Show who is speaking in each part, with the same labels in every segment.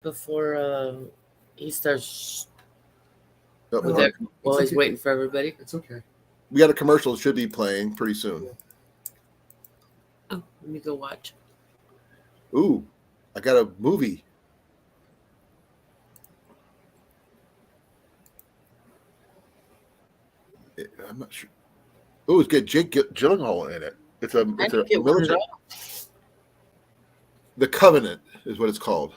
Speaker 1: before he starts
Speaker 2: No,
Speaker 1: with
Speaker 2: no,
Speaker 1: it while he's
Speaker 3: okay.
Speaker 1: waiting for everybody.
Speaker 3: It's okay.
Speaker 2: we got a commercial that should be playing pretty soon.
Speaker 1: Oh, let me go watch.
Speaker 2: Ooh, I got a movie. I'm not sure. Oh, it's got Jake Gyllenhaal in it. It's
Speaker 1: I
Speaker 2: a
Speaker 1: didn't get one at
Speaker 2: military.
Speaker 1: all.
Speaker 2: The Covenant is what it's called.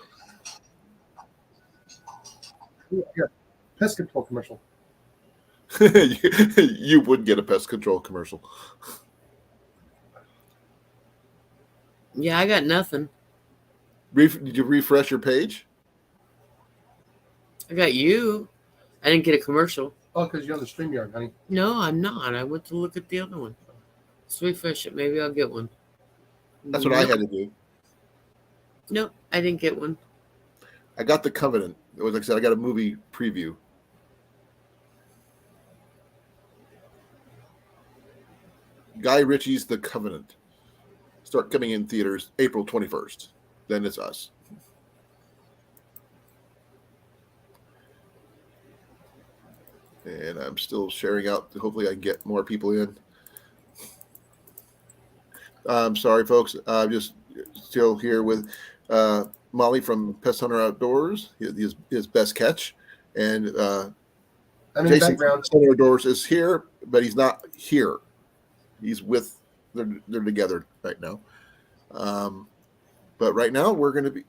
Speaker 3: Yeah. Pest control commercial.
Speaker 2: You would get a pest control commercial.
Speaker 1: Yeah, I got nothing.
Speaker 2: Did you refresh your page?
Speaker 1: I got you. I didn't get a commercial.
Speaker 3: Oh, because you're on the StreamYard, honey.
Speaker 1: No, I'm not. I went to look at the other one. Let's refresh it. Maybe I'll get one.
Speaker 2: That's what I had to do.
Speaker 1: Nope, I didn't get one.
Speaker 2: I got the Covenant. It was like I said, I got a movie preview. Guy Ritchie's The Covenant. Start coming in theaters April 21st. Then it's us. And I'm still sharing out. Hopefully I can get more people in. I'm sorry, folks. I'm just still here with Molly from Pest Hunter Outdoors, his best catch. And
Speaker 3: I'm in the
Speaker 2: Jason from
Speaker 3: background.
Speaker 2: Pest Hunter Outdoors is here, but he's not here. He's with, they're together right now. But right now we're going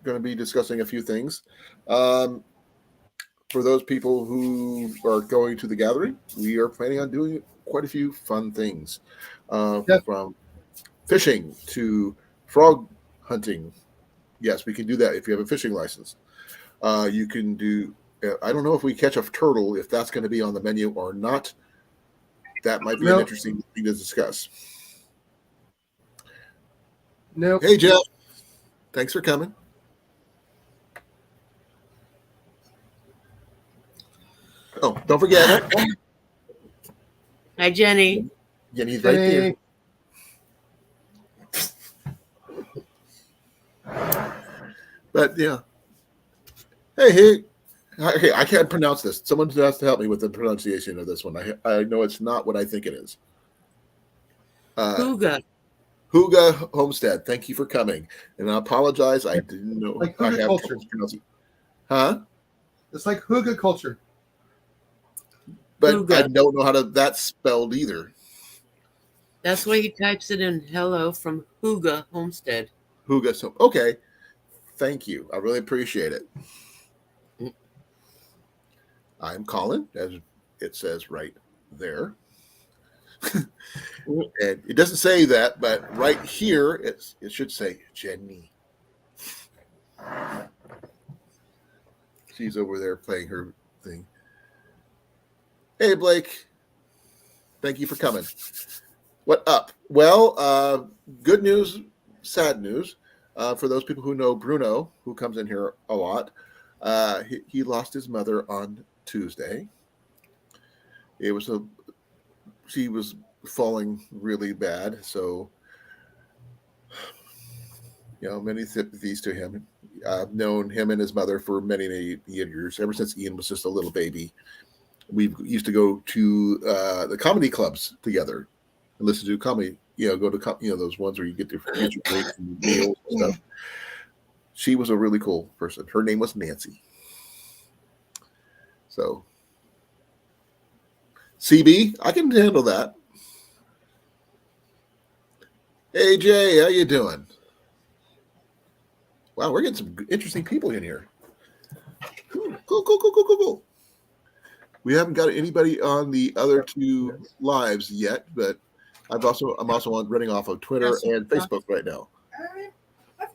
Speaker 2: to be discussing a few things. For those people who are going to the gathering, we are planning on doing quite a few fun things, from fishing to frog hunting. Yes, we can do that if you have a fishing license. You can do. I don't know if we catch a turtle, if that's going to be on the menu or not. That might be an interesting thing to discuss.
Speaker 3: Nope.
Speaker 2: Hey, Jeff. Thanks for coming. Oh, don't forget.
Speaker 1: Hi, Jenny.
Speaker 2: Jenny's right there. But yeah. Hey, I can't pronounce this. Someone has to help me with the pronunciation of this one. I know it's not what I think it is.
Speaker 1: Hooga
Speaker 2: Homestead. Thank you for coming. And I apologize. I didn't know.
Speaker 3: Like
Speaker 2: I
Speaker 3: Hooga
Speaker 2: have
Speaker 3: culture.
Speaker 2: Huh?
Speaker 3: It's like Hooga culture.
Speaker 2: But
Speaker 1: Hooga.
Speaker 2: I don't know how that's spelled either.
Speaker 1: That's why he types it in hello from Hooga Homestead.
Speaker 2: Hooga. So okay. Thank you. I really appreciate it. I'm Colan, as it says right there. And it doesn't say that, but right here it should say Jenny. She's over there playing her thing. Hey, Blake. Thank you for coming. What up? Well, good news, sad news. For those people who know Bruno, who comes in here a lot, he lost his mother on Tuesday. She was falling really bad, so many sympathies to him. I've known him and his mother for many, many years, ever since Ian was just a little baby. We used to go to the comedy clubs together and listen to comedy. Go to those ones where you get your breaks and meals and stuff. She was a really cool person. Her name was Nancy. So, CB, I can handle that. Hey, Jay, how you doing? Wow, we're getting some interesting people in here. Cool. We haven't got anybody on the other two lives yet, but I'm also running off of Twitter and Facebook right now.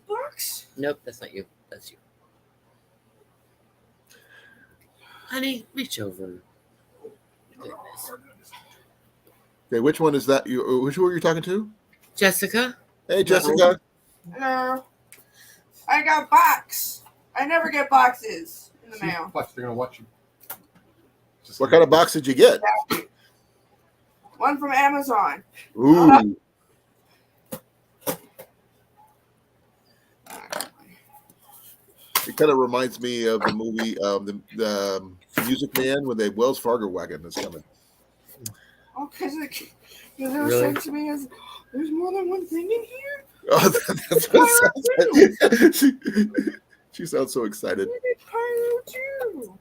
Speaker 1: Box? Nope, that's not you. That's you. Honey, reach over. Goodness.
Speaker 2: Okay, which one is that? Who are you talking to?
Speaker 1: Jessica.
Speaker 2: Hey, Jessica.
Speaker 4: Hello. I got a box. I never get boxes in the mail.
Speaker 3: Watch, they're gonna watch you.
Speaker 2: What kind of box did you get?
Speaker 4: One from Amazon.
Speaker 2: Ooh. It kind of reminds me of the movie, the Music Man, when the Wells Fargo wagon is coming.
Speaker 4: Oh, because it was
Speaker 1: Really?
Speaker 4: said to me as there's more than one thing in here.
Speaker 2: Oh, that's what it sounds like. She sounds so excited.
Speaker 4: I did pyro too.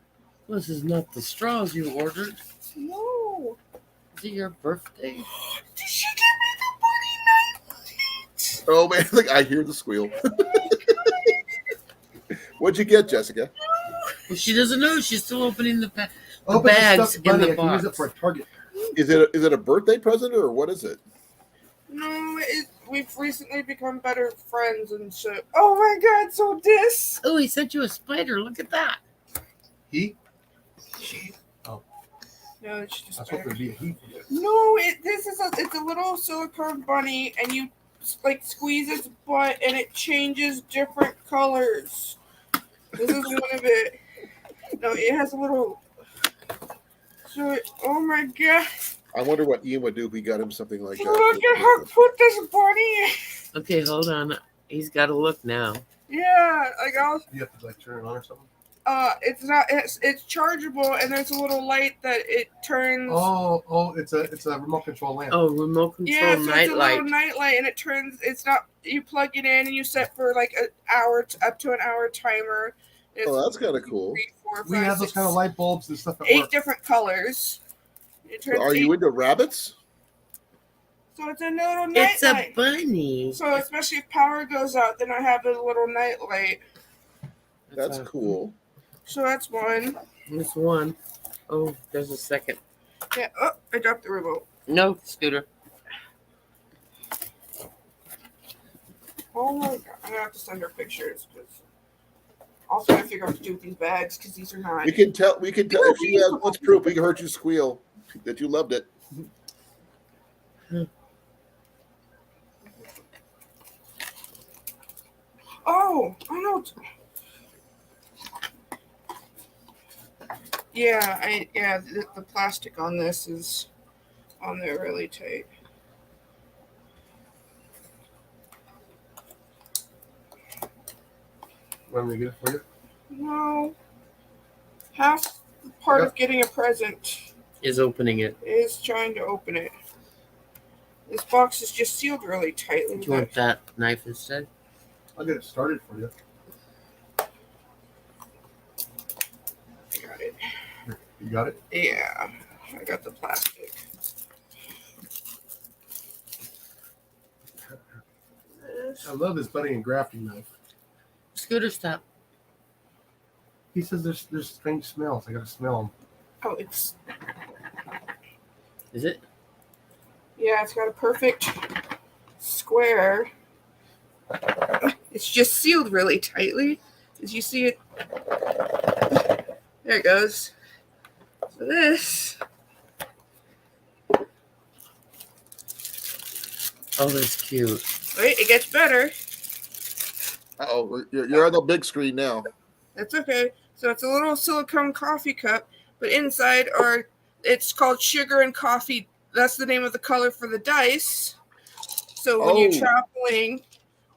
Speaker 1: This is not the straws you ordered.
Speaker 4: No.
Speaker 1: Is it your birthday?
Speaker 4: Did she give me the bunny night?
Speaker 2: Oh man, look, I hear the squeal. What'd you get, Jessica?
Speaker 1: Well, she doesn't know. She's still opening the
Speaker 3: Open the
Speaker 1: bags
Speaker 3: stuffed
Speaker 1: in
Speaker 3: bunny.
Speaker 1: the
Speaker 3: I can use it
Speaker 1: box.
Speaker 3: for a target.
Speaker 2: Is it a birthday present or what is it?
Speaker 4: No, we've recently become better friends and shit. Oh my god, so this.
Speaker 1: Oh, he sent you a spider. Look at that.
Speaker 3: He?
Speaker 4: No, it's just
Speaker 3: I was hoping it'd be a he.
Speaker 4: No, it's a little silicone bunny, and you like squeeze its butt, and it changes different colors. This is one of it. No, it has a little. So, oh my god!
Speaker 2: I wonder what Ian would do if we got him something like that.
Speaker 4: Look at how put this bunny.
Speaker 1: Okay, hold on. He's got to look now.
Speaker 4: Yeah, like
Speaker 3: You have to like turn it on or something.
Speaker 4: it's not. It's chargeable, and there's a little light that it turns.
Speaker 3: Oh, it's a remote control lamp.
Speaker 1: Oh, remote control
Speaker 4: Yeah, so it's
Speaker 1: night
Speaker 4: a
Speaker 1: light.
Speaker 4: little night light, and it turns. It's not. You plug it in, and you set for like an hour, up to an hour timer. It's
Speaker 2: Oh, that's kind of cool.
Speaker 4: 3, 4,
Speaker 3: We
Speaker 4: 5,
Speaker 3: have those
Speaker 4: 6,
Speaker 3: kind of light bulbs and stuff at
Speaker 4: 8
Speaker 3: work.
Speaker 4: different colors. It turns
Speaker 2: Are you
Speaker 4: 8,
Speaker 2: into rabbits?
Speaker 4: so it's a little night
Speaker 1: It's a
Speaker 4: light.
Speaker 1: bunny.
Speaker 4: So especially if power goes out, then I have a little night light.
Speaker 2: That's cool.
Speaker 4: So that's one.
Speaker 1: That's one. Oh, there's a second.
Speaker 4: Yeah. Oh, I dropped the remote.
Speaker 1: No, Scooter.
Speaker 4: Oh my god! I'm gonna have to send her pictures because also I figure out what to do with these bags because these are not.
Speaker 2: We can tell. If she has what's proof, we can heard you squeal that you loved it.
Speaker 4: Oh, I know. Yeah, the plastic on this is on there really tight.
Speaker 3: Want me to get it for you?
Speaker 4: No. Half part of getting a present
Speaker 1: Is opening it.
Speaker 4: is trying to open it. This box is just sealed really tightly.
Speaker 1: Do you want that knife instead?
Speaker 3: I'll get it started for you.
Speaker 4: I got it.
Speaker 3: You got it?
Speaker 4: Yeah, I got the plastic.
Speaker 3: I love this bunny and grafting knife.
Speaker 1: Scooter, stop.
Speaker 3: He says there's strange smells. I gotta smell them.
Speaker 4: Oh, it's
Speaker 1: Is it?
Speaker 4: yeah, it's got a perfect square. It's just sealed really tightly. As you see it, there it goes. So this,
Speaker 1: Oh, that's cute.
Speaker 4: wait, it gets better.
Speaker 2: Oh, you're on the big screen now.
Speaker 4: That's okay. So it's a little silicone coffee cup, but inside it's called sugar and coffee. That's the name of the color for the dice. So when you're
Speaker 2: Oh.
Speaker 4: traveling,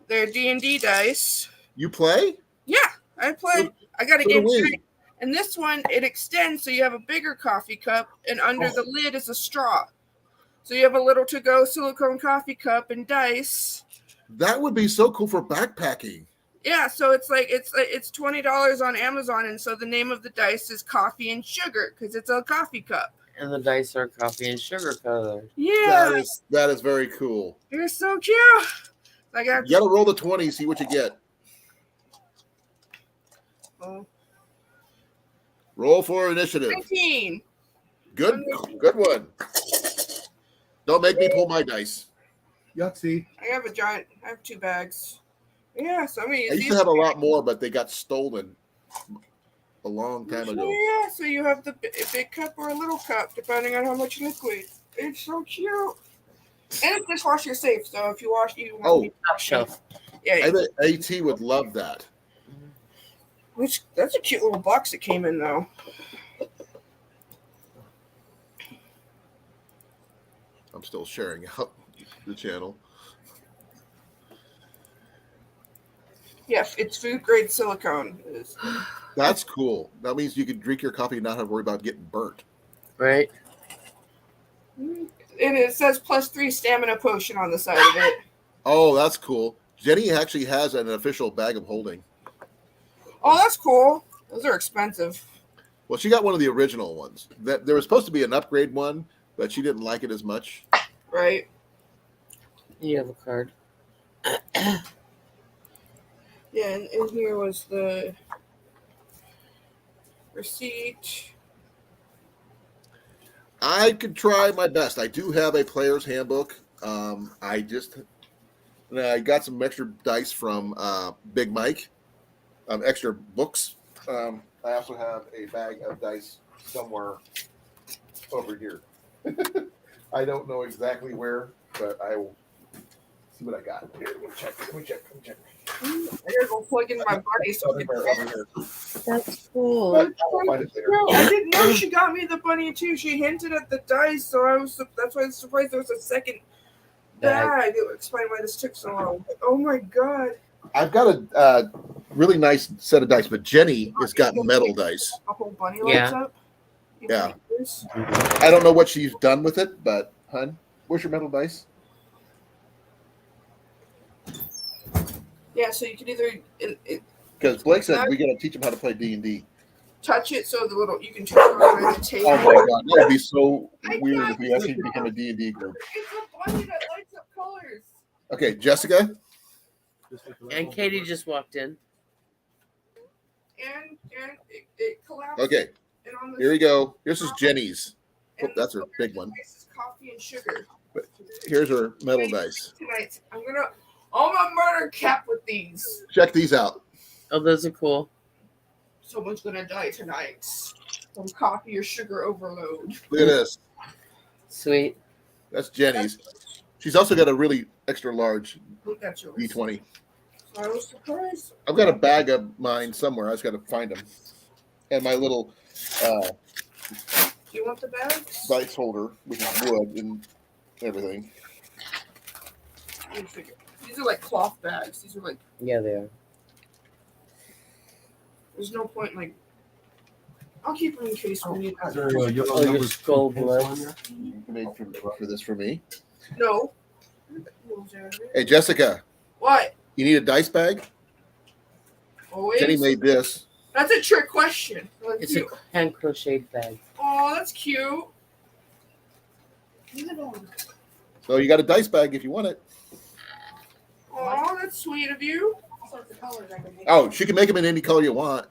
Speaker 4: they're D&D dice.
Speaker 2: You play?
Speaker 4: Yeah, I play. I got a
Speaker 2: So do
Speaker 4: game
Speaker 2: we.
Speaker 4: tonight. And this one, it extends so you have a bigger coffee cup, and under the lid is a straw. So you have a little to-go silicone coffee cup and dice.
Speaker 2: That would be so cool for backpacking.
Speaker 4: Yeah, so it's $20 on Amazon, and so the name of the dice is Coffee and Sugar because it's a coffee cup.
Speaker 1: And the dice are coffee and sugar colored.
Speaker 4: Yeah,
Speaker 2: That is very cool.
Speaker 4: you're so cute. I got
Speaker 2: You got to roll the 20, see what you get. Roll for initiative.
Speaker 4: 19.
Speaker 2: Good one. Don't make me pull my dice.
Speaker 3: Yahtzee.
Speaker 4: I have 2 bags. Yeah, so I'm gonna use
Speaker 2: I used
Speaker 4: these.
Speaker 2: to have a lot more, but they got stolen a long time ago.
Speaker 4: Yeah, so you have the big cup or a little cup, depending on how much liquid. It's so cute. And it's dishwasher safe, so if you wash, you want me
Speaker 1: Top shelf.
Speaker 4: yeah.
Speaker 2: I bet AT would love that.
Speaker 4: Which that's a cute little box that came in though.
Speaker 2: I'm still sharing out the channel.
Speaker 4: Yeah, it's food grade silicone.
Speaker 2: That's cool. That means you can drink your coffee and not have to worry about getting burnt.
Speaker 1: Right?
Speaker 4: And it says +3 stamina potion on the side of it.
Speaker 2: Oh, that's cool. Jenny actually has an official bag of holding.
Speaker 4: Oh, that's cool. Those are expensive.
Speaker 2: Well, she got one of the original ones. That there was supposed to be an upgrade one, but she didn't like it as much.
Speaker 4: Right.
Speaker 1: You have a card.
Speaker 4: Yeah, and in here was the receipt.
Speaker 2: I could try my best. I do have a player's handbook. I got some extra dice from Big Mike, extra books. I also have a bag of dice somewhere over here. I don't know exactly where, but I will see what I got. Here, let me check.
Speaker 4: I gotta go plug in my body so I
Speaker 2: Somewhere
Speaker 4: can.
Speaker 2: over here.
Speaker 1: That's cool.
Speaker 2: I'll find it there.
Speaker 4: No, I didn't know she got me the bunny too. She hinted at the dice, so that's why I was surprised there was a second bag. It would explain why this took so long. Oh my god.
Speaker 2: I've got a really nice set of dice, but Jenny has got metal dice.
Speaker 4: A whole bunny
Speaker 1: Yeah.
Speaker 4: lights up. You
Speaker 2: Yeah.
Speaker 4: like this?
Speaker 2: I don't know what she's done with it, but hun, where's your metal dice?
Speaker 4: Yeah, so you can either
Speaker 2: Because Blake said we got to teach them how to play D&D.
Speaker 4: touch it so the little you can turn it on the table.
Speaker 2: Oh my god, that would be so weird if we actually become a D&D group.
Speaker 4: It's a bunny that lights up colors.
Speaker 2: Okay, Jessica.
Speaker 1: And Katie just walked in.
Speaker 4: And it collapses.
Speaker 2: Okay,
Speaker 4: And on the
Speaker 2: here we go. This is Jenny's. Oh,
Speaker 4: and
Speaker 2: that's
Speaker 4: the
Speaker 2: her big one.
Speaker 4: dice is coffee and sugar.
Speaker 2: Here's her metal dice.
Speaker 4: Tonight, I'm gonna murder Cap with these.
Speaker 2: Check these out.
Speaker 1: Oh, those are cool.
Speaker 4: Someone's gonna die tonight from coffee or sugar overload.
Speaker 2: Look at this.
Speaker 1: Sweet.
Speaker 2: That's Jenny's. She's also got a really extra large
Speaker 4: Look at yours.
Speaker 2: D20.
Speaker 4: So I was surprised.
Speaker 2: I've got a bag of mine somewhere. I just got to find them. And my little
Speaker 4: Do you want the bags?
Speaker 2: dice holder with wood and everything.
Speaker 4: Let me figure. These are like cloth bags. These are like.
Speaker 1: Yeah, they are.
Speaker 4: There's no point in like. I'll keep them in case we need
Speaker 3: Is
Speaker 4: that.
Speaker 3: there a yellow
Speaker 1: Oh, your
Speaker 3: numbers
Speaker 1: skull
Speaker 3: pencil
Speaker 1: blood.
Speaker 3: on there?
Speaker 2: You made for this for me.
Speaker 4: No.
Speaker 2: Hey, Jessica,
Speaker 4: What?
Speaker 2: you need a dice bag?
Speaker 4: Always.
Speaker 2: Jenny made this.
Speaker 4: That's a trick question. That's
Speaker 1: It's a
Speaker 4: cute.
Speaker 1: hand crocheted bag.
Speaker 4: Oh, that's cute.
Speaker 2: So you got a dice bag if you want it.
Speaker 4: Oh, that's sweet of you.
Speaker 2: Oh, she can make them in any color you want.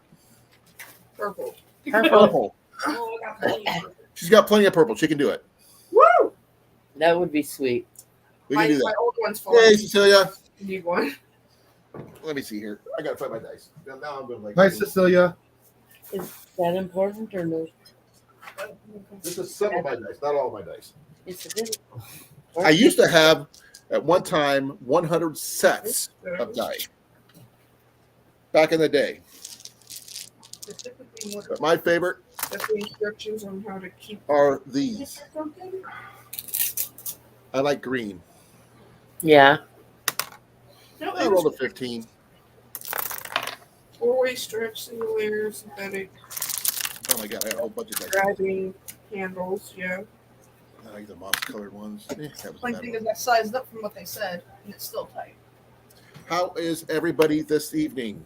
Speaker 4: Purple.
Speaker 2: Purple.
Speaker 4: Oh, I got plenty of purple.
Speaker 2: She's got plenty of purple. She can do it.
Speaker 4: Woo!
Speaker 1: That would be sweet.
Speaker 2: We can do
Speaker 4: My
Speaker 2: that.
Speaker 4: old one's full.
Speaker 2: Hey, Cecilia.
Speaker 4: You need one.
Speaker 2: Let me see here. I gotta find my dice. Now I'm going like.
Speaker 3: Hi, Cecilia.
Speaker 1: Is that important or no?
Speaker 2: This is some of my dice, not all of my dice.
Speaker 1: It's a good.
Speaker 2: I used to have at one time 100 sets of die back in the day.
Speaker 4: Specifically, what
Speaker 2: But my favorite
Speaker 4: are the instructions on how to keep
Speaker 2: are
Speaker 4: this
Speaker 2: these.
Speaker 4: or something?
Speaker 2: I like green.
Speaker 1: Yeah.
Speaker 4: No,
Speaker 2: I
Speaker 4: it
Speaker 2: rolled a
Speaker 4: was
Speaker 2: 15.
Speaker 4: four-way stretch, single layer, synthetic,
Speaker 2: Oh my god, I had a whole bunch of dice.
Speaker 4: grabbing handles. Yeah.
Speaker 2: I like the moss colored ones. That was
Speaker 5: Only
Speaker 2: that
Speaker 5: thing
Speaker 2: one.
Speaker 5: is that sized up from what they said, and it's still tight.
Speaker 2: How is everybody this evening?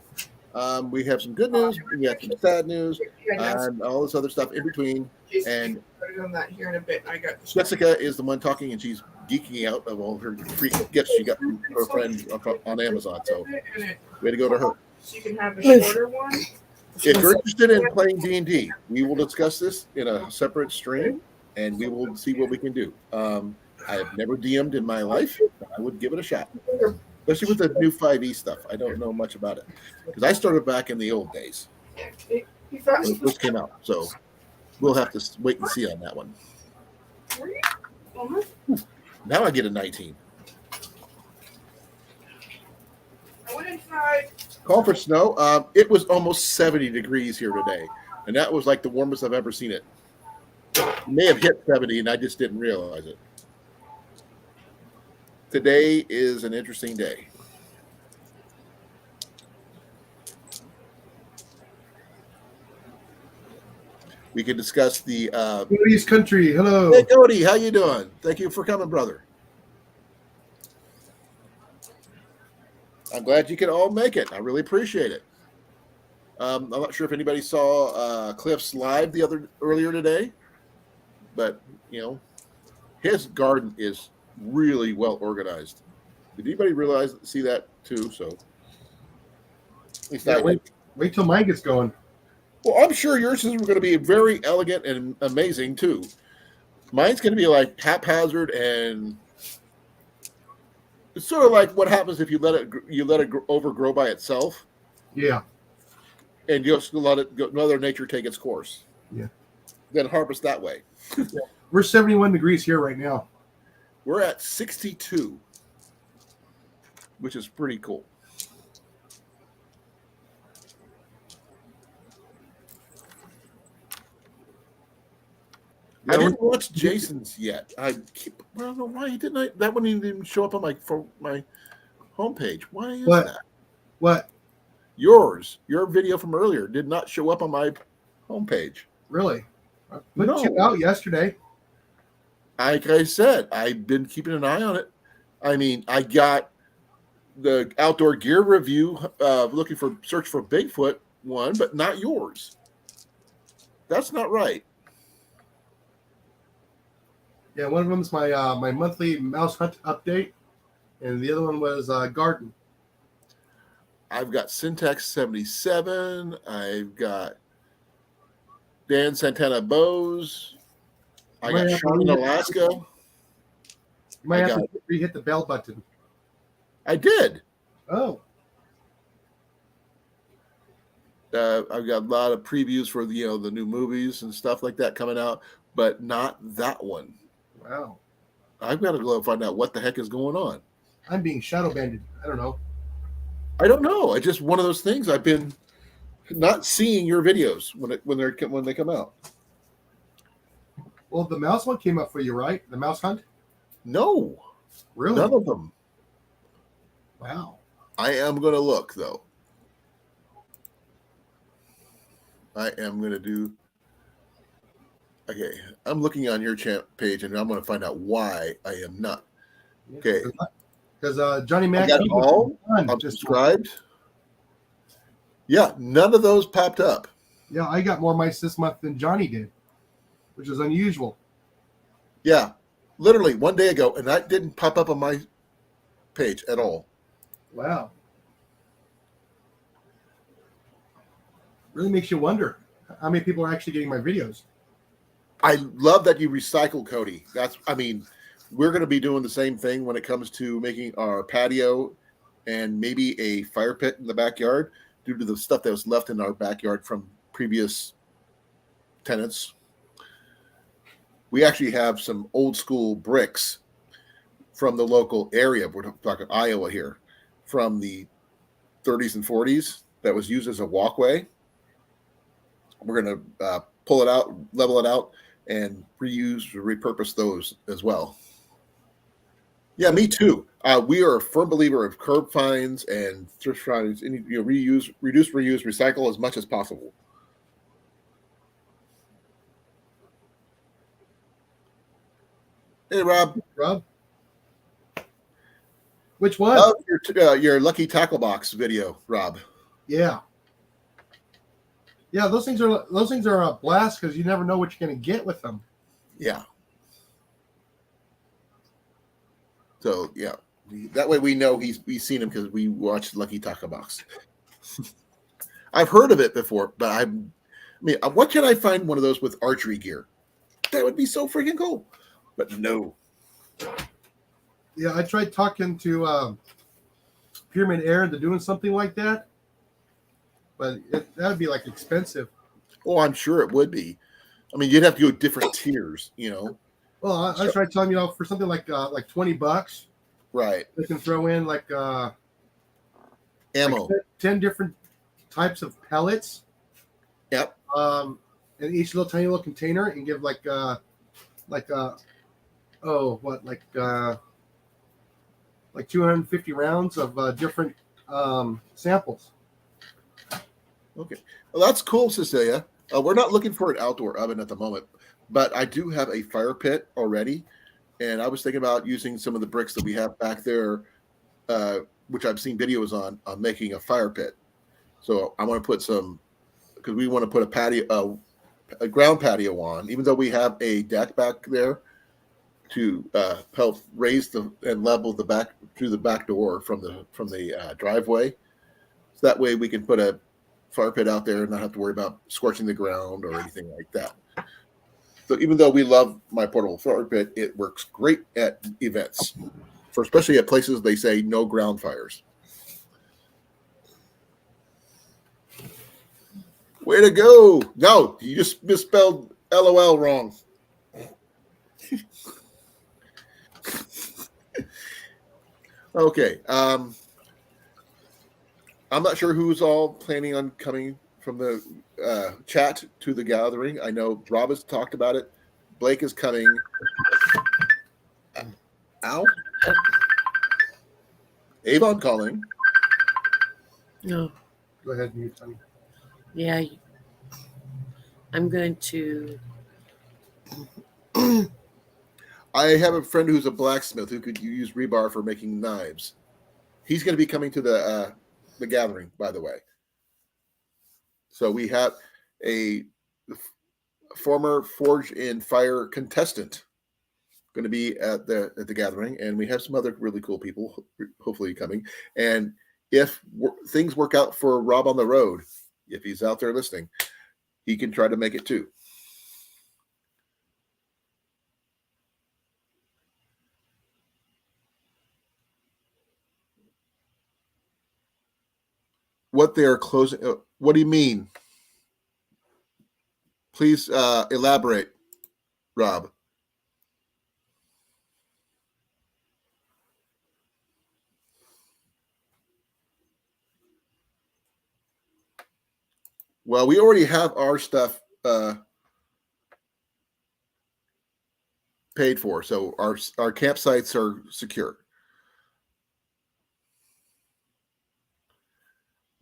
Speaker 2: We have some good news. We have some sad news,
Speaker 4: Yeah,
Speaker 2: and all this other stuff in between.
Speaker 4: Jason,
Speaker 2: and-
Speaker 4: you put it on that here in a bit. And I got the
Speaker 2: Jessica is the one talking, and she's geeking out of all her free gifts she got from her friend on Amazon. So
Speaker 4: And it,
Speaker 2: we had to go to her.
Speaker 4: so you can have a shorter one.
Speaker 2: If you're interested in playing D&D, we will discuss this in a separate stream, and we will see what we can do. I have never DM'd in my life. But I would give it a shot, especially with the new 5e stuff. I don't know much about it because I started back in the old days
Speaker 4: He found
Speaker 2: when it first came out. So we'll have to wait and see on that one. Now I get a 19.
Speaker 4: I went inside.
Speaker 2: Call for snow. It was almost 70 degrees here today, and that was like the warmest I've ever seen it. It may have hit 70, and I just didn't realize it. Today is an interesting day. We can discuss the.
Speaker 3: East Country, hello.
Speaker 2: Hey, Cody, how you doing? Thank you for coming, brother. I'm glad you could all make it. I really appreciate it. I'm not sure if anybody saw Cliff's live earlier today, but his garden is really well organized. Did anybody see that too? So, at least I did.
Speaker 3: Wait till mine gets going.
Speaker 2: Well, I'm sure yours is going to be very elegant and amazing too. Mine's going to be like haphazard, and it's sort of like what happens if you let it overgrow by itself.
Speaker 3: Yeah.
Speaker 2: And just let it go, Mother Nature take its course.
Speaker 3: Yeah.
Speaker 2: Then harvest that way.
Speaker 3: Yeah. We're 71 degrees here right now.
Speaker 2: We're at 62, which is pretty cool. I didn't watch Jason's yet. I don't know why that one didn't even show up on my homepage. Why is that?
Speaker 3: What?
Speaker 2: Your video from earlier did not show up on my homepage.
Speaker 3: Really? I put you out yesterday.
Speaker 2: Like I said, I've been keeping an eye on it. I mean, I got the outdoor gear review, search for Bigfoot one, but not yours. That's not right.
Speaker 3: Yeah, one of them is my monthly mouse hunt update, and the other one was garden.
Speaker 2: I've got Syntax 77. I've got Dan Santana Bows. I got Sean in Alaska.
Speaker 3: You might have to re-hit the bell button.
Speaker 2: I did.
Speaker 3: Oh.
Speaker 2: I've got a lot of previews for the new movies and stuff like that coming out, but not that one.
Speaker 3: Wow.
Speaker 2: I've got to go find out what the heck is going on.
Speaker 3: I'm being shadow banned. I don't know.
Speaker 2: I don't know. It's just one of those things. I've been not seeing your videos when they come out.
Speaker 3: Well, the mouse one came up for you, right? The mouse hunt?
Speaker 2: No.
Speaker 3: Really?
Speaker 2: None of them.
Speaker 3: Wow.
Speaker 2: I am going to look, though. I am going to do... Okay. I'm looking on your page, and I'm going to find out why I am not. Okay.
Speaker 3: Because Johnny Mac...
Speaker 2: I got all. I'm subscribed. Yeah, none of those popped up.
Speaker 3: Yeah, I got more mice this month than Johnny did, which is unusual.
Speaker 2: Yeah, literally one day ago, and that didn't pop up on my page at all.
Speaker 3: Wow. Really makes you wonder how many people are actually getting my videos.
Speaker 2: I love that you recycle, Cody. We're going to be doing the same thing when it comes to making our patio and maybe a fire pit in the backyard due to the stuff that was left in our backyard from previous tenants. We actually have some old school bricks from the local area. We're talking Iowa here, from the 30s and 40s that was used as a walkway. We're going to pull it out, level it out, and repurpose those as well. Yeah, me too. We are a firm believer of curb fines and thrift fines. Reduce, reuse, recycle as much as possible. Hey, Rob.
Speaker 3: Rob? Which one?
Speaker 2: Your Lucky Tackle Box video, Rob.
Speaker 3: Yeah. Yeah, those things are a blast because you never know what you're going to get with them.
Speaker 2: Yeah. So yeah, that way we know we've seen him because we watched Lucky Tackle Box. I've heard of it before, but what can I find one of those with archery gear? That would be so freaking cool. But no.
Speaker 3: Yeah, I tried talking to Pyramid Air into doing something like that, but that would be like expensive.
Speaker 2: Oh, I'm sure it would be. You'd have to go different tiers,
Speaker 3: Well, I tried telling for something like $20,
Speaker 2: right?
Speaker 3: They can throw in
Speaker 2: ammo,
Speaker 3: 10 different types of pellets.
Speaker 2: Yep.
Speaker 3: And each tiny little container, and give 250 rounds of different samples.
Speaker 2: Okay, well that's cool, Cecilia. We're not looking for an outdoor oven at the moment, but I do have a fire pit already, and I was thinking about using some of the bricks that we have back there, uh, which I've seen videos on making a fire pit. So I want to put some because we want to put a patio, a ground patio on, even though we have a deck back there to help raise the and level the back through the back door from the driveway. So that way we can put a fire pit out there and not have to worry about scorching the ground or anything like that. So even though we love my portable fire pit, it works great at events, for especially at places they say no ground fires. Way to go! No, you just misspelled LOL wrong. Okay. I'm not sure who's all planning on coming from the chat to the gathering. I know Rob has talked about it. Blake is coming. Ow. Avon calling.
Speaker 1: No.
Speaker 3: Go ahead, mute, honey.
Speaker 1: Yeah. I'm going to.
Speaker 2: I have a friend who's a blacksmith who could use rebar for making knives. He's going to be coming to the gathering, by the way. So we have a former Forge in Fire contestant going to be at the gathering, and we have some other really cool people hopefully coming. And if things work out for Rob on the road, if he's out there listening, he can try to make it too. What they are closing? What do you mean? Please elaborate, Rob. Well, we already have our stuff paid for, so our campsites are secure.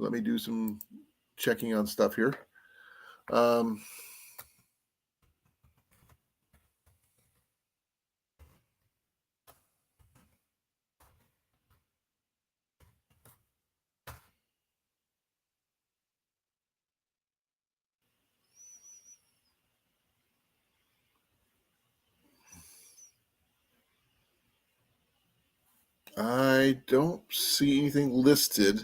Speaker 2: Let me do some checking on stuff here. I don't see anything listed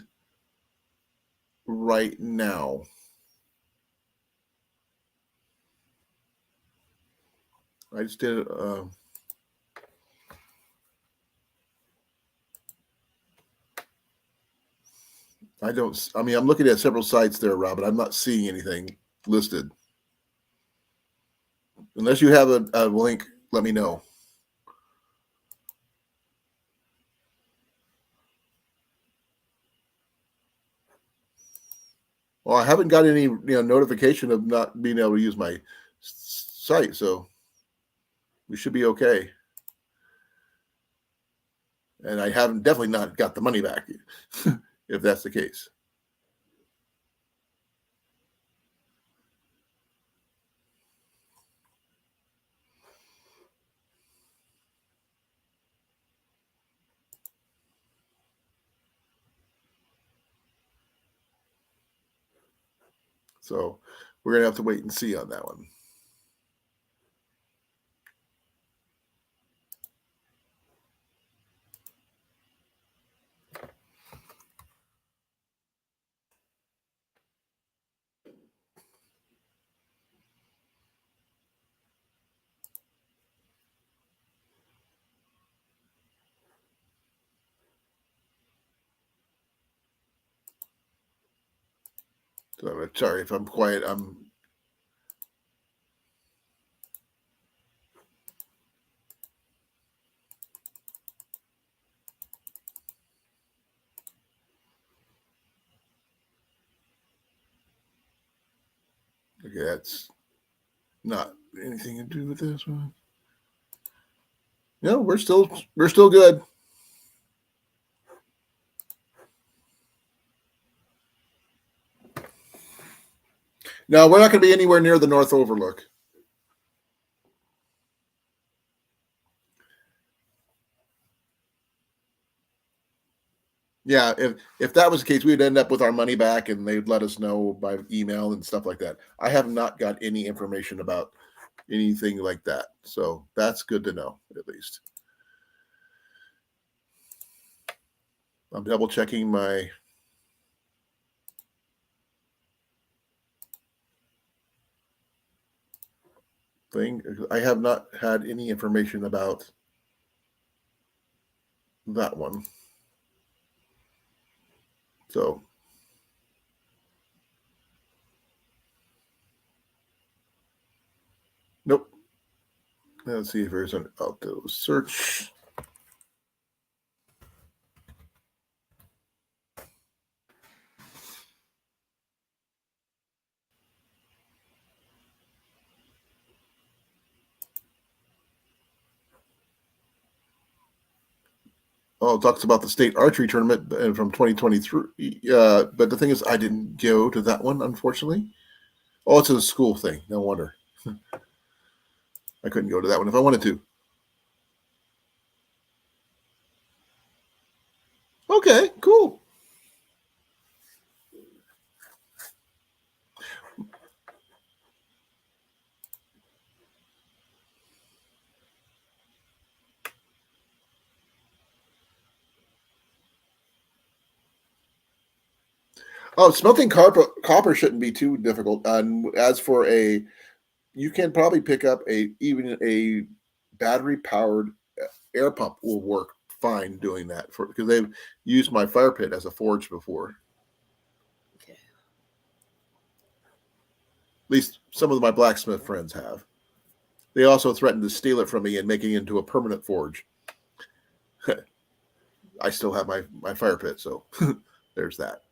Speaker 2: right now. I just did. I don't. I mean, I'm looking at several sites there, Rob, but I'm not seeing anything listed. Unless you have a link, let me know. Well, I haven't got any notification of not being able to use my site, so we should be okay. And I haven't definitely not got the money back, if that's the case. So we're going to have to wait and see on that one. So I'm sorry if I'm quiet. Okay, that's not anything to do with this one. No, we're still good. No, we're not going to be anywhere near the North Overlook. Yeah, if that was the case, we'd end up with our money back, and they'd let us know by email and stuff like that. I have not got any information about anything like that, so that's good to know at least. I'm double checking my thing. I have not had any information about that one. So nope. Let's see if there's an auto search. Oh, it talks about the state archery tournament from 2023. But the thing is, I didn't go to that one, unfortunately. Oh, it's a school thing. No wonder. I couldn't go to that one if I wanted to. Okay, cool. Oh, smelting copper shouldn't be too difficult. And as for you can probably pick up even a battery powered air pump will work fine doing that because they've used my fire pit as a forge before.
Speaker 1: Okay.
Speaker 2: At least some of my blacksmith friends have. They also threatened to steal it from me and make it into a permanent forge. I still have my fire pit, so there's that.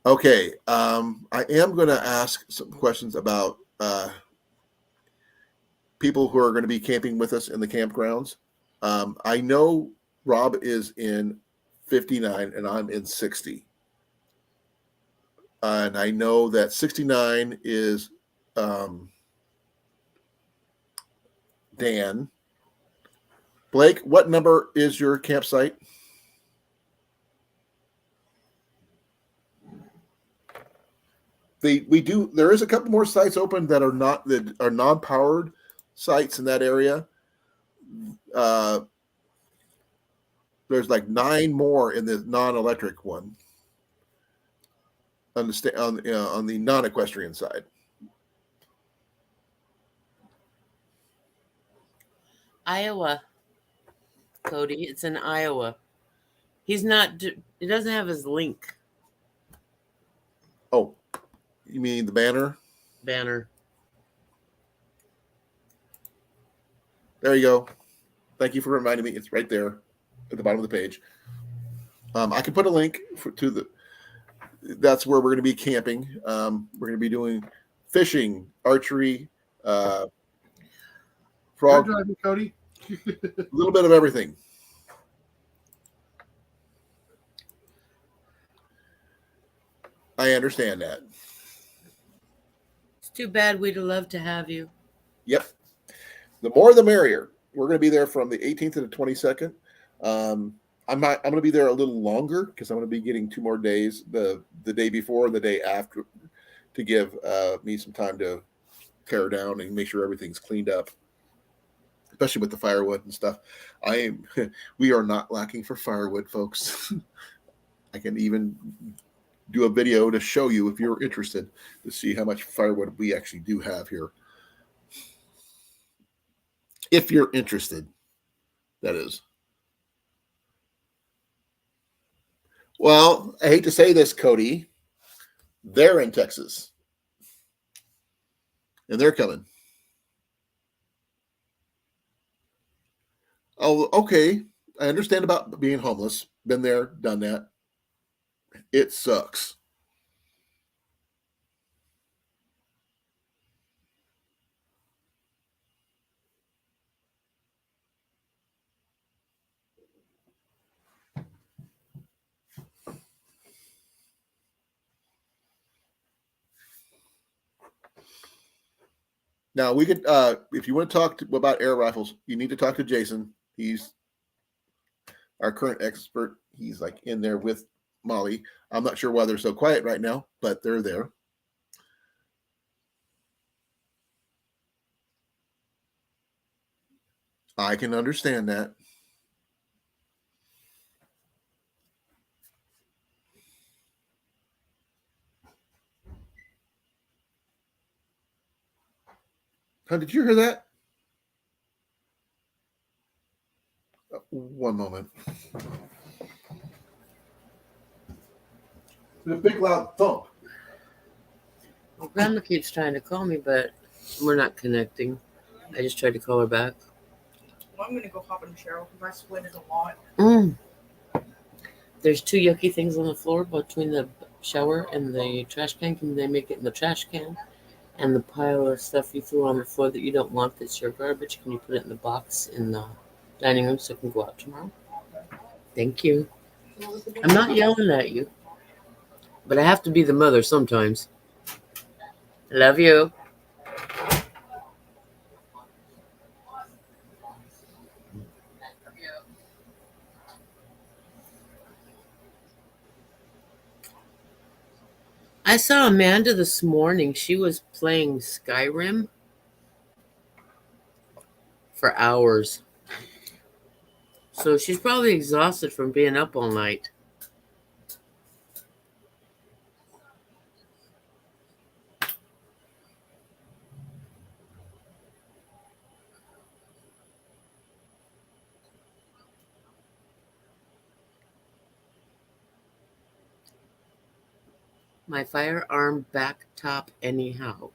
Speaker 2: Okay, I am going to ask some questions about people who are going to be camping with us in the campgrounds. I know Rob is in 59 and I'm in 60. And I know that 69 is Dan. Blake, what number is your campsite? There is a couple more sites open that are non-powered sites in that area. There's like 9 more in the non-electric one on the non-equestrian side.
Speaker 1: Iowa, Cody. It's in Iowa. He's not. He doesn't have his link
Speaker 2: Oh, you mean the banner?
Speaker 1: banner.
Speaker 2: There you go. Thank you for reminding me. It's right there at the bottom of the page. I can put a link to the. That's where we're going to be camping. We're going to be doing fishing, archery,
Speaker 3: You're
Speaker 2: frog,
Speaker 3: driving, Cody.
Speaker 2: a little bit of everything. I understand that.
Speaker 1: It's too bad. We'd love to have you.
Speaker 2: Yep. The more the merrier. We're going to be there from the 18th to the 22nd. I'm going to be there a little longer because I'm going to be getting 2 more days, the day before and the day after, to give me some time to tear down and make sure everything's cleaned up, especially with the firewood and stuff. We are not lacking for firewood, folks. I can even do a video to show you if you're interested to see how much firewood we actually do have here. If you're interested, that is. Well, I hate to say this, Cody. They're in Texas. And they're coming. Oh, okay. I understand about being homeless. Been there, done that. It sucks. Now we could, if you want to talk about air rifles, you need to talk to Jason. He's our current expert. He's like in there with Molly. I'm not sure why they're so quiet right now, but they're there. I can understand that. Huh, did you hear that? One moment. The big loud thump.
Speaker 1: Well, Grandma keeps trying to call me, but we're not connecting. I just tried to call her back.
Speaker 5: Well, I'm gonna go hop in the shower because I sweated a lot.
Speaker 1: There's two yucky things on the floor between the shower and the trash can. Can they make it in the trash can? And the pile of stuff you threw on the floor that you don't want that's your garbage, can you put it in the box in the dining room so it can go out tomorrow? Thank you. I'm not yelling at you, but I have to be the mother sometimes. Love you. I saw Amanda this morning. She was playing Skyrim for hours. So she's probably exhausted from being up all night. My firearm back top anyhow.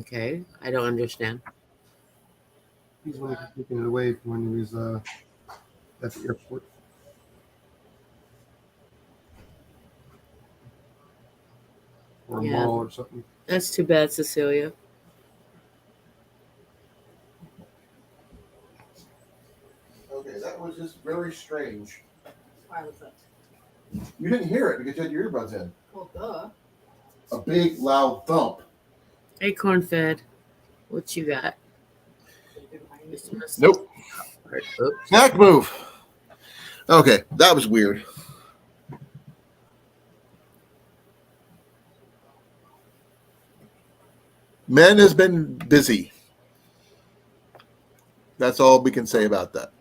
Speaker 1: Okay, I don't understand.
Speaker 3: He's only taking it away from when he was at the airport. Or a
Speaker 1: Yeah.
Speaker 3: mall or something.
Speaker 1: That's too bad, Cecilia.
Speaker 2: Okay, that was just very strange.
Speaker 5: Why was that?
Speaker 2: You didn't hear it because you had your earbuds in.
Speaker 5: Well, duh.
Speaker 2: A big loud thump.
Speaker 1: Hey, corn-fed. What you got?
Speaker 2: Nope.
Speaker 1: Oops.
Speaker 2: Snack move. Okay, that was weird. Men has been busy. That's all we can say about that.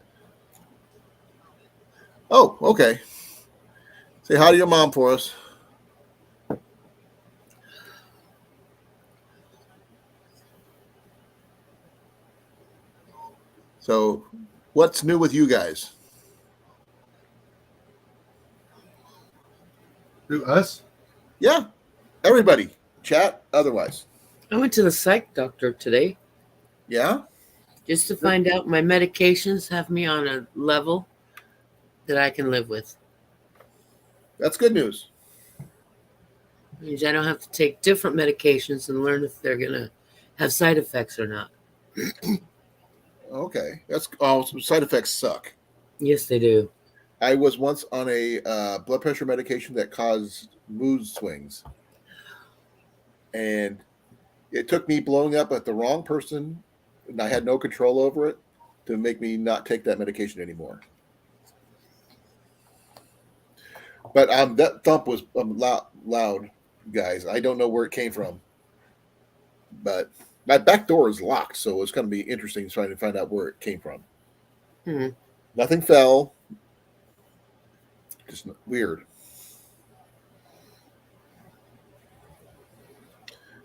Speaker 2: Oh, okay. Say hi to your mom for us. So, what's new with you guys?
Speaker 3: Who, us?
Speaker 2: Yeah, everybody. Chat, otherwise.
Speaker 1: I went to the psych doctor today
Speaker 2: Yeah?
Speaker 1: just to find out my medications have me on a level that I can live with.
Speaker 2: That's good news.
Speaker 1: Means I don't have to take different medications and learn if they're going to have side effects or not.
Speaker 2: Okay. Some side effects suck.
Speaker 1: Yes, they do.
Speaker 2: I was once on a blood pressure medication that caused mood swings. And it took me blowing up at the wrong person, and I had no control over it, to make me not take that medication anymore. But that thump was loud, guys. I don't know where it came from. But my back door is locked, so it's going to be interesting trying to find out where it came from. Nothing fell. Just weird.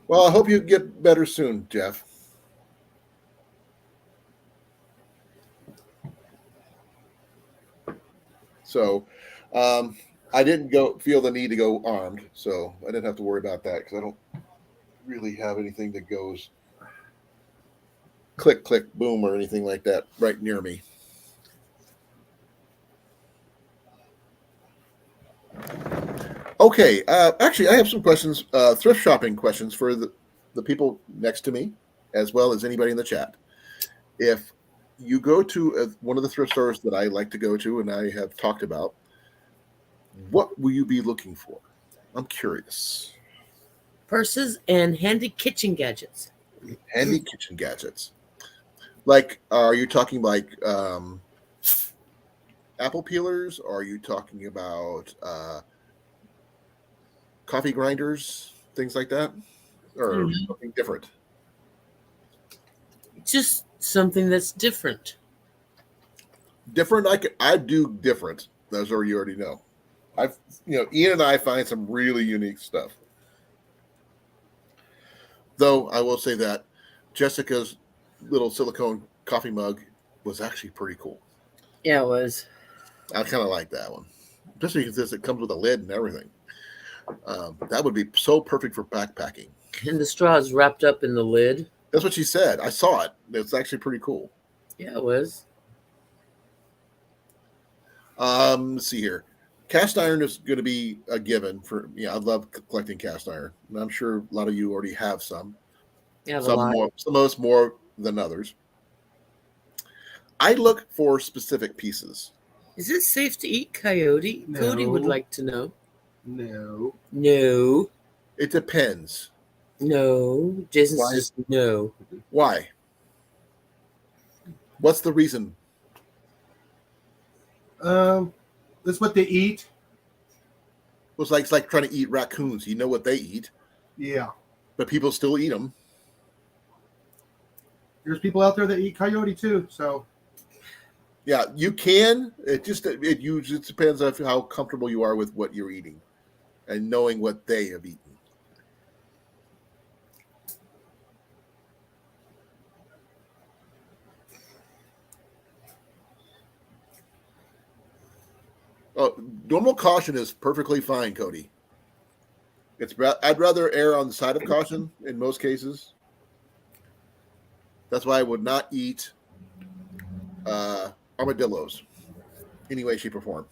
Speaker 2: Well, I hope you get better soon, Jeff. So, I didn't feel the need to go armed, so I didn't have to worry about that because I don't really have anything that goes click, click, boom, or anything like that right near me. Okay, actually, I have some questions, thrift shopping questions for the people next to me, as well as anybody in the chat. If you go to one of the thrift stores that I like to go to and I have talked about, what will you be looking for? I'm curious.
Speaker 1: Purses and handy kitchen gadgets.
Speaker 2: Handy kitchen gadgets. Like, are you talking like apple peelers? Or are you talking about coffee grinders, things like that, or something different?
Speaker 1: Just something that's different.
Speaker 2: Different. I do different. That's what you already know. Ian and I find some really unique stuff. Though I will say that Jessica's little silicone coffee mug was actually pretty cool.
Speaker 1: Yeah, it was.
Speaker 2: I kind of like that one, especially because it comes with a lid and everything. That would be so perfect for backpacking.
Speaker 1: And the straw is wrapped up in the lid.
Speaker 2: That's what she said. I saw it. It's actually pretty cool.
Speaker 1: Yeah, it was.
Speaker 2: Let's see here. Cast iron is going to be a given for. I love collecting cast iron, and I'm sure a lot of you already have some.
Speaker 1: Yeah,
Speaker 2: Some more, some of us more than others. I look for specific pieces.
Speaker 1: Is it safe to eat coyote?
Speaker 3: No.
Speaker 1: Cody would like to know.
Speaker 3: No.
Speaker 1: No.
Speaker 2: It depends.
Speaker 1: No. Jason's
Speaker 2: Why?
Speaker 1: just no.
Speaker 2: Why? What's the reason?
Speaker 3: That's what they eat.
Speaker 2: It's like trying to eat raccoons. You know what they eat,
Speaker 3: Yeah.
Speaker 2: but people still eat them.
Speaker 3: There's people out there that eat coyote too. So
Speaker 2: Yeah, you can. It usually depends on how comfortable you are with what you're eating, and knowing what they have eaten. Oh, normal caution is perfectly fine, Cody. I'd rather err on the side of caution in most cases. That's why I would not eat armadillos any way, shape, or form.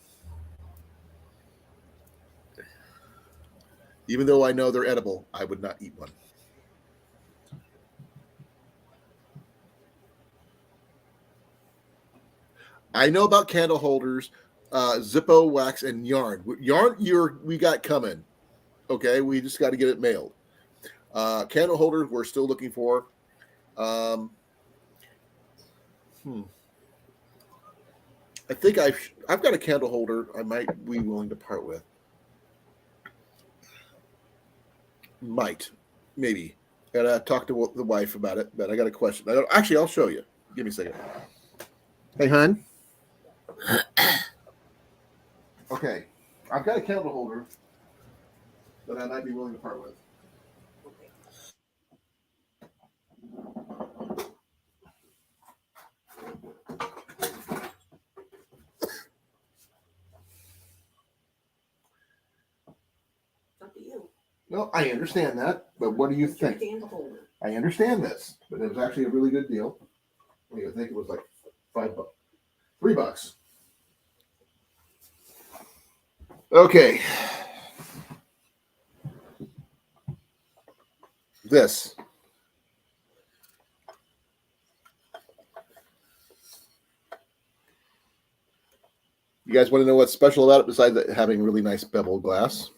Speaker 2: Even though I know they're edible, I would not eat one. I know about candle holders, Zippo, wax, and yarn. Yarn, we got coming. Okay, we just got to get it mailed. Candle holders, we're still looking for. I think I've got a candle holder I might be willing to part with. Maybe. Gotta talk to the wife about it, but I got a question. I'll show you. Give me a second. Hey, hon. Okay, I've got a candle holder that I might be willing to part with.
Speaker 5: Up to you.
Speaker 2: No, I understand that, but what do you think?
Speaker 5: Candle holder.
Speaker 2: I understand this, but it was actually a really good deal. I think it was like $5, $3. Okay. This. You guys want to know what's special about it besides it having really nice bevel glass?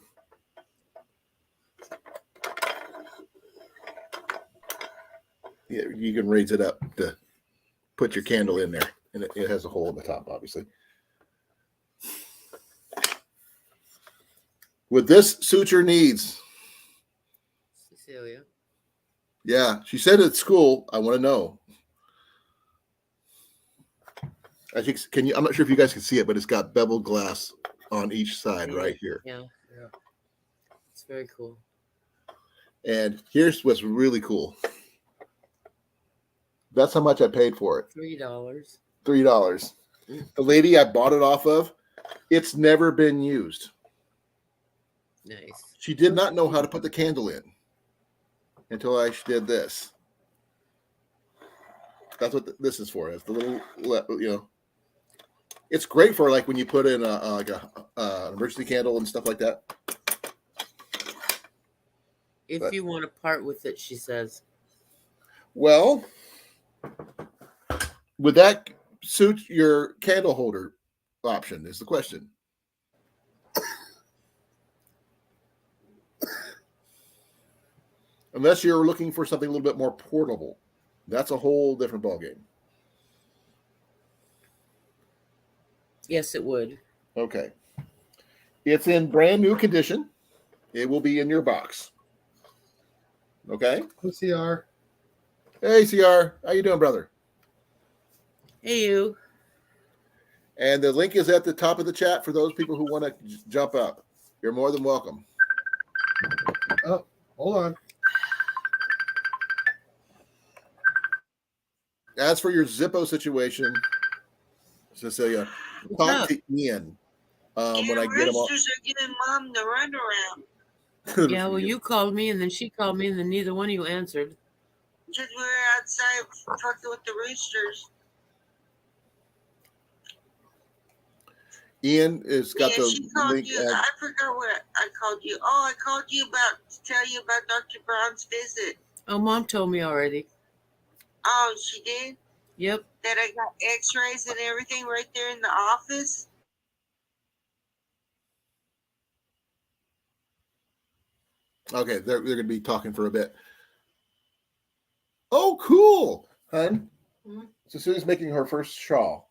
Speaker 2: Yeah, you can raise it up to put your candle in there, and it has a hole in the top, obviously. Would this suit your needs?
Speaker 1: Cecilia.
Speaker 2: Yeah, she said at school. I want to know. I think I'm not sure if you guys can see it, but it's got bevel glass on each side right here.
Speaker 1: Yeah. It's very cool.
Speaker 2: And here's what's really cool. That's how much I paid for it.
Speaker 1: $3.
Speaker 2: $3. The lady I bought it off of, it's never been used.
Speaker 1: Nice.
Speaker 2: She did not know how to put the candle in until I did this. That's what this is for. It's the little, It's great for like when you put in an emergency candle and stuff like that.
Speaker 1: If you want to part with it, she says.
Speaker 2: Well, would that suit your candle holder option is the question. Unless you're looking for something a little bit more portable. That's a whole different ballgame.
Speaker 1: Yes, it would.
Speaker 2: Okay. It's in brand new condition. It will be in your box. Okay?
Speaker 3: OCR.
Speaker 2: Hey, CR. How you doing, brother?
Speaker 1: Hey, you.
Speaker 2: And the link is at the top of the chat for those people who want to jump up. You're more than welcome.
Speaker 3: Oh, hold on.
Speaker 2: As for your Zippo situation, Cecilia,
Speaker 1: What's
Speaker 2: talk
Speaker 1: up?
Speaker 2: to Ian when I get him all.
Speaker 6: Roosters are giving Mom the runaround.
Speaker 1: Yeah, well, you called me, and then she called me, and then neither one of you answered.
Speaker 6: Because we were outside talking with the roosters.
Speaker 2: Ian has got
Speaker 6: Yeah, she
Speaker 2: the
Speaker 6: called
Speaker 2: link.
Speaker 6: you. I forgot what I called you. Oh, I called you to tell you about Dr. Brown's visit.
Speaker 1: Oh, Mom told me already.
Speaker 6: Oh, she did?
Speaker 1: Yep.
Speaker 6: That I got x-rays and everything right there in the office?
Speaker 2: Okay, they're going to be talking for a bit. Oh, cool, hun.
Speaker 5: Mhm.
Speaker 2: Cecilia's making her first shawl.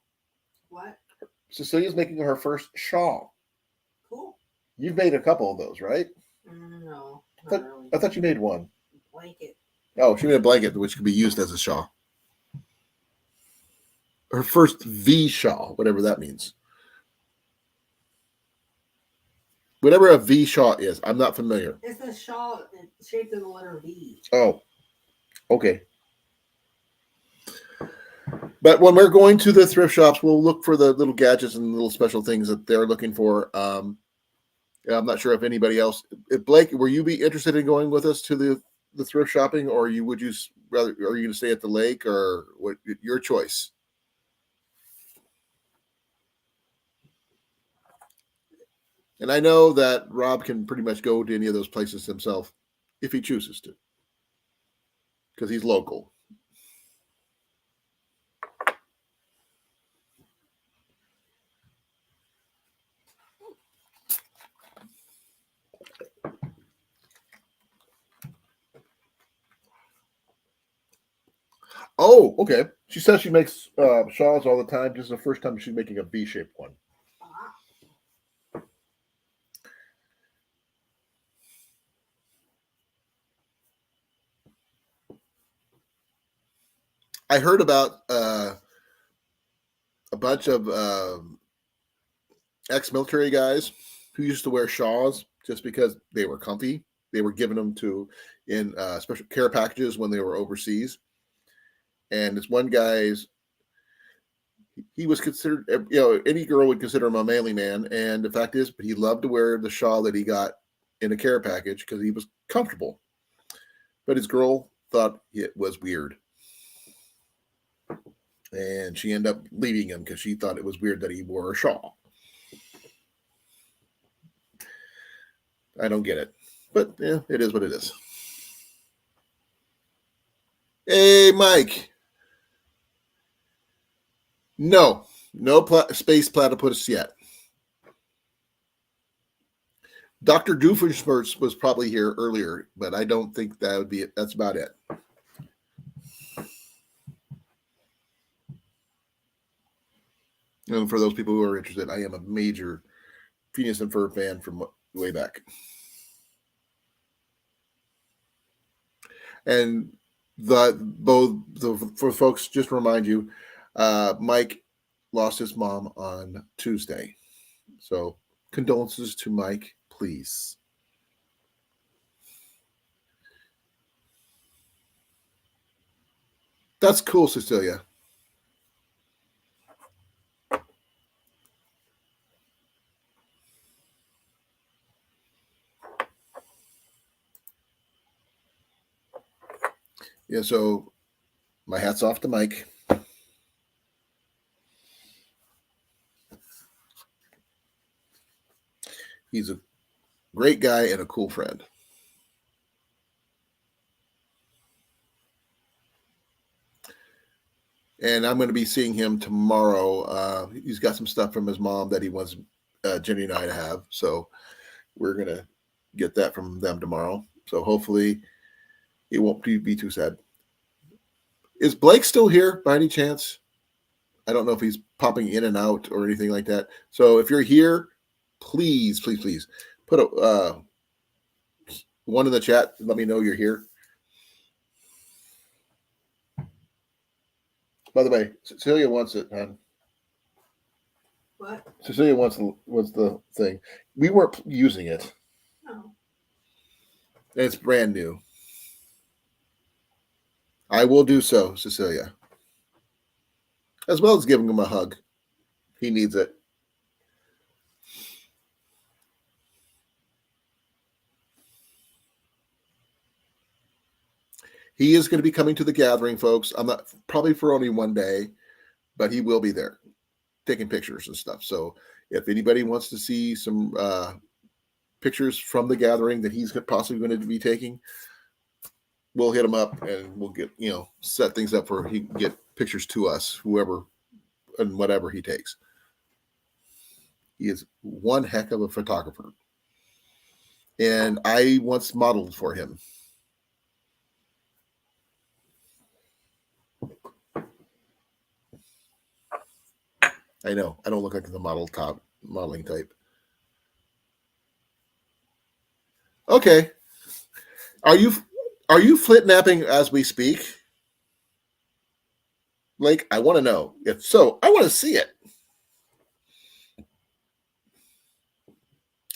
Speaker 5: What?
Speaker 2: Cecilia's making her first shawl.
Speaker 5: Cool.
Speaker 2: You've made a couple of those, right?
Speaker 5: No,
Speaker 2: But-
Speaker 5: not really.
Speaker 2: I thought you made one.
Speaker 5: Blanket.
Speaker 2: Oh, she made a blanket which could be used as a shawl. Her first V shawl, whatever that means. Whatever a V shawl is, I'm not familiar.
Speaker 5: It's a shawl shaped in the letter V.
Speaker 2: Oh, okay. But when we're going to the thrift shops, we'll look for the little gadgets and little special things that they're looking for. I'm not sure if anybody else. If Blake, were you be interested in going with us to the thrift shopping, or would you rather? Are you going to stay at the lake, or what? Your choice. And I know that Rob can pretty much go to any of those places himself if he chooses to, because he's local. Oh, okay. She says she makes shawls all the time. This is the first time she's making a V-shaped one. I heard about a bunch of ex-military guys who used to wear shawls just because they were comfy. They were giving them in special care packages when they were overseas. And this one guy's, he was considered, any girl would consider him a manly man. And the fact is, but he loved to wear the shawl that he got in a care package because he was comfortable. But his girl thought it was weird. And she ended up leaving him because she thought it was weird that he wore a shawl. I don't get it. But yeah, it is what it is. Hey, Mike. No space platypus yet. Dr. Doofenshmirtz was probably here earlier, but I don't think that would be it. That's about it. And for those people who are interested, I am a major Phineas and Ferb fan from way back. And for folks, just to remind you, Mike lost his mom on Tuesday. So condolences to Mike, please. That's cool, Cecilia. Yeah, so my hat's off to Mike. He's a great guy and a cool friend. And I'm going to be seeing him tomorrow. He's got some stuff from his mom that he wants Jenny and I to have. So we're going to get that from them tomorrow. So hopefully He won't be too sad. Is Blake still here by any chance? I don't know if he's popping in and out or anything like that. So if you're here, please put a one in the chat. Let me know you're here. By the way, Cecilia wants it, hon.
Speaker 5: What?
Speaker 2: Cecilia wants the thing. We weren't using it.
Speaker 5: No.
Speaker 2: It's brand new. I will do so, Cecilia. As well as giving him a hug. He needs it. He is going to be coming to the gathering, folks. I'm not probably for only one day, but he will be there taking pictures and stuff. So if anybody wants to see some pictures from the gathering that he's possibly going to be taking, we'll hit him up and we'll get, set things up for he can get pictures to us, whoever and whatever he takes. He is one heck of a photographer. And I once modeled for him. I know. I don't look like the modeling type. Okay. Are you flint napping as we speak? Like, I want to know. If so, I want to see it.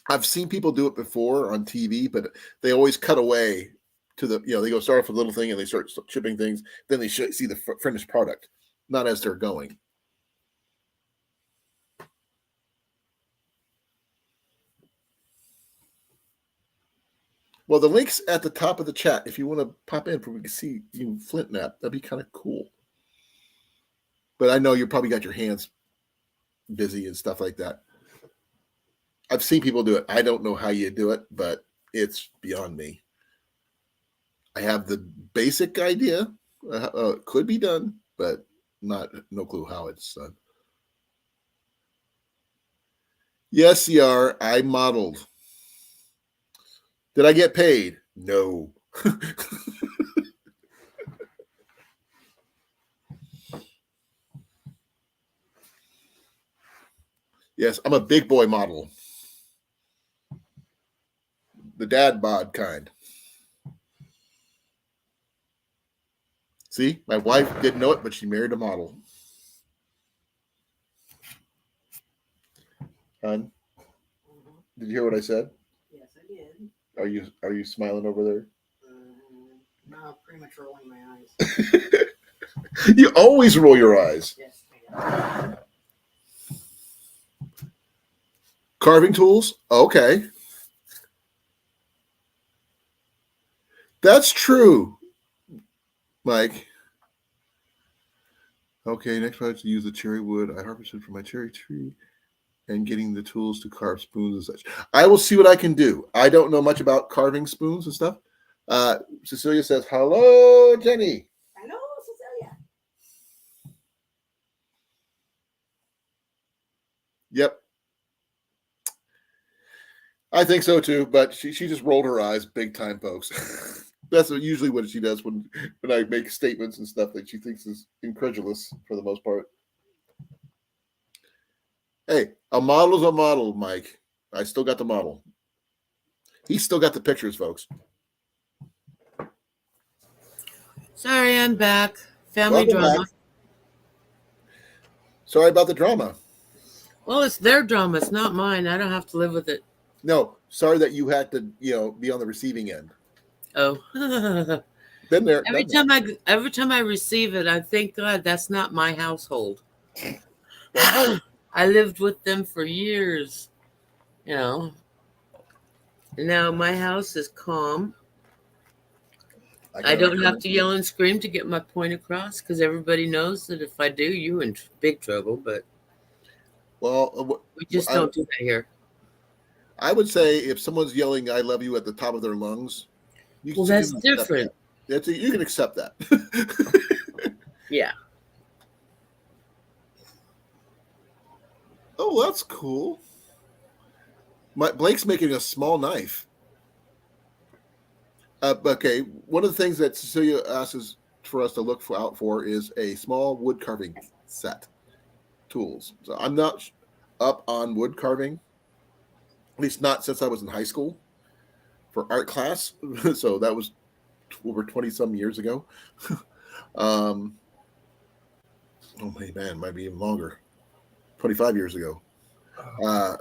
Speaker 2: I've seen people do it before on TV, but they always cut away to the, they go start off with a little thing and they start shipping things. Then they see the finished product, not as they're going. Well, the link's at the top of the chat. If you want to pop in, we can see you flint nap. That'd be kind of cool. But I know you probably got your hands busy and stuff like that. I've seen people do it. I don't know how you do it, but it's beyond me. I have the basic idea. Could be done, but no clue how it's done. Yes, CR, I modeled. Did I get paid? No. Yes, I'm a big boy model. The dad bod kind. See, my wife didn't know it, but she married a model. Hon, did you hear what I said?
Speaker 5: Yes, I did.
Speaker 2: Are you smiling over there?
Speaker 5: No, premature rolling my eyes.
Speaker 2: You always roll your eyes.
Speaker 5: Yes, I am.
Speaker 2: Carving tools? Okay. That's true, Mike. Okay, next project to use the cherry wood I harvested from my cherry tree and getting the tools to carve spoons and such. I will see what I can do. I don't know much about carving spoons and stuff. Cecilia says, hello, Jenny.
Speaker 5: Hello, Cecilia.
Speaker 2: Yep. I think so too, but she just rolled her eyes big time, folks. That's usually what she does when I make statements and stuff that she thinks is incredulous for the most part. Hey, a model's a model, Mike. I still got the model. He's still got the pictures, folks.
Speaker 1: Sorry, I'm back. Family
Speaker 2: Welcome
Speaker 1: drama.
Speaker 2: back. Sorry about the drama.
Speaker 1: Well, it's their drama. It's not mine. I don't have to live with it.
Speaker 2: No, sorry that you had to, be on the receiving end.
Speaker 1: Oh.
Speaker 2: Been there.
Speaker 1: Every time I receive it, I thank God that's not my household. I lived with them for years, Now my house is calm. I don't have to yell and scream to get my point across because everybody knows that if I do, you're in big trouble. But we just don't do that here.
Speaker 2: I would say if someone's yelling "I love you" at the top of their lungs,
Speaker 1: that's different.
Speaker 2: You can accept that.
Speaker 1: Yeah.
Speaker 2: Oh, that's cool. Blake's making a small knife. Okay, one of the things that Cecilia asks for us to look out for is a small wood carving set tools. So I'm not up on wood carving, at least not since I was in high school for art class. So that was over 20 some years ago. um, oh my man, might be even longer, 25 years ago. Uh,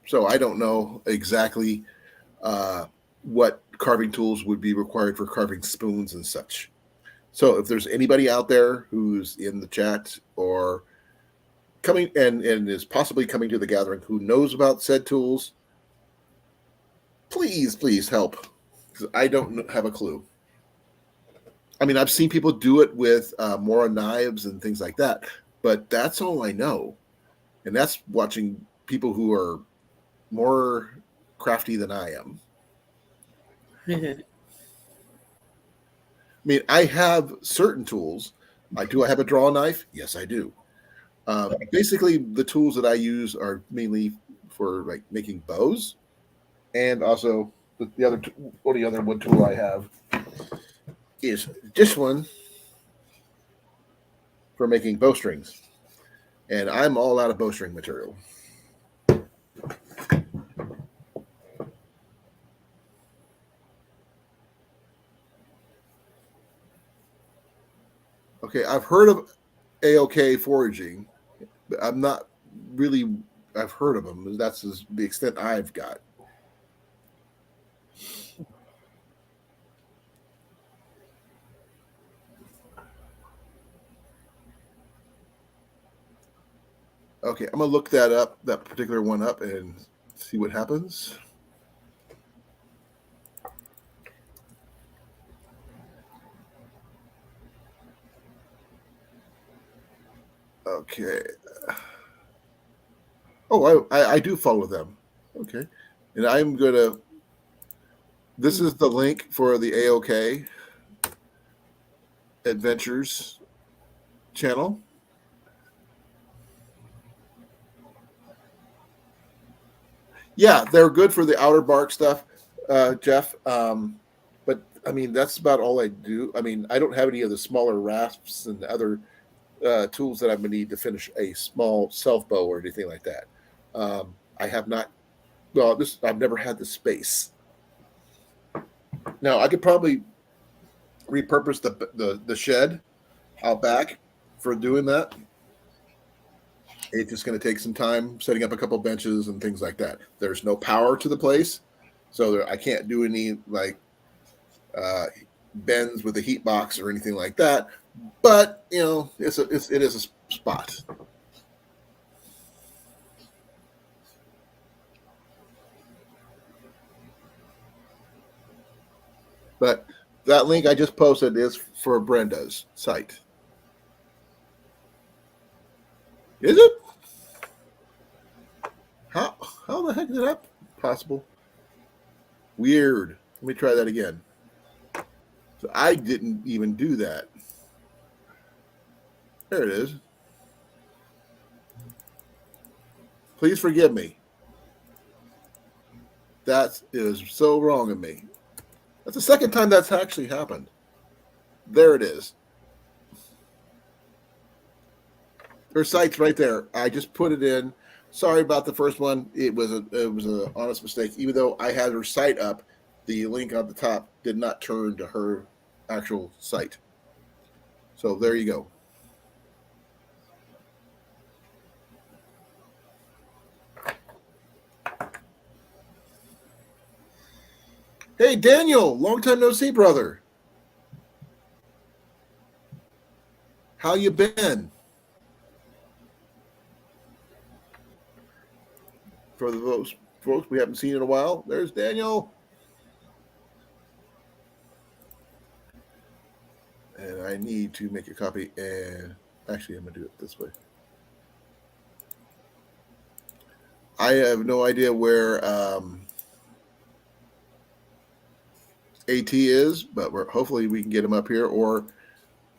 Speaker 2: so I don't know exactly what carving tools would be required for carving spoons and such. So if there's anybody out there who's in the chat or coming and is possibly coming to the gathering who knows about said tools, please help, because I don't have a clue. I mean, I've seen people do it with Mora knives and things like that, but that's all I know, and that's watching people who are more crafty than I am. I mean, I have certain tools. Do I have a draw knife? Yes, I do. Basically, the tools that I use are mainly for like making bows, and also the only other wood tool I have is this one for making bowstrings, and I'm all out of bowstring material. Okay, I've heard of AOK foraging, but I'm not really. I've heard of them. That's the extent I've got. Okay, I'm gonna look that particular one up, and see what happens. Okay. Oh, I do follow them. Okay, and I'm gonna. This is the link for the AOK Adventures channel. Yeah, they're good for the outer bark stuff, Jeff. But I mean, that's about all I do. I mean, I don't have any of the smaller rasps and other tools that I'm going to need to finish a small self bow or anything like that. I have not. Well, I've never had the space. Now I could probably repurpose the shed out back for doing that. It's just going to take some time setting up a couple benches and things like that. There's no power to the place, so I can't do any like bends with a heat box or anything like that. But you know, it is a spot. But that link I just posted is for Brenda's site. Is it? How the heck is that possible? Weird. Let me try that again. So I didn't even do that. There it is. Please forgive me. That is so wrong of me. That's the second time that's actually happened. There it is. Her site's right there. I just put it in. Sorry about the first one. It was an honest mistake. Even though I had her site up, the link on the top did not turn to her actual site. So there you go. Hey, Daniel, long time no see, brother. How you been? For those folks we haven't seen in a while, there's Daniel. And I need to make a copy, and actually I'm going to do it this way. I have no idea where AT is, but hopefully we can get him up here, or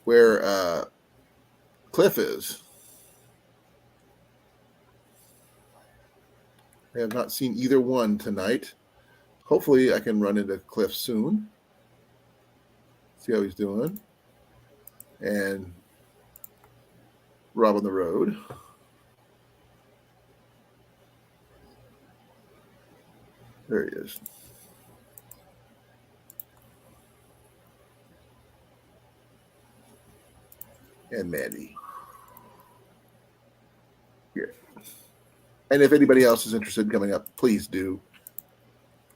Speaker 2: where Cliff is. I have not seen either one tonight. hopefully I can run into Cliff soon. See how he's doing. And Rob on the road. There he is. And Mandy. Here. And if anybody else is interested in coming up, please do.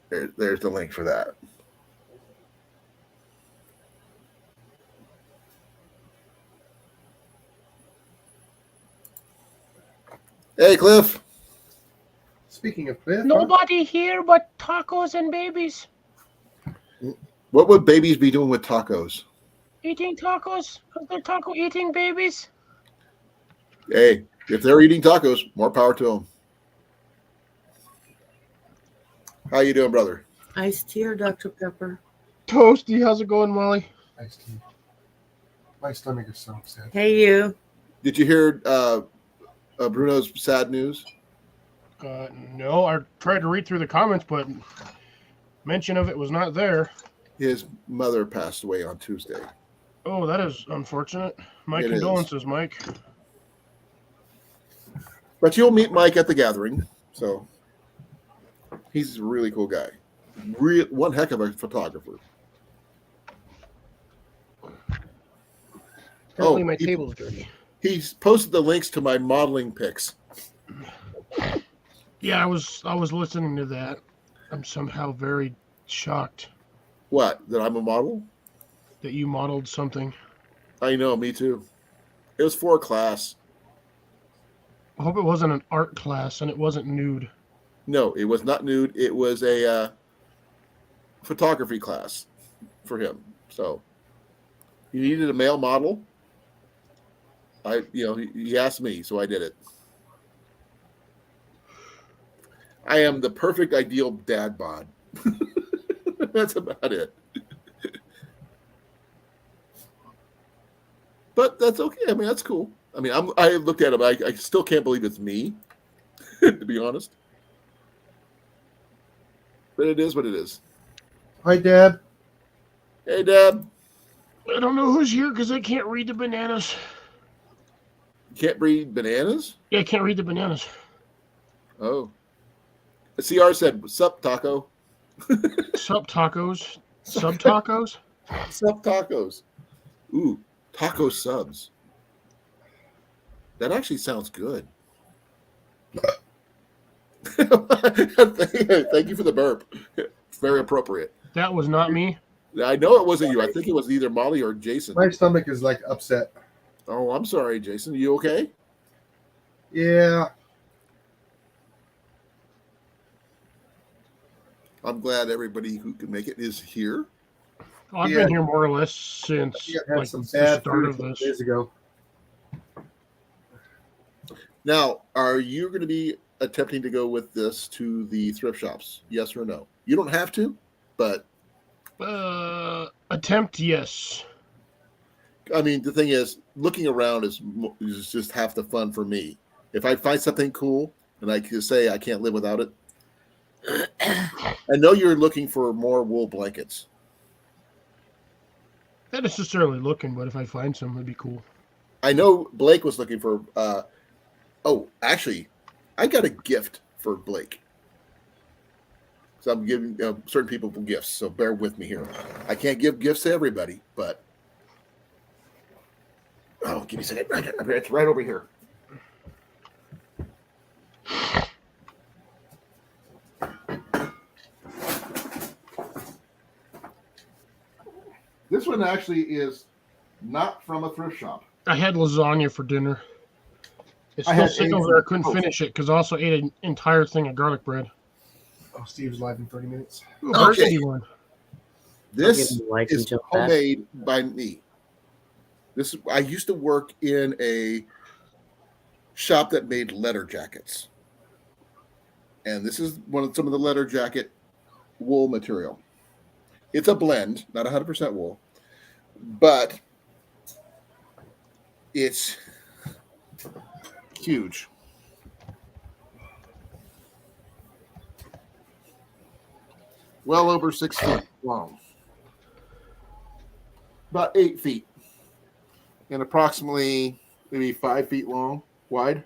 Speaker 2: There's the link for that. Hey, Cliff.
Speaker 3: Speaking of Cliff,
Speaker 7: Nobody here but tacos and babies.
Speaker 2: What would babies be doing with tacos?
Speaker 7: Eating tacos because they're taco eating babies.
Speaker 2: Hey, if they're eating tacos, more power to them. How you doing, brother?
Speaker 1: Iced tea or Dr. Pepper?
Speaker 7: Toasty, how's it going, Molly?
Speaker 3: nice tea. My stomach is so upset.
Speaker 1: Hey, you.
Speaker 2: Did you hear Bruno's sad news?
Speaker 7: No, I tried to read through the comments, but mention of it was not there.
Speaker 2: His mother passed away on Tuesday.
Speaker 7: Oh, that is unfortunate. My
Speaker 2: It
Speaker 7: condolences, Mike.
Speaker 2: But you'll meet Mike at the gathering. So he's a really cool guy. One heck of a photographer.
Speaker 7: Apparently my table's dirty.
Speaker 2: He's posted the links to my modeling pics.
Speaker 7: Yeah, I was listening to that. I'm somehow very shocked
Speaker 2: What? That I'm a model?
Speaker 7: that you modeled something.
Speaker 2: I know, me too. It was for a class.
Speaker 7: I hope it wasn't an art class and it wasn't nude.
Speaker 2: No, it was not nude. It was a photography class for him. So he needed a male model. He asked me, so I did it. I am the perfect ideal dad bod. That's about it. But that's okay. I mean, that's cool. I mean, I looked at him. I still can't believe it's me, to be honest. But it is what it is.
Speaker 3: Hi, Dad.
Speaker 2: Hey, Dad.
Speaker 7: I don't know who's here because I can't read the bananas.
Speaker 2: You can't breed bananas?
Speaker 7: Yeah, I can't read the bananas.
Speaker 2: Oh. CR said, sup, taco.
Speaker 7: Sup tacos? Sub tacos?
Speaker 2: Sup, tacos. Ooh, taco subs. That actually sounds good. Thank you for the burp. It's very appropriate.
Speaker 7: That was not me.
Speaker 2: I know it wasn't you. I think it was either Molly or Jason.
Speaker 3: My stomach is like upset.
Speaker 2: Oh, I'm sorry, Jason. You okay?
Speaker 3: Yeah.
Speaker 2: I'm glad everybody who can make it is here.
Speaker 7: I've
Speaker 3: Yeah.
Speaker 7: been here more or less since
Speaker 3: I had
Speaker 7: like
Speaker 3: some
Speaker 7: the
Speaker 3: bad
Speaker 7: start
Speaker 3: food
Speaker 7: of this.
Speaker 3: days ago.
Speaker 2: Now, are you going to be attempting to go with this to the thrift shops? Yes or no? You don't have to, but
Speaker 7: Attempt, yes.
Speaker 2: I mean, the thing is, looking around is just half the fun for me. If I find something cool and I can say I can't live without it, I know you're looking for more wool blankets.
Speaker 7: Not necessarily looking, but if I find some, it'd be cool.
Speaker 2: I know Blake was looking for. Actually, I got a gift for Blake. So I'm giving certain people gifts. So bear with me here. I can't give gifts to everybody, but give me a second. It's right over here. This one actually is not from a thrift shop.
Speaker 7: I had lasagna for dinner. It's
Speaker 2: I
Speaker 7: still
Speaker 2: had
Speaker 7: sick
Speaker 2: eggs
Speaker 7: over there. I
Speaker 2: and
Speaker 7: couldn't
Speaker 2: toast.
Speaker 7: finish it because I also ate an entire thing of garlic bread.
Speaker 3: Oh, Steve's live in 30 minutes.
Speaker 7: Ooh,
Speaker 2: Okay.
Speaker 7: burgundy one.
Speaker 2: This
Speaker 1: I'll give him a like
Speaker 2: is
Speaker 1: and jump back.
Speaker 2: homemade by me. I used to work in a shop that made letter jackets. And this is some of the letter jacket wool material. It's a blend, not 100% wool, but it's huge. well over 6 feet long, about 8 feet, and approximately maybe 5 feet long, wide.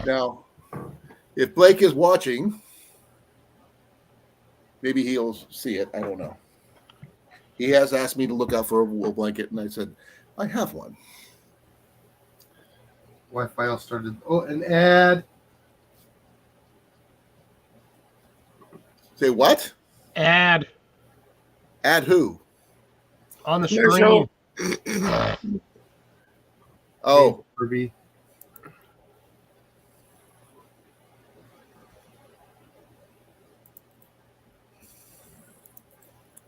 Speaker 2: Now, if Blake is watching, maybe he'll see it. I don't know. He has asked me to look out for a wool blanket, and I said, I have one.
Speaker 3: Wi-Fi all started. Oh, an ad.
Speaker 2: Say what?
Speaker 7: Ad
Speaker 2: Add who?
Speaker 7: on the
Speaker 1: Commercial.
Speaker 7: screen.
Speaker 2: Oh,
Speaker 3: Kirby.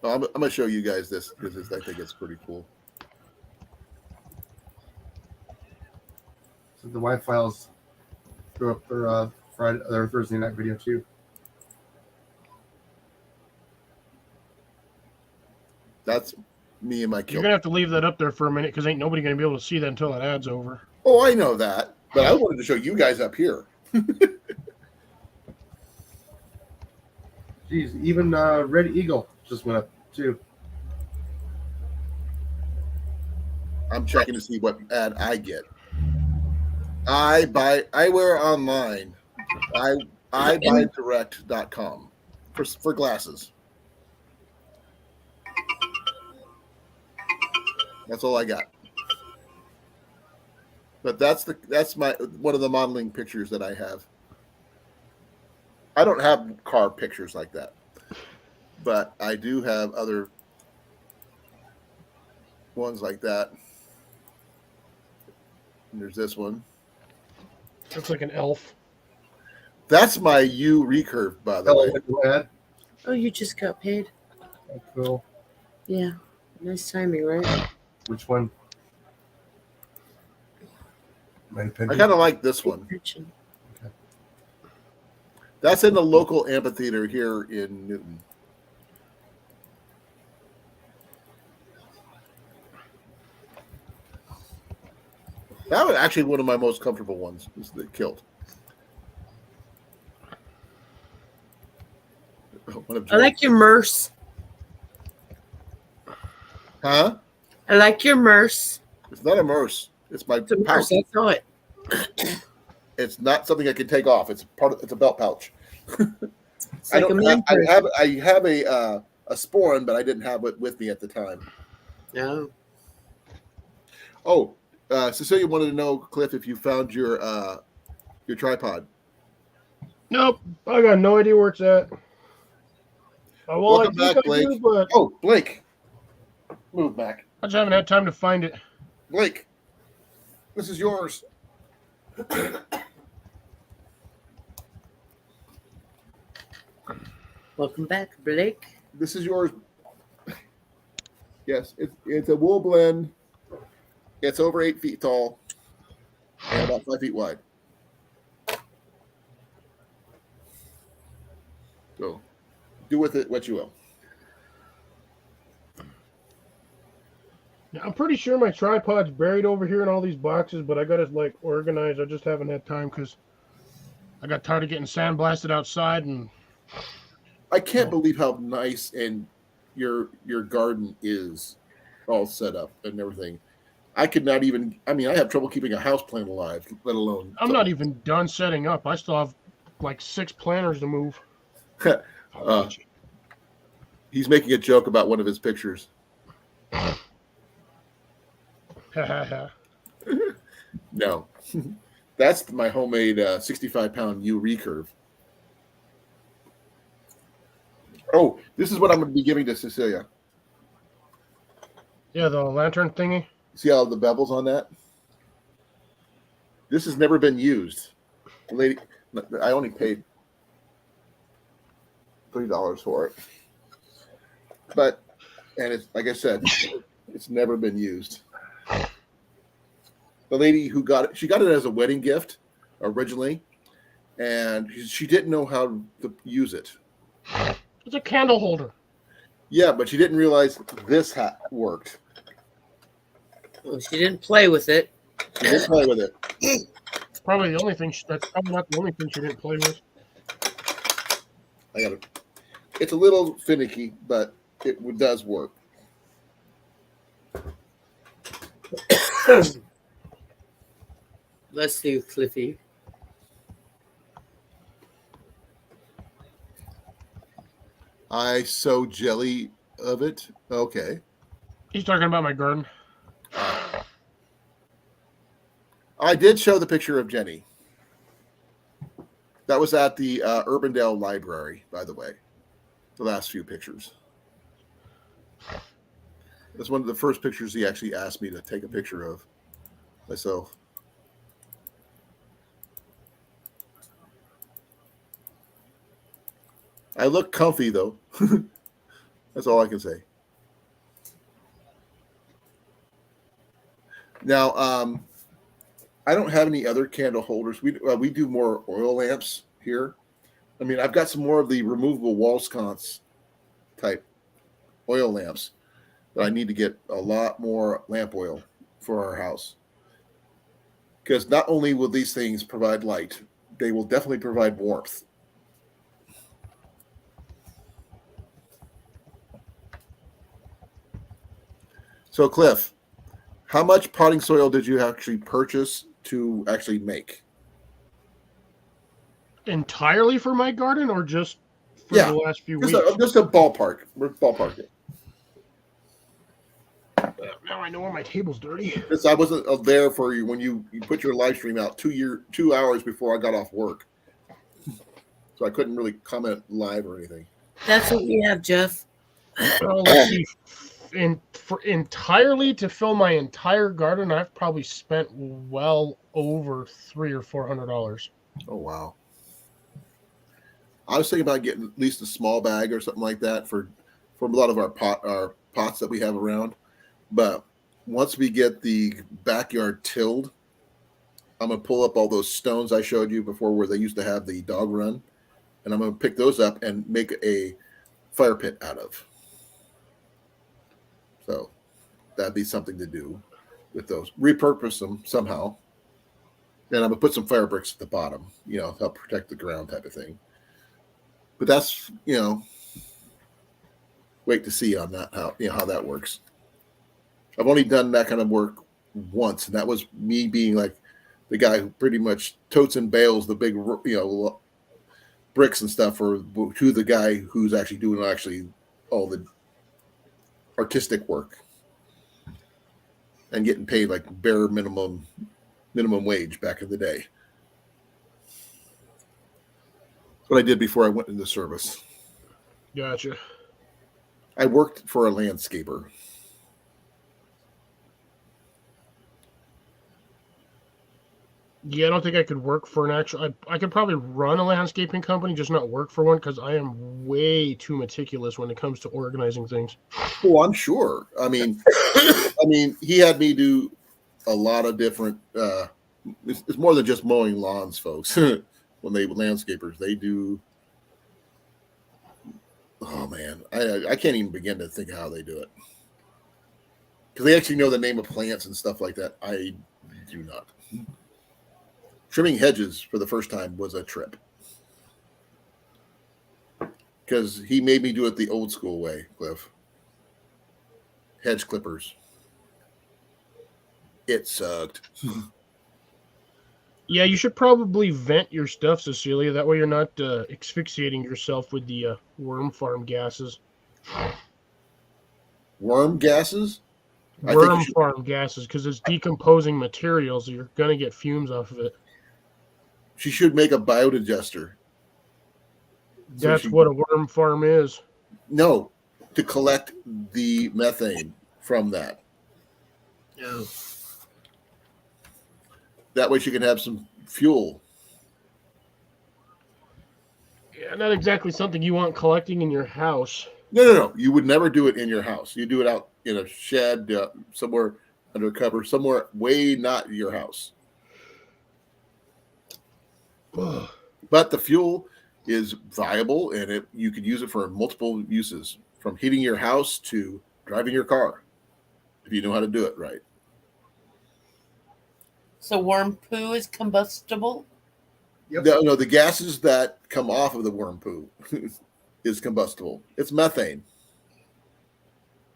Speaker 2: I'm going to show you guys this because I think it's pretty cool.
Speaker 3: So the Wi-Fi's throw up their Friday, their Thursday night video too.
Speaker 2: That's me and my
Speaker 7: You're
Speaker 2: kill.
Speaker 7: gonna have to leave that up there for a minute because ain't nobody gonna be able to see that until that ad's over.
Speaker 2: Oh, I know that, but I wanted to show you guys up here.
Speaker 3: Jeez, even Red Eagle just went up too.
Speaker 2: I'm checking to see what ad I get. I wear online. I buy direct.com for glasses. That's all I got. But that's my one of the modeling pictures that I have. I don't have car pictures like that, but I do have other ones like that. And there's this one.
Speaker 7: Looks like an elf.
Speaker 2: That's my U recurve, by the way.
Speaker 3: Ad.
Speaker 1: Oh, you just got paid?
Speaker 3: Oh, cool.
Speaker 1: Yeah. Nice timing, right?
Speaker 3: Which one? My
Speaker 2: I
Speaker 3: opinion.
Speaker 2: kind of like this one.
Speaker 1: Pension.
Speaker 2: That's in the local amphitheater here in Newton. That was actually one of my most comfortable ones. Is the kilt.
Speaker 1: I like your merce.
Speaker 2: Huh?
Speaker 1: I like your merce.
Speaker 2: It's not a merce. It's my
Speaker 1: It's a
Speaker 2: pouch.
Speaker 1: merce. I saw it.
Speaker 2: It's not something I can take off. It's it's a belt pouch.
Speaker 1: It's like a man purse.
Speaker 2: I have a sporran, but I didn't have it with me at the time.
Speaker 1: No.
Speaker 2: Oh, Cecilia wanted to know, Cliff, if you found your tripod.
Speaker 7: Nope, I got no idea where it's at. Well,
Speaker 2: Welcome back, Blake.
Speaker 7: do, but
Speaker 2: Oh, Blake, move back.
Speaker 7: I just haven't had time to find it.
Speaker 2: Blake, this is yours.
Speaker 1: Welcome back, Blake.
Speaker 2: This is yours. Yes, it's a wool blend. It's over 8 feet tall and about 5 feet wide. So, do with it what you will.
Speaker 7: Now, I'm pretty sure my tripod's buried over here in all these boxes, but I got it like organized. I just haven't had time because I got tired of getting sandblasted outside. And
Speaker 2: I can't believe how nice and your garden is all set up and everything. I could not even. I mean, I have trouble keeping a house plant alive, let alone.
Speaker 7: I'm not even done setting up. I still have like 6 planters to move.
Speaker 2: He's making a joke about one of his pictures. No, that's my homemade 65-pound U recurve. Oh, this is what I'm going to be giving to Cecilia.
Speaker 7: Yeah, the lantern thingy.
Speaker 2: See all the bevels on that? This has never been used. Lady, I only paid $3 for it. But, and it's like I said, it's never been used. The lady who got it, she got it as a wedding gift originally, and she didn't know how to use it.
Speaker 7: It's a candle holder.
Speaker 2: Yeah, but she didn't realize this hat worked.
Speaker 1: Well, she didn't play with it.
Speaker 2: She didn't play with it.
Speaker 7: probably the only thing. That's probably not the only thing she didn't play with.
Speaker 2: I got it. It's a little finicky, but it does work.
Speaker 1: Bless you, Cliffy.
Speaker 2: I so jelly of it. Okay.
Speaker 7: He's talking about my garden.
Speaker 2: I did show the picture of Jenny. That was at the Urbandale Library, by the way. The last few pictures. That's one of the first pictures he actually asked me to take a picture of myself. I look comfy, though. That's all I can say. Now, I don't have any other candle holders. We do more oil lamps here. I mean, I've got some more of the removable wall sconce type oil lamps, but I need to get a lot more lamp oil for our house. Because not only will these things provide light, they will definitely provide warmth. So, Cliff, how much potting soil did you actually purchase to actually make?
Speaker 7: Entirely for my garden, or just for the last few weeks?
Speaker 2: Just a ballpark. We're ballparking.
Speaker 7: Now I know why my table's dirty.
Speaker 2: Because I wasn't there for you when you put your live stream out 2 hours before I got off work, so I couldn't really comment live or anything.
Speaker 1: That's what we have, Jeff.
Speaker 7: Let's see. For entirely to fill my entire garden, I've probably spent well over $300 or $400.
Speaker 2: Oh wow! I was thinking about getting at least a small bag or something like that for a lot of our pots that we have around. But once we get the backyard tilled, I'm gonna pull up all those stones I showed you before where they used to have the dog run, and I'm gonna pick those up and make a fire pit out of. So that'd be something to do with those. Repurpose them somehow. And I'm gonna put some fire bricks at the bottom, help protect the ground type of thing. But that's, wait to see on that, how that works. I've only done that kind of work once, and that was me being like the guy who pretty much totes and bales the big, bricks and stuff to the guy who's actually doing all the artistic work and getting paid like bare minimum wage back in the day. That's what I did before I went into service.
Speaker 7: Gotcha.
Speaker 2: I worked for a landscaper.
Speaker 7: Yeah, I don't think I could work for an actual. I could probably run a landscaping company, just not work for one, because I am way too meticulous when it comes to organizing things.
Speaker 2: Oh, I'm sure. I mean, he had me do a lot of different. It's more than just mowing lawns, folks. When they landscapers, they do. Oh man, I can't even begin to think of how they do it, because they actually know the name of plants and stuff like that. I do not. Trimming hedges for the first time was a trip, because he made me do it the old school way, Cliff. Hedge clippers. It sucked.
Speaker 7: Yeah, you should probably vent your stuff, Cecilia. That way you're not asphyxiating yourself with the worm farm gases.
Speaker 2: Worm gases?
Speaker 7: Worm farm gases, because it's decomposing materials. So you're going to get fumes off of it.
Speaker 2: She should make a biodigester.
Speaker 7: That's what a worm farm is.
Speaker 2: No, to collect the methane from that.
Speaker 1: No.
Speaker 2: That way she can have some fuel.
Speaker 7: Yeah, not exactly something you want collecting in your house.
Speaker 2: No. You would never do it in your house. You do it out in a shed, somewhere under cover, somewhere way not your house. But the fuel is viable, and you could use it for multiple uses, from heating your house to driving your car, if you know how to do it right.
Speaker 1: So worm poo is combustible?
Speaker 3: Yep.
Speaker 2: No, the gases that come off of the worm poo is combustible. It's methane,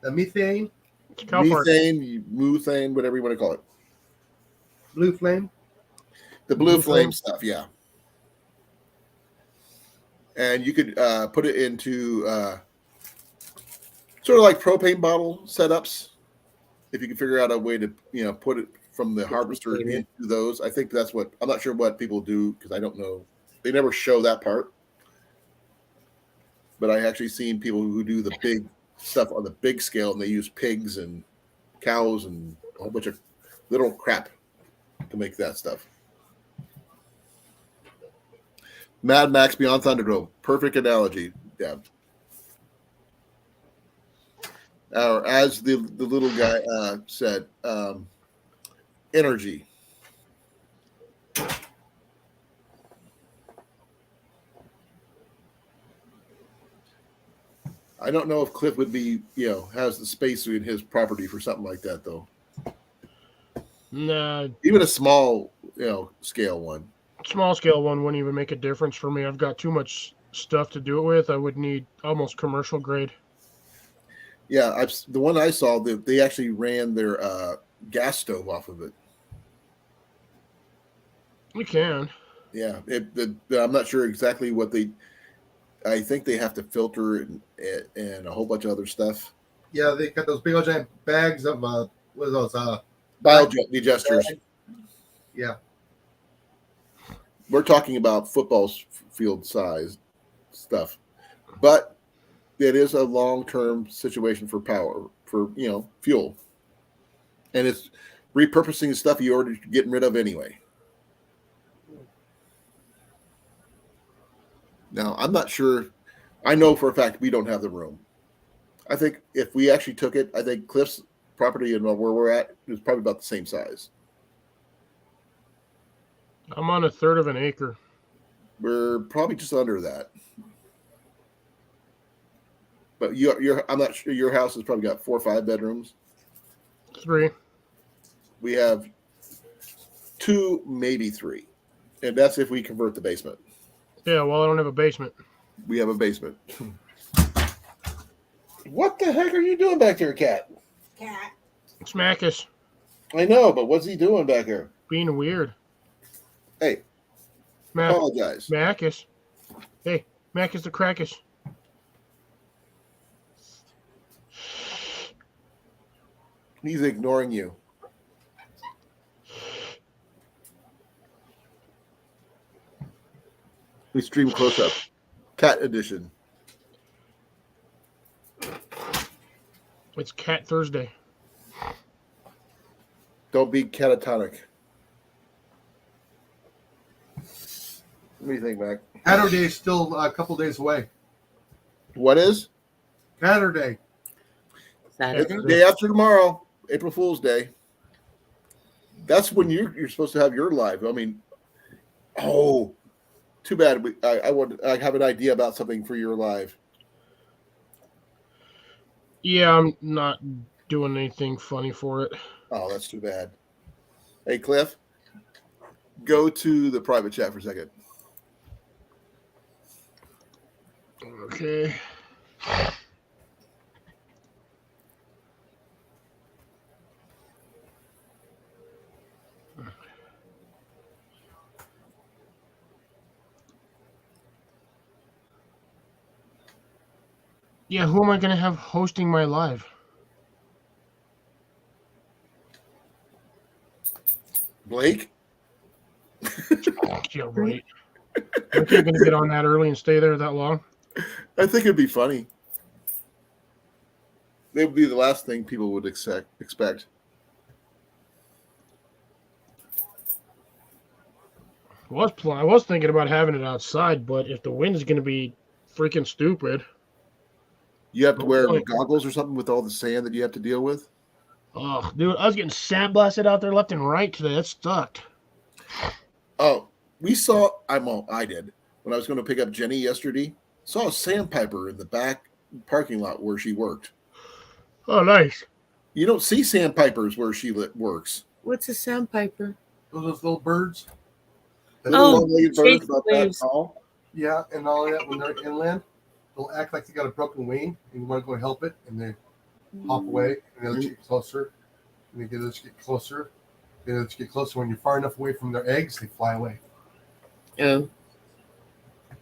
Speaker 3: The methane,
Speaker 7: It's cow fart.
Speaker 2: methane, methane, whatever you want to call it.
Speaker 3: blue flame.
Speaker 2: The blue
Speaker 7: Blue
Speaker 2: flame
Speaker 7: flame.
Speaker 2: stuff, yeah. And you could put it into sort of like propane bottle setups. If you can figure out a way to, put it from the harvester
Speaker 1: container.
Speaker 2: into those, I think that's what I'm not sure what people do because I don't know. They never show that part. But I actually seen people who do the big stuff on the big scale, and they use pigs and cows and a whole bunch of little crap to make that stuff. Mad Max Beyond Thunderdome, perfect analogy, Deb. Or as the little guy said, energy. I don't know if Cliff would be, has the space in his property for something like that, though.
Speaker 7: Nah,
Speaker 2: Even a small, scale one.
Speaker 7: small scale one wouldn't even make a difference for me. I've got too much stuff to do it with. I would need almost commercial grade.
Speaker 2: Yeah, the one I saw, they actually ran their gas stove off of it.
Speaker 7: We can.
Speaker 2: Yeah, I'm not sure exactly what they. I think they have to filter and a whole bunch of other stuff.
Speaker 3: Yeah, they got those big old giant bags of what are those?
Speaker 2: Biodigesters.
Speaker 3: Yeah.
Speaker 2: We're talking about football field size stuff, but it is a long-term situation for power, for fuel, and it's repurposing stuff you already getting rid of anyway. Now, I'm not sure. I know for a fact we don't have the room. I think if we actually took it, I think Cliff's property and where we're at is probably about the same size.
Speaker 7: I'm on a third of an acre.
Speaker 2: We're probably just under that. But I'm not sure your house has probably got 4 or 5 bedrooms.
Speaker 7: 3.
Speaker 2: We have 2, maybe 3, and that's if we convert the basement.
Speaker 7: Yeah, well, I don't have a basement.
Speaker 2: We have a basement. What the heck are you doing back there, Cat?
Speaker 5: Cat.
Speaker 7: It's Macus
Speaker 2: I know, but what's he doing back there?
Speaker 7: being weird.
Speaker 2: Hey,
Speaker 7: Mac-
Speaker 2: apologize.
Speaker 7: Macus. Hey, Macus the Crackus.
Speaker 2: He's ignoring you. We stream close up. Cat edition.
Speaker 7: It's Cat Thursday.
Speaker 2: Don't be catatonic. What do you think, Mac?
Speaker 3: Saturday is still a couple days away.
Speaker 2: What is?
Speaker 3: Saturday.
Speaker 1: Saturday?
Speaker 2: Day after tomorrow, April Fool's Day. That's when you're supposed to have your live. I mean, oh, too bad. I have an idea about something for your live.
Speaker 7: Yeah, I'm not doing anything funny for it.
Speaker 2: Oh, that's too bad. Hey, Cliff, go to the private chat for a second.
Speaker 7: Okay. Yeah, who am I going to have hosting my live?
Speaker 2: Blake?
Speaker 7: Yeah, right. I'm going to get on that early and stay there that long.
Speaker 2: I think it'd be funny. It would be the last thing people would expect.
Speaker 7: I was thinking about having it outside, but if the wind is going to be freaking stupid.
Speaker 2: You have to wear
Speaker 7: Okay.
Speaker 2: goggles or something with all the sand that you have to deal with?
Speaker 7: Oh, dude, I was getting sandblasted out there left and right today. That sucked.
Speaker 2: Oh, I did. When I was going to pick up Jenny yesterday, saw a sandpiper in the back parking lot where she worked.
Speaker 7: Oh, nice.
Speaker 2: You don't see sandpipers where she works.
Speaker 1: What's a sandpiper?
Speaker 3: those little birds.
Speaker 2: Little
Speaker 1: Oh,
Speaker 2: long-legged birds
Speaker 1: chase
Speaker 2: about that
Speaker 1: waves.
Speaker 2: tall.
Speaker 3: Yeah, and all that when they're inland, they'll act like they got a broken wing and you want to go help it, and they hop away and they let you get closer, and they let you get closer, they let you get closer. When you're far enough away from their eggs, they fly away.
Speaker 1: Oh,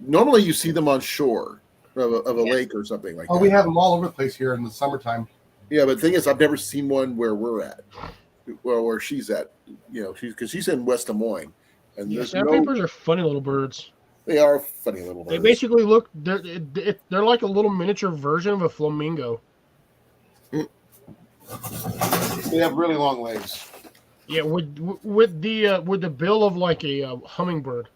Speaker 2: Normally, you see them on shore of a lake or something like that.
Speaker 3: Oh, we have them all over the place here in the summertime.
Speaker 2: Yeah, but the thing is, I've never seen one where we're at, well, where she's at. You know, she's in West Des Moines, and
Speaker 7: Yeah,
Speaker 2: there's
Speaker 7: sandpipers are funny little birds.
Speaker 2: They are funny little birds.
Speaker 7: They basically look they're like a little miniature version of a flamingo.
Speaker 2: They have really long legs.
Speaker 7: Yeah, with the bill of like a hummingbird.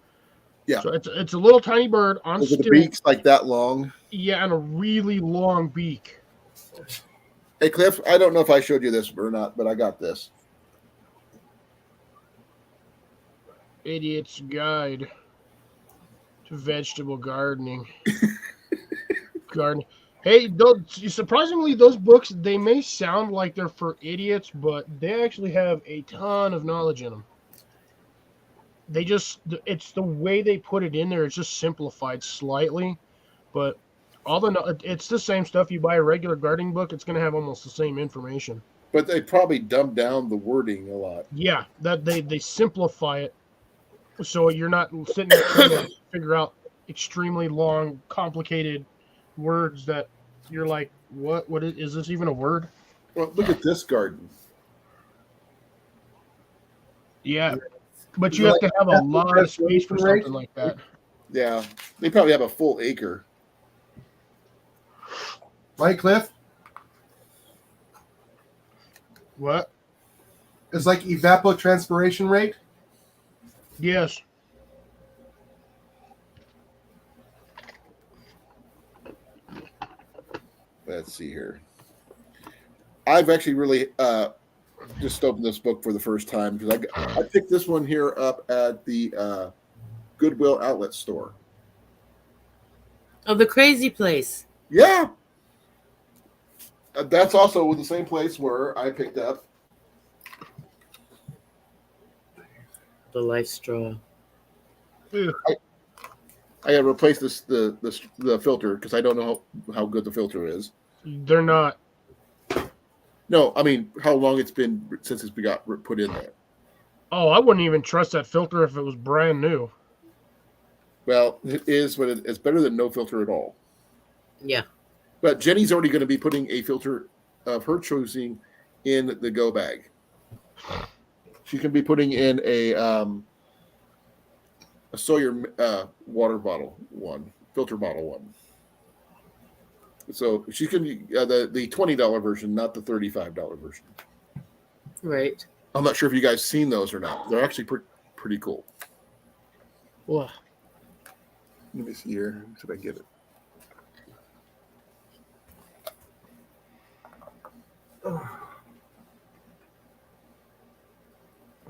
Speaker 2: Yeah.
Speaker 7: So it's a little tiny bird on
Speaker 2: With the
Speaker 7: stilts.
Speaker 2: beaks like that long.
Speaker 7: Yeah, and a really long beak.
Speaker 2: Hey, Cliff, I don't know if I showed you this or not, but I got this.
Speaker 7: Idiot's Guide to Vegetable Gardening. Gardening. Hey, surprisingly, those books, they may sound like they're for idiots, but they actually have a ton of knowledge in them. It's the way they put it in there. It's just simplified slightly, but it's the same stuff. You buy a regular gardening book, it's going to have almost the same information.
Speaker 2: But they probably dumbed down the wording a lot.
Speaker 7: Yeah, that they simplify it, so you're not sitting there trying to figure out extremely long, complicated words that you're like, what is this even a word?
Speaker 2: Well, look at this garden.
Speaker 7: Yeah, but you have to have a lot of space for something like that.
Speaker 2: Yeah, they probably have a full acre.
Speaker 3: Right, Cliff?
Speaker 7: What?
Speaker 3: It's like evapotranspiration rate.
Speaker 7: Yes.
Speaker 2: Let's see here. I've actually really just opened this book for the first time because I picked this one here up at the Goodwill outlet store.
Speaker 1: Oh, the crazy place.
Speaker 2: Yeah. That's also the same place where I picked up
Speaker 1: The life straw.
Speaker 2: I had replaced the filter because I don't know how good the filter is.
Speaker 7: They're not.
Speaker 2: No, I mean how long it's been since it's got put in there.
Speaker 7: Oh, I wouldn't even trust that filter if it was brand new.
Speaker 2: Well, it is, but it's better than no filter at all.
Speaker 1: Yeah.
Speaker 2: But Jenny's already going to be putting a filter of her choosing in the go bag. She's going to be putting in a Sawyer water bottle one, filter bottle one. So she can the $20 version, not the $35 version.
Speaker 1: Right.
Speaker 2: I'm not sure if you guys seen those or not. They're actually pretty cool.
Speaker 1: Wow.
Speaker 2: Let me see here. See if I can get it.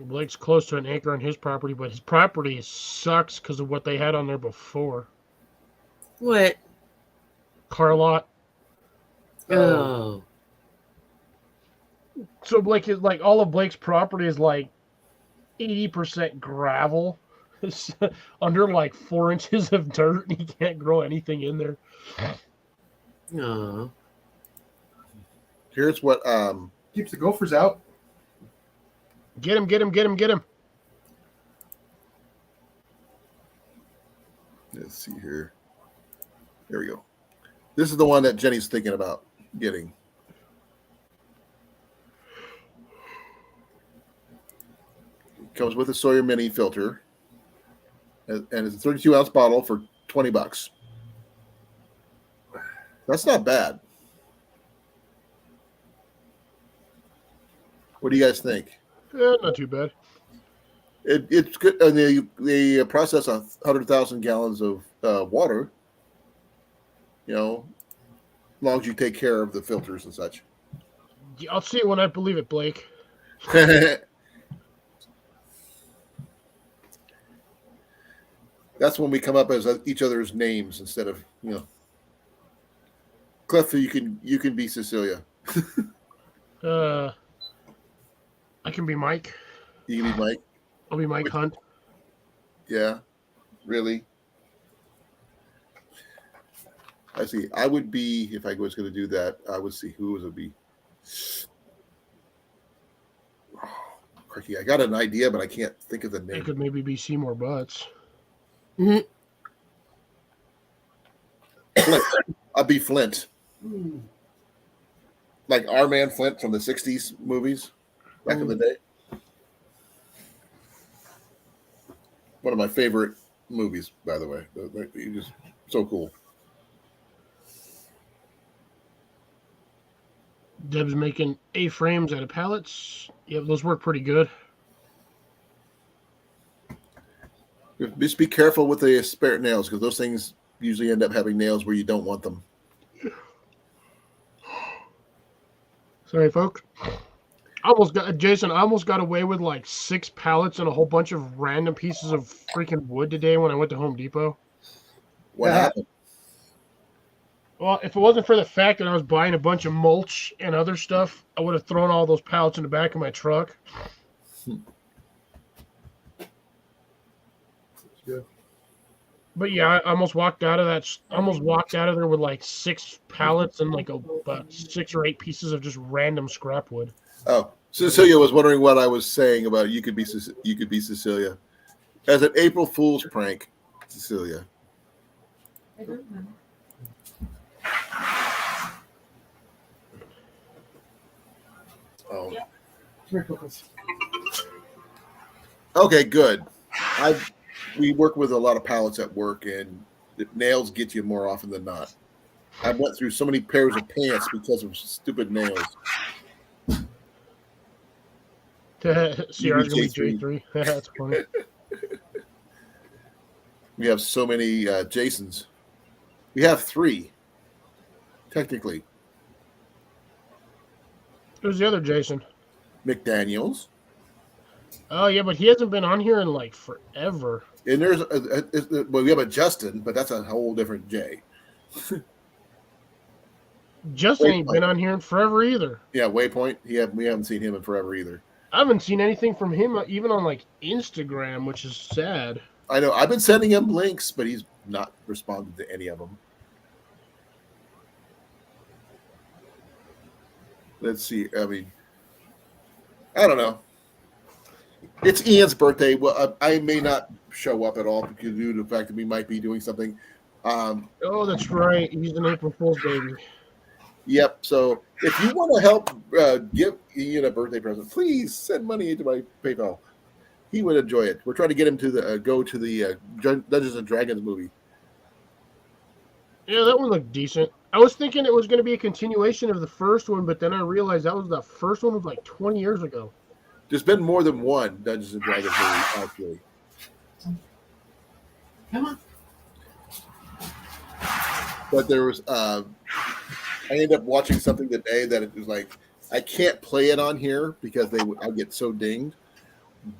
Speaker 7: Blake's close to an acre on his property, but his property sucks because of what they had on there before.
Speaker 1: What?
Speaker 7: Car lot.
Speaker 1: Oh.
Speaker 7: So Blake is like all of Blake's property is like 80% gravel. It's under like 4 inches of dirt, and he can't grow anything in there.
Speaker 1: Oh.
Speaker 2: Here's what
Speaker 3: Keeps the gophers out.
Speaker 7: Get him, get him, get him, get him.
Speaker 2: let's see here. There we go. This is the one that Jenny's thinking about getting. It comes with a Sawyer Mini filter, and it's a 32-ounce bottle for $20. That's not bad. What do you guys think?
Speaker 7: Not too bad.
Speaker 2: It's good, and they process 100,000 gallons of water. You know, as long as you take care of the filters and such.
Speaker 7: I'll see it when I believe it, Blake.
Speaker 2: That's when we come up as each other's names instead of Cliff. You can be Cecilia.
Speaker 7: I can be Mike.
Speaker 2: You can be Mike.
Speaker 7: I'll be Mike Hunt.
Speaker 2: Yeah, really. I see. I would be, if I was going to do that, I would see who would be. Oh, crikey, I got an idea, but I can't think of the
Speaker 7: It
Speaker 2: name.
Speaker 7: could maybe be Seymour Butts.
Speaker 2: Flint. I'd be Flint. Like our man Flint from the 60s movies back in the day. One of my favorite movies, by the way. He's just so cool.
Speaker 7: Deb's making A-frames out of pallets. Yeah, those work pretty good.
Speaker 2: Just be careful with the spare nails because those things usually end up having nails where you don't want them.
Speaker 7: Sorry, folks. I almost got away with like 6 pallets and a whole bunch of random pieces of freaking wood today when I went to Home Depot.
Speaker 2: What happened?
Speaker 7: Well, if it wasn't for the fact that I was buying a bunch of mulch and other stuff, I would have thrown all those pallets in the back of my truck.
Speaker 3: Good.
Speaker 7: But yeah, I almost walked out of there with like 6 pallets and like about 6 or 8 pieces of just random scrap wood.
Speaker 2: Oh, Cecilia was wondering what I was saying about you could be Cecilia. As an April Fool's prank, Cecilia.
Speaker 5: I don't know.
Speaker 2: Oh.
Speaker 3: Come here, Cookies.
Speaker 2: Okay, good. We work with a lot of pallets at work, and the nails get you more often than not. I went through so many pairs of pants because of stupid nails.
Speaker 7: CR's gonna be J3. That's funny.
Speaker 2: We have so many Jasons. We have 3, technically.
Speaker 7: Who's the other Jason?
Speaker 2: McDaniels.
Speaker 7: Oh yeah, but he hasn't been on here in like forever.
Speaker 2: And there's well, we have a Justin, but that's a whole different J.
Speaker 7: Justin ain't been on here in forever either.
Speaker 2: Yeah, Waypoint. We haven't seen him in forever either.
Speaker 7: I haven't seen anything from him even on like Instagram, which is sad.
Speaker 2: I know. I've been sending him links, but he's not responded to any of them. Let's see. I mean, I don't know. It's Ian's birthday. Well, I may not show up at all because due to the fact that we might be doing something.
Speaker 7: Oh, that's right. He's an April Fool's baby.
Speaker 2: Yep. So if you want to help give Ian a birthday present, please send money into my PayPal. He would enjoy it. We're trying to get him to go to the Dungeons and Dragons movie.
Speaker 7: Yeah, that one looked decent. I was thinking it was going to be a continuation of the first one, but then I realized the first one was like 20 years ago.
Speaker 2: There's been more than one Dungeons and Dragons movie, actually.
Speaker 1: Come on.
Speaker 2: But there was, I ended up watching something today that it was like, I can't play it on here because I get so dinged.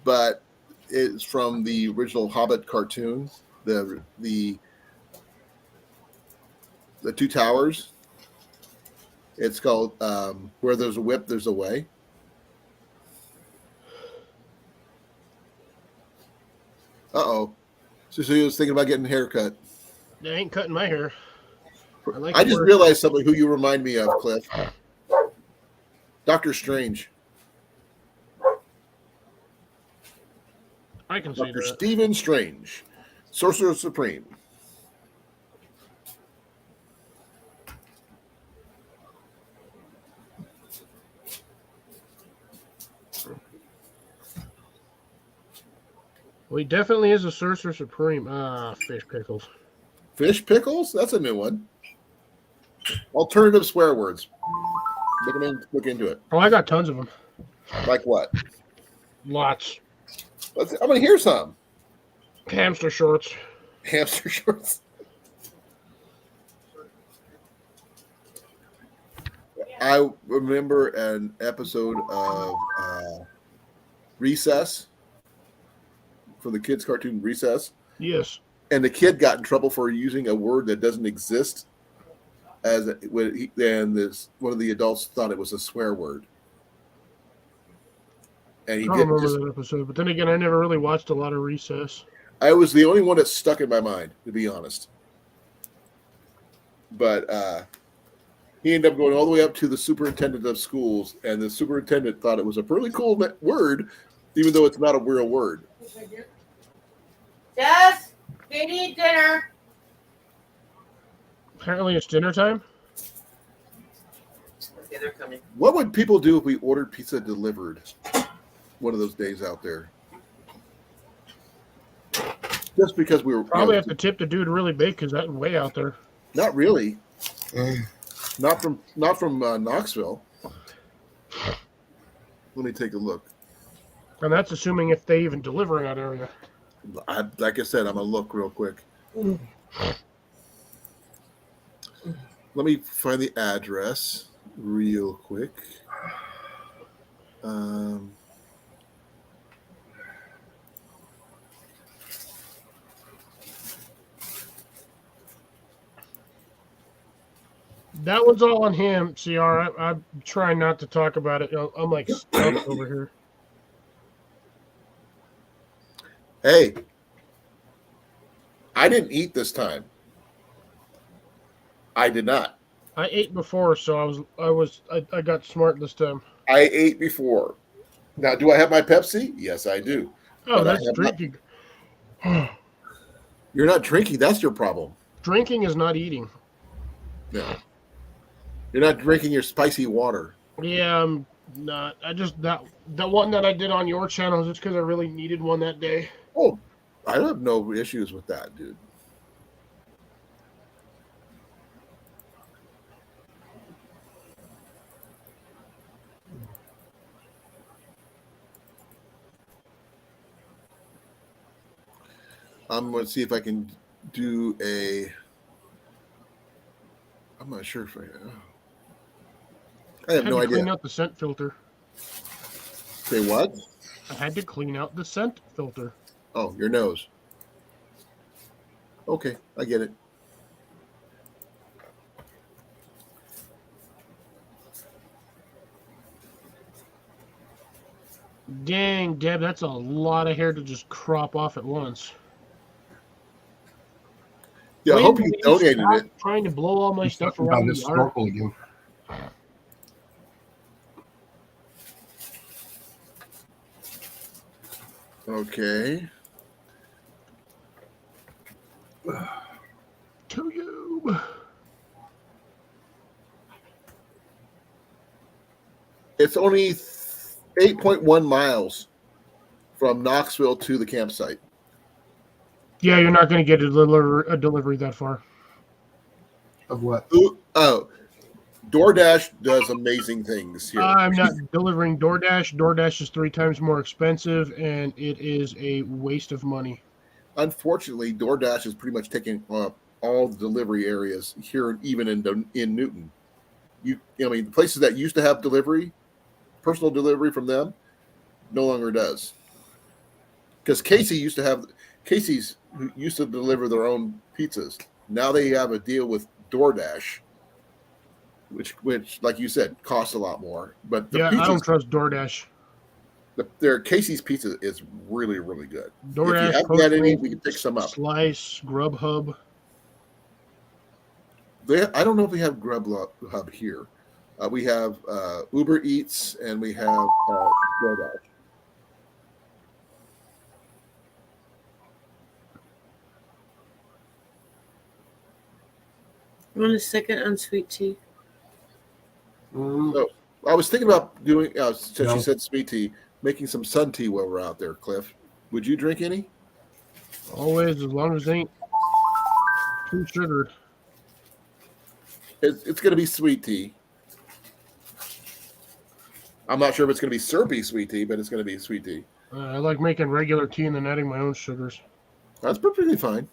Speaker 2: But it's from the original Hobbit cartoon, the Two Towers. It's called Where There's a Whip, There's a Way. Uh-oh. Cecilia's thinking about getting a haircut.
Speaker 7: They ain't cutting my hair.
Speaker 2: I just realized something who you remind me of, Cliff. Doctor Strange.
Speaker 7: I can see
Speaker 2: Dr.
Speaker 7: that.
Speaker 2: Stephen Strange. Sorcerer Supreme.
Speaker 7: Well, he definitely is a Sorcerer Supreme. Fish pickles.
Speaker 2: Fish pickles? That's a new one. Alternative swear words. Look into it.
Speaker 7: Oh, I got tons of them.
Speaker 2: Like what?
Speaker 7: Lots.
Speaker 2: I'm going to hear some.
Speaker 7: Hamster shorts.
Speaker 2: Hamster shorts. I remember an episode of Recess, for the kids' cartoon Recess.
Speaker 7: Yes.
Speaker 2: And the kid got in trouble for using a word that doesn't exist. And one of the adults thought it was a swear word. and
Speaker 7: I
Speaker 2: he
Speaker 7: don't
Speaker 2: did
Speaker 7: remember
Speaker 2: just.
Speaker 7: that episode, but then again, I never really watched a lot of Recess.
Speaker 2: I was the only one that stuck in my mind, to be honest. But he ended up going all the way up to the superintendent of schools, and the superintendent thought it was a really cool word, even though it's not a real word.
Speaker 6: Jess, they need dinner.
Speaker 7: Apparently, it's dinner time.
Speaker 1: Okay, they're coming.
Speaker 2: What would people do if we ordered pizza delivered one of those days out there? Just because we were
Speaker 7: Probably have to tip the dude really big because that's way out there.
Speaker 2: not really, not from Knoxville. Let me take a look.
Speaker 7: And that's assuming if they even deliver in that area.
Speaker 2: Like I said, I'm gonna look real quick. Let me find the address real quick.
Speaker 7: That one's all on him, CR. I'm trying not to talk about it. I'm like stumped over here.
Speaker 2: Hey, I didn't eat this time. I did not.
Speaker 7: I ate before, so I got smart this time.
Speaker 2: I ate before. Now, do I have my Pepsi? Yes, I do.
Speaker 7: Oh,
Speaker 2: But I
Speaker 7: that's
Speaker 2: have not-
Speaker 7: drinking.
Speaker 2: You're not drinking. That's your problem.
Speaker 7: Drinking is not eating.
Speaker 2: No. You're not drinking your spicy water.
Speaker 7: Yeah, I'm not. I just that one that I did on your channel is just because I really needed one that day.
Speaker 2: Oh, I have no issues with that, dude. I'm going to see if I can do a. I'm not sure if I have no
Speaker 7: to
Speaker 2: idea.
Speaker 7: Clean out the scent filter.
Speaker 2: Say what?
Speaker 7: I had to clean out the scent filter.
Speaker 2: Oh, your nose. Okay, I get it.
Speaker 7: Dang, Deb, that's a lot of hair to just crop off at once.
Speaker 2: Yeah, I
Speaker 7: Wait,
Speaker 2: hope you
Speaker 7: will
Speaker 2: donated
Speaker 7: stop
Speaker 2: it.
Speaker 7: Trying to blow all my
Speaker 3: He's
Speaker 7: stuff
Speaker 3: talking
Speaker 7: around
Speaker 3: about
Speaker 7: the
Speaker 3: this
Speaker 7: yard.
Speaker 3: snorkel again.
Speaker 2: Okay.
Speaker 7: To you.
Speaker 2: It's only 8.1 miles from Knoxville to the campsite.
Speaker 7: Yeah, you're not going to get a delivery that far.
Speaker 3: Of what?
Speaker 2: Ooh, oh, DoorDash does amazing things here.
Speaker 7: I'm not delivering DoorDash. DoorDash is 3 times more expensive, and it is a waste of money.
Speaker 2: Unfortunately, DoorDash is pretty much taking up all the delivery areas here, even in Newton. I mean, the places that used to have delivery, personal delivery from them, no longer does. Because Casey's who used to deliver their own pizzas. Now they have a deal with DoorDash, which, like you said, costs a lot more. But the
Speaker 7: Yeah, I don't
Speaker 2: pizzas,
Speaker 7: trust DoorDash.
Speaker 2: their Casey's pizza is really, really good. If you
Speaker 7: DoorDash,
Speaker 2: haven't had any,
Speaker 7: Postmates,
Speaker 2: we can pick some up.
Speaker 7: Slice, Grubhub.
Speaker 2: I don't know if we have Grubhub here. We have Uber Eats and we have DoorDash.
Speaker 1: You want a second unsweet tea?
Speaker 2: So I was thinking about doing, since
Speaker 3: No.
Speaker 2: you said sweet tea, making some sun tea while we're out there, Cliff. Would you drink any?
Speaker 7: Always, as long as it ain't too sugared.
Speaker 2: It's going to be sweet tea. I'm not sure if it's going to be syrupy sweet tea, but it's going to be sweet tea.
Speaker 7: I like making regular tea and then adding my own sugars.
Speaker 2: That's perfectly fine.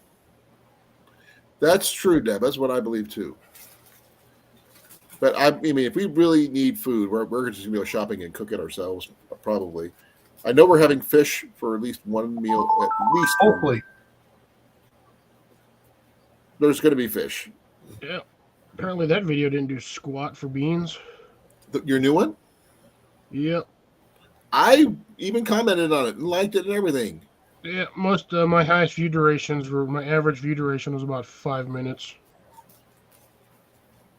Speaker 2: That's true, Deb. That's what I believe too. But I mean, if we really need food, we're just going to go shopping and cook it ourselves, probably. I know we're having fish for at least one meal. At least one.
Speaker 3: Hopefully.
Speaker 2: There's going to be fish.
Speaker 7: Yeah. Apparently that video didn't do squat for beans.
Speaker 2: Your new one?
Speaker 7: Yep.
Speaker 2: I even commented on it and liked it and everything.
Speaker 7: Yeah, most my highest view durations were my average view duration was about 5 minutes.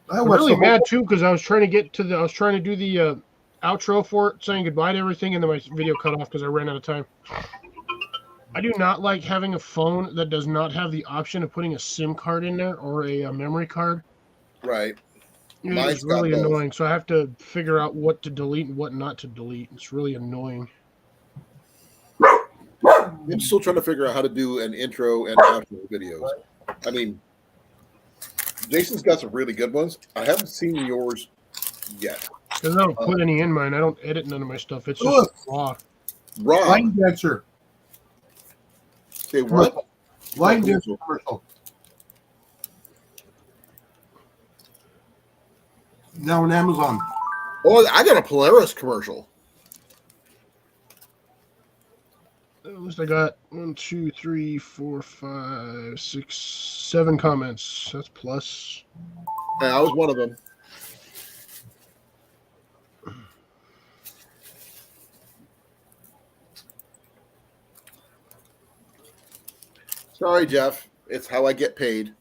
Speaker 3: I
Speaker 7: I'm
Speaker 3: watched
Speaker 7: really
Speaker 3: the whole.
Speaker 7: mad too because I was trying to do the outro for it, saying goodbye to everything, and then my video cut off because I ran out of time. I do not like having a phone that does not have the option of putting a SIM card in there or a memory card.
Speaker 2: Right.
Speaker 7: It is
Speaker 2: Mine's got
Speaker 7: really
Speaker 2: both.
Speaker 7: annoying. So I have to figure out what to delete and what not to delete. It's really annoying.
Speaker 2: I'm still trying to figure out how to do an intro and outro videos. I mean, Jason's got some really good ones. I haven't seen yours yet.
Speaker 7: Because I don't put any in mine. I don't edit none of my stuff. It's
Speaker 3: Louis,
Speaker 7: just raw.
Speaker 2: Rob,
Speaker 3: line dancer.
Speaker 2: say what?
Speaker 3: Line dancer commercial. Now on Amazon.
Speaker 2: Oh, I got a Polaris commercial.
Speaker 7: At least I got 1, 2, 3, 4, 5, 6, 7 comments. That's plus.
Speaker 2: And I was one of them. Sorry, Jeff. It's how I get paid.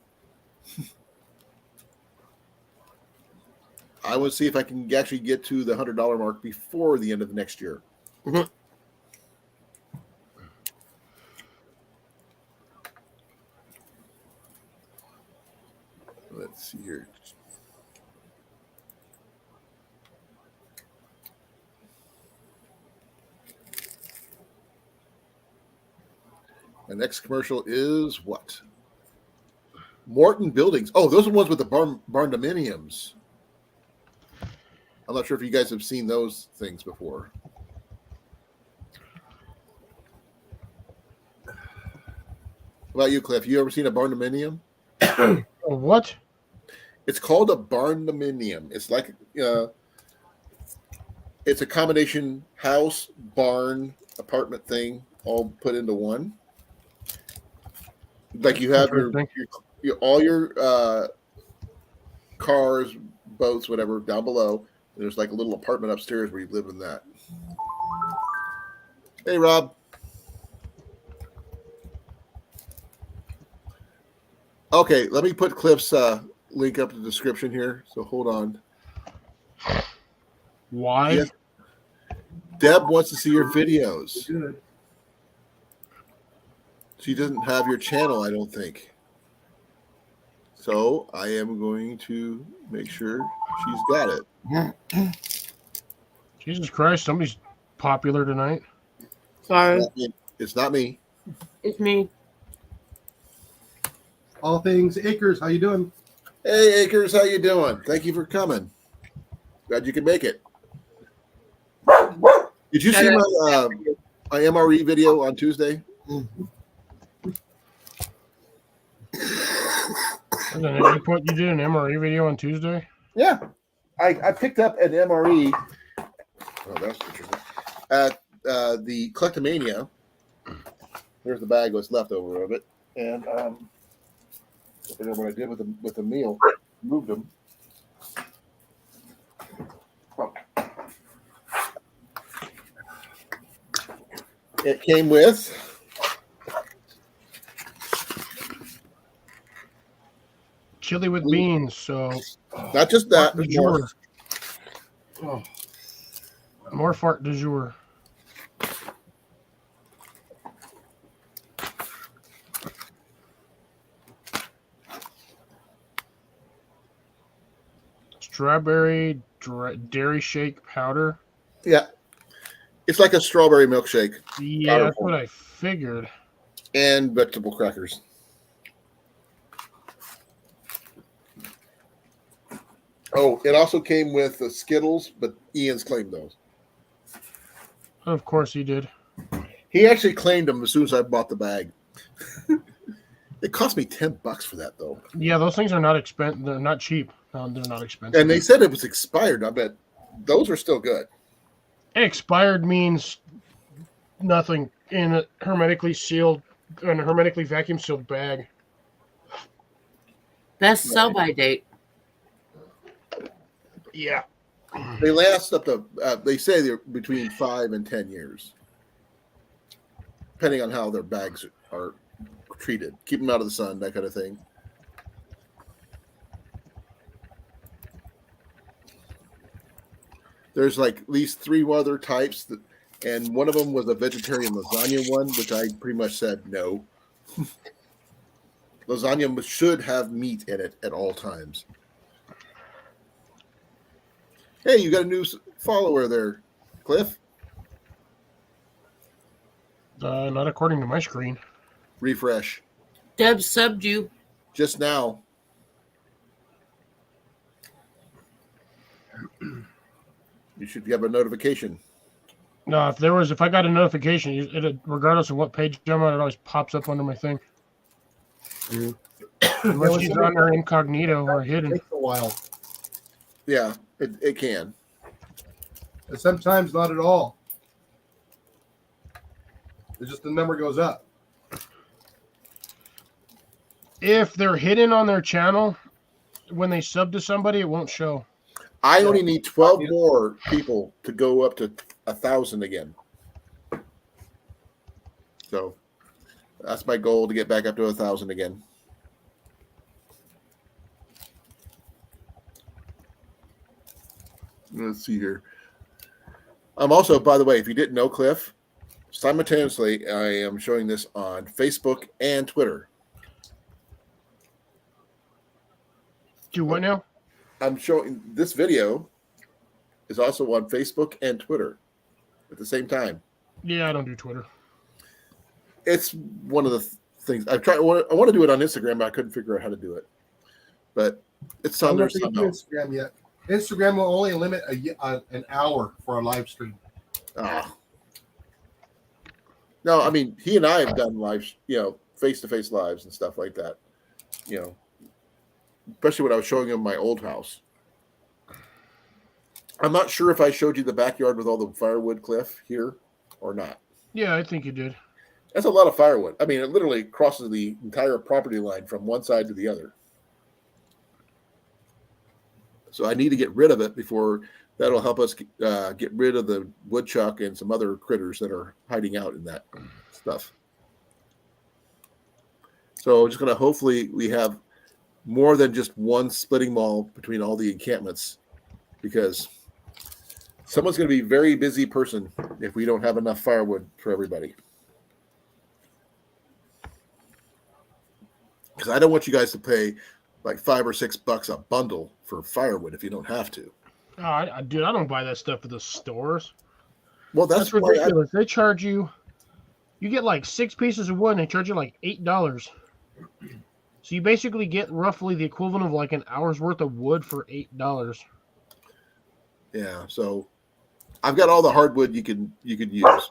Speaker 2: I will see if I can actually get to the $100 mark before the end of next year. Let's see here. The next commercial is what? Morton Buildings. Oh, those are the ones with the barndominiums. I'm not sure if you guys have seen those things before. What about you, Cliff? You ever seen a barndominium?
Speaker 7: What?
Speaker 2: It's called a barndominium. It's like it's a combination house, barn, apartment thing all put into one. Like you have all your cars, boats, whatever down below. There's like a little apartment upstairs where you live in that. Hey, Rob. Okay, let me put Cliff's link up in the description here. So hold on.
Speaker 7: Why?
Speaker 2: Yes. Deb wants to see your videos.
Speaker 3: Good.
Speaker 2: She doesn't have your channel, I don't think. So I am going to make sure she's got it.
Speaker 7: Jesus Christ, somebody's popular tonight.
Speaker 1: Sorry,
Speaker 2: It's not me.
Speaker 1: it's me.
Speaker 3: All things Acres. How you doing?
Speaker 2: Hey, Acres, how you doing? Thank you for coming. Glad you could make it. Did you see my MRE video on Tuesday?
Speaker 7: You did an MRE video on Tuesday?
Speaker 2: Yeah. I picked up an MRE. Oh, that's interesting. At the Collectomania. There's the bag what's left over of it. And I forget what I did with the meal. Moved them. It came with
Speaker 7: Chili with beans, so
Speaker 2: not just that,
Speaker 7: du
Speaker 2: there's more.
Speaker 7: jour.
Speaker 3: Oh,
Speaker 7: More fart du jour. Strawberry dairy shake powder.
Speaker 2: Yeah. It's like a strawberry milkshake.
Speaker 7: Yeah, that's what I figured.
Speaker 2: And vegetable crackers. Oh, it also came with the Skittles, but Ian's claimed those.
Speaker 7: Of course he did.
Speaker 2: He actually claimed them as soon as I bought the bag. It cost me $10 for that, though.
Speaker 7: Yeah, those things are not expensive. They're not cheap. No, they're not expensive.
Speaker 2: And they said it was expired. I bet those are still good.
Speaker 7: Expired means nothing in a hermetically sealed, in a hermetically vacuum sealed bag.
Speaker 1: Best sell by date.
Speaker 7: Yeah.
Speaker 2: They last up to, they say they're between 5 and 10 years, depending on how their bags are treated. Keep them out of the sun, that kind of thing. There's like at least 3 other types, and one of them was a vegetarian lasagna one, which I pretty much said no. Lasagna should have meat in it at all times. Hey, you got a new follower there, Cliff.
Speaker 7: Not according to my screen.
Speaker 2: Refresh.
Speaker 1: Deb subbed you.
Speaker 2: Just now. You should have a notification.
Speaker 7: No, if I got a notification, regardless of what page I'm on, it always pops up under my thing. Unless she's on there incognito or hidden.
Speaker 3: It takes a while.
Speaker 2: Yeah, it can.
Speaker 3: And sometimes not at all. It's just the number goes up.
Speaker 7: If they're hidden on their channel, when they sub to somebody, it won't show.
Speaker 2: I only need 12 more people to go up to 1,000 again. So that's my goal, to get back up to 1,000 again. Let's see here. I'm also, by the way, if you didn't know, Cliff, simultaneously I am showing this on Facebook and Twitter.
Speaker 7: Do what now?
Speaker 2: I'm showing this video is also on Facebook and Twitter at the same time.
Speaker 7: Yeah, I don't do Twitter.
Speaker 2: It's one of the things I've tried. I want to do it on Instagram, but I couldn't figure out how to do it. But it's on there somehow.
Speaker 3: Instagram yet. Instagram will only limit an hour for a live stream.
Speaker 2: Ah. No, I mean, he and I have done live, face-to-face lives and stuff like that. Especially when I was showing him my old house. I'm not sure if I showed you the backyard with all the firewood, Cliff, here or not.
Speaker 7: Yeah, I think you did.
Speaker 2: That's a lot of firewood. I mean, it literally crosses the entire property line from one side to the other. So I need to get rid of it before that'll help us get rid of the woodchuck and some other critters that are hiding out in that stuff. So just going to hopefully we have more than just one splitting mall between all the encampments, because someone's going to be a very busy person if we don't have enough firewood for everybody. Because I don't want you guys to pay like $5 or $6 a bundle for firewood if you don't have to.
Speaker 7: Oh, dude, I don't buy that stuff at the stores.
Speaker 2: Well, that's
Speaker 7: ridiculous. They charge you get like 6 pieces of wood and they charge you like $8. So you basically get roughly the equivalent of like an hour's worth of wood for $8.
Speaker 2: Yeah, so I've got all the hardwood you could use.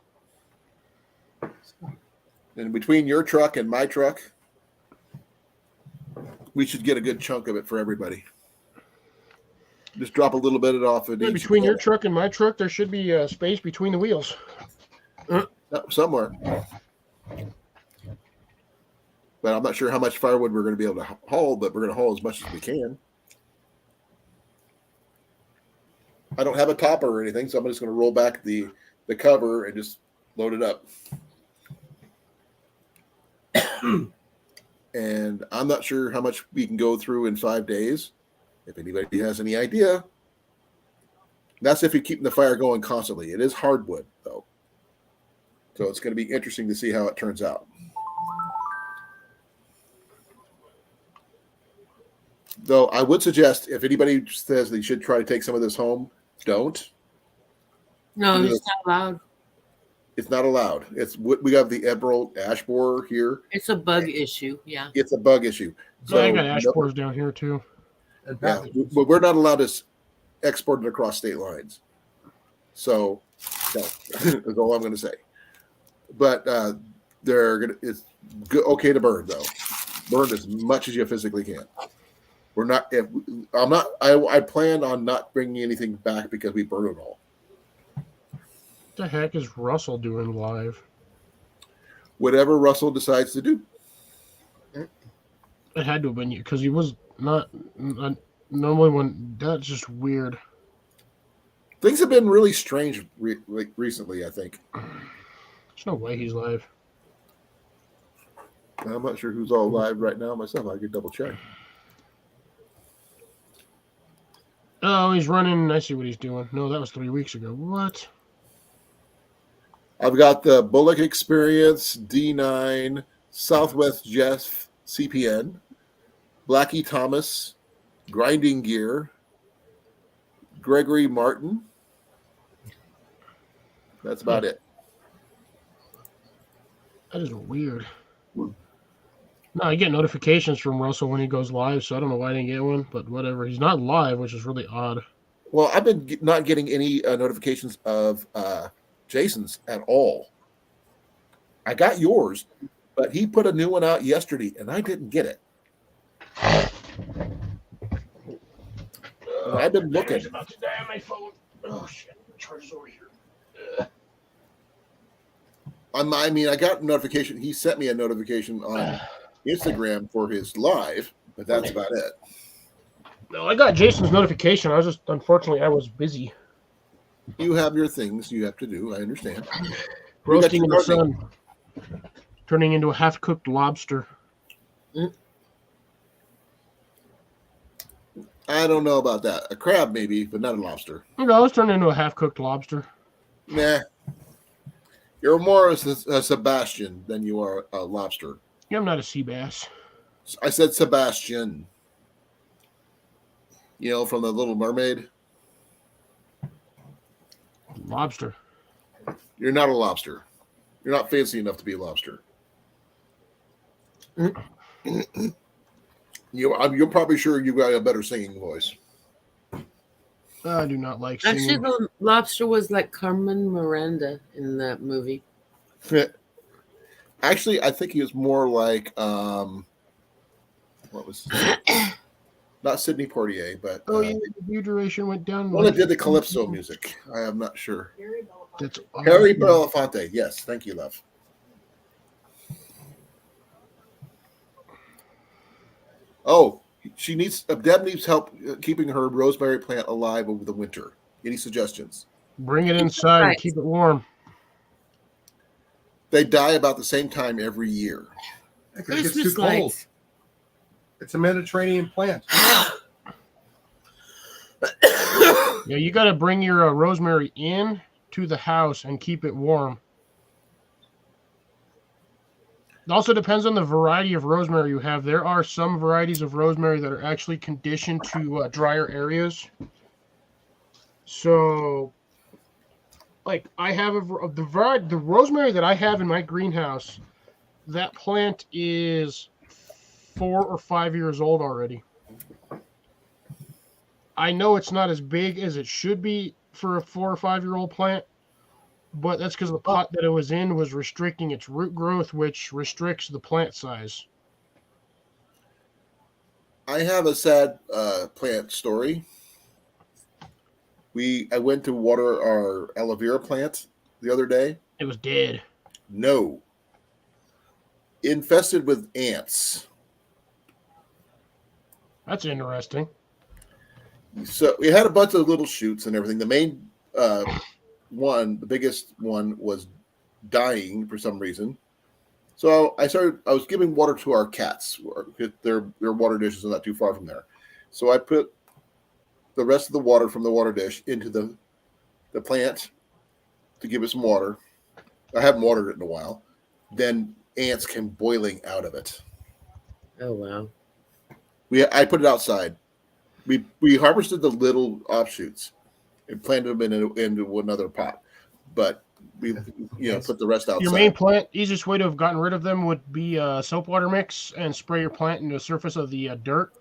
Speaker 2: And between your truck and my truck, we should get a good chunk of it for everybody. Just drop a little bit off of each.
Speaker 7: Between your truck and my truck, there should be space between the wheels.
Speaker 2: Somewhere. But I'm not sure how much firewood we're going to be able to haul, but we're going to haul as much as we can. I don't have a topper or anything, so I'm just going to roll back the cover and just load it up. And I'm not sure how much we can go through in 5 days. If anybody has any idea. That's if you're keeping the fire going constantly. It is hardwood, though. So it's going to be interesting to see how it turns out. Though I would suggest, if anybody says they should try to take some of this home, don't.
Speaker 1: No, it's not allowed.
Speaker 2: It's not allowed. We have the emerald ash borer here.
Speaker 1: It's a bug issue. Yeah.
Speaker 2: It's a bug issue.
Speaker 7: So I got ash borers down here too.
Speaker 2: Yeah, but we're not allowed to export it across state lines. So that's all I'm going to say. But it's okay to burn though. Burn as much as you physically can. We're not. I plan on not bringing anything back because we burn it all.
Speaker 7: What the heck is Russell doing live?
Speaker 2: Whatever Russell decides to do.
Speaker 7: It had to have been you because he was not normally when. That's just weird.
Speaker 2: Things have been really strange recently, I think.
Speaker 7: There's no way he's live.
Speaker 2: I'm not sure who's all live right now myself. I could double check.
Speaker 7: Oh, he's running. I see what he's doing. No, that was 3 weeks ago. What?
Speaker 2: I've got the Bullock Experience, D9, Southwest Jeff, CPN, Blackie Thomas, Grinding Gear, Gregory Martin. That's about it.
Speaker 7: That is weird. No, I get notifications from Russell when he goes live, so I don't know why I didn't get one, but whatever. He's not live, which is really odd.
Speaker 2: Well, I've been not getting any notifications of Jason's at all. I got yours, but he put a new one out yesterday, and I didn't get it. I've been looking.
Speaker 7: It's about to die on my phone. Oh, shit. The charger's over here.
Speaker 2: I mean, I got a notification. He sent me a notification on Instagram for his live, but that's about it.
Speaker 7: No, I got Jason's notification. Unfortunately, I was busy.
Speaker 2: You have your things you have to do. I understand.
Speaker 7: Roasting in the sun. Turning into a half-cooked lobster.
Speaker 2: I don't know about that. A crab, maybe, but not a lobster.
Speaker 7: No, I was turning into a half-cooked lobster.
Speaker 2: Nah. You're more of a Sebastian than you are a lobster.
Speaker 7: Yeah, I'm not a sea bass.
Speaker 2: I said Sebastian. You know, from the Little Mermaid.
Speaker 7: Lobster.
Speaker 2: You're not a lobster. You're not fancy enough to be a lobster. You're probably sure you got a better singing voice.
Speaker 7: I do not like singing.
Speaker 1: Actually, the lobster was like Carmen Miranda in that movie.
Speaker 2: Actually, I think he was more like what was not Sidney Poitier, but
Speaker 7: your duration went down.
Speaker 2: one that did the calypso music. I am not sure.
Speaker 7: That's
Speaker 2: Harry Belafonte. Yes, thank you, love. Oh, Deb needs help keeping her rosemary plant alive over the winter. Any suggestions?
Speaker 7: Bring it inside and keep it warm.
Speaker 2: They die about the same time every year.
Speaker 3: Because it gets too cold. It's a Mediterranean plant.
Speaker 7: Yeah, you got to bring your rosemary in to the house and keep it warm. It also depends on the variety of rosemary you have. There are some varieties of rosemary that are actually conditioned to drier areas. So, like, I have the rosemary that I have in my greenhouse. That plant is 4 or 5 years old already. I know it's not as big as it should be for a 4 or 5 year old plant, but that's because the pot that it was in was restricting its root growth, which restricts the plant size.
Speaker 2: I have a sad plant story. I went to water our aloe vera plant the other day.
Speaker 7: It was dead.
Speaker 2: No. Infested with ants.
Speaker 7: That's interesting.
Speaker 2: So we had a bunch of little shoots and everything. The main the biggest one was dying for some reason. So I was giving water to our cats. Their water dishes are not too far from there. So I put the rest of the water from the water dish into the plant to give it some water. I haven't watered it in a while. Then ants came boiling out of it.
Speaker 1: Oh, wow.
Speaker 2: I put it outside. We harvested the little offshoots and planted them into another pot, but we put the rest outside.
Speaker 7: Your main plant, easiest way to have gotten rid of them would be soap water mix and spray your plant into the surface of the dirt.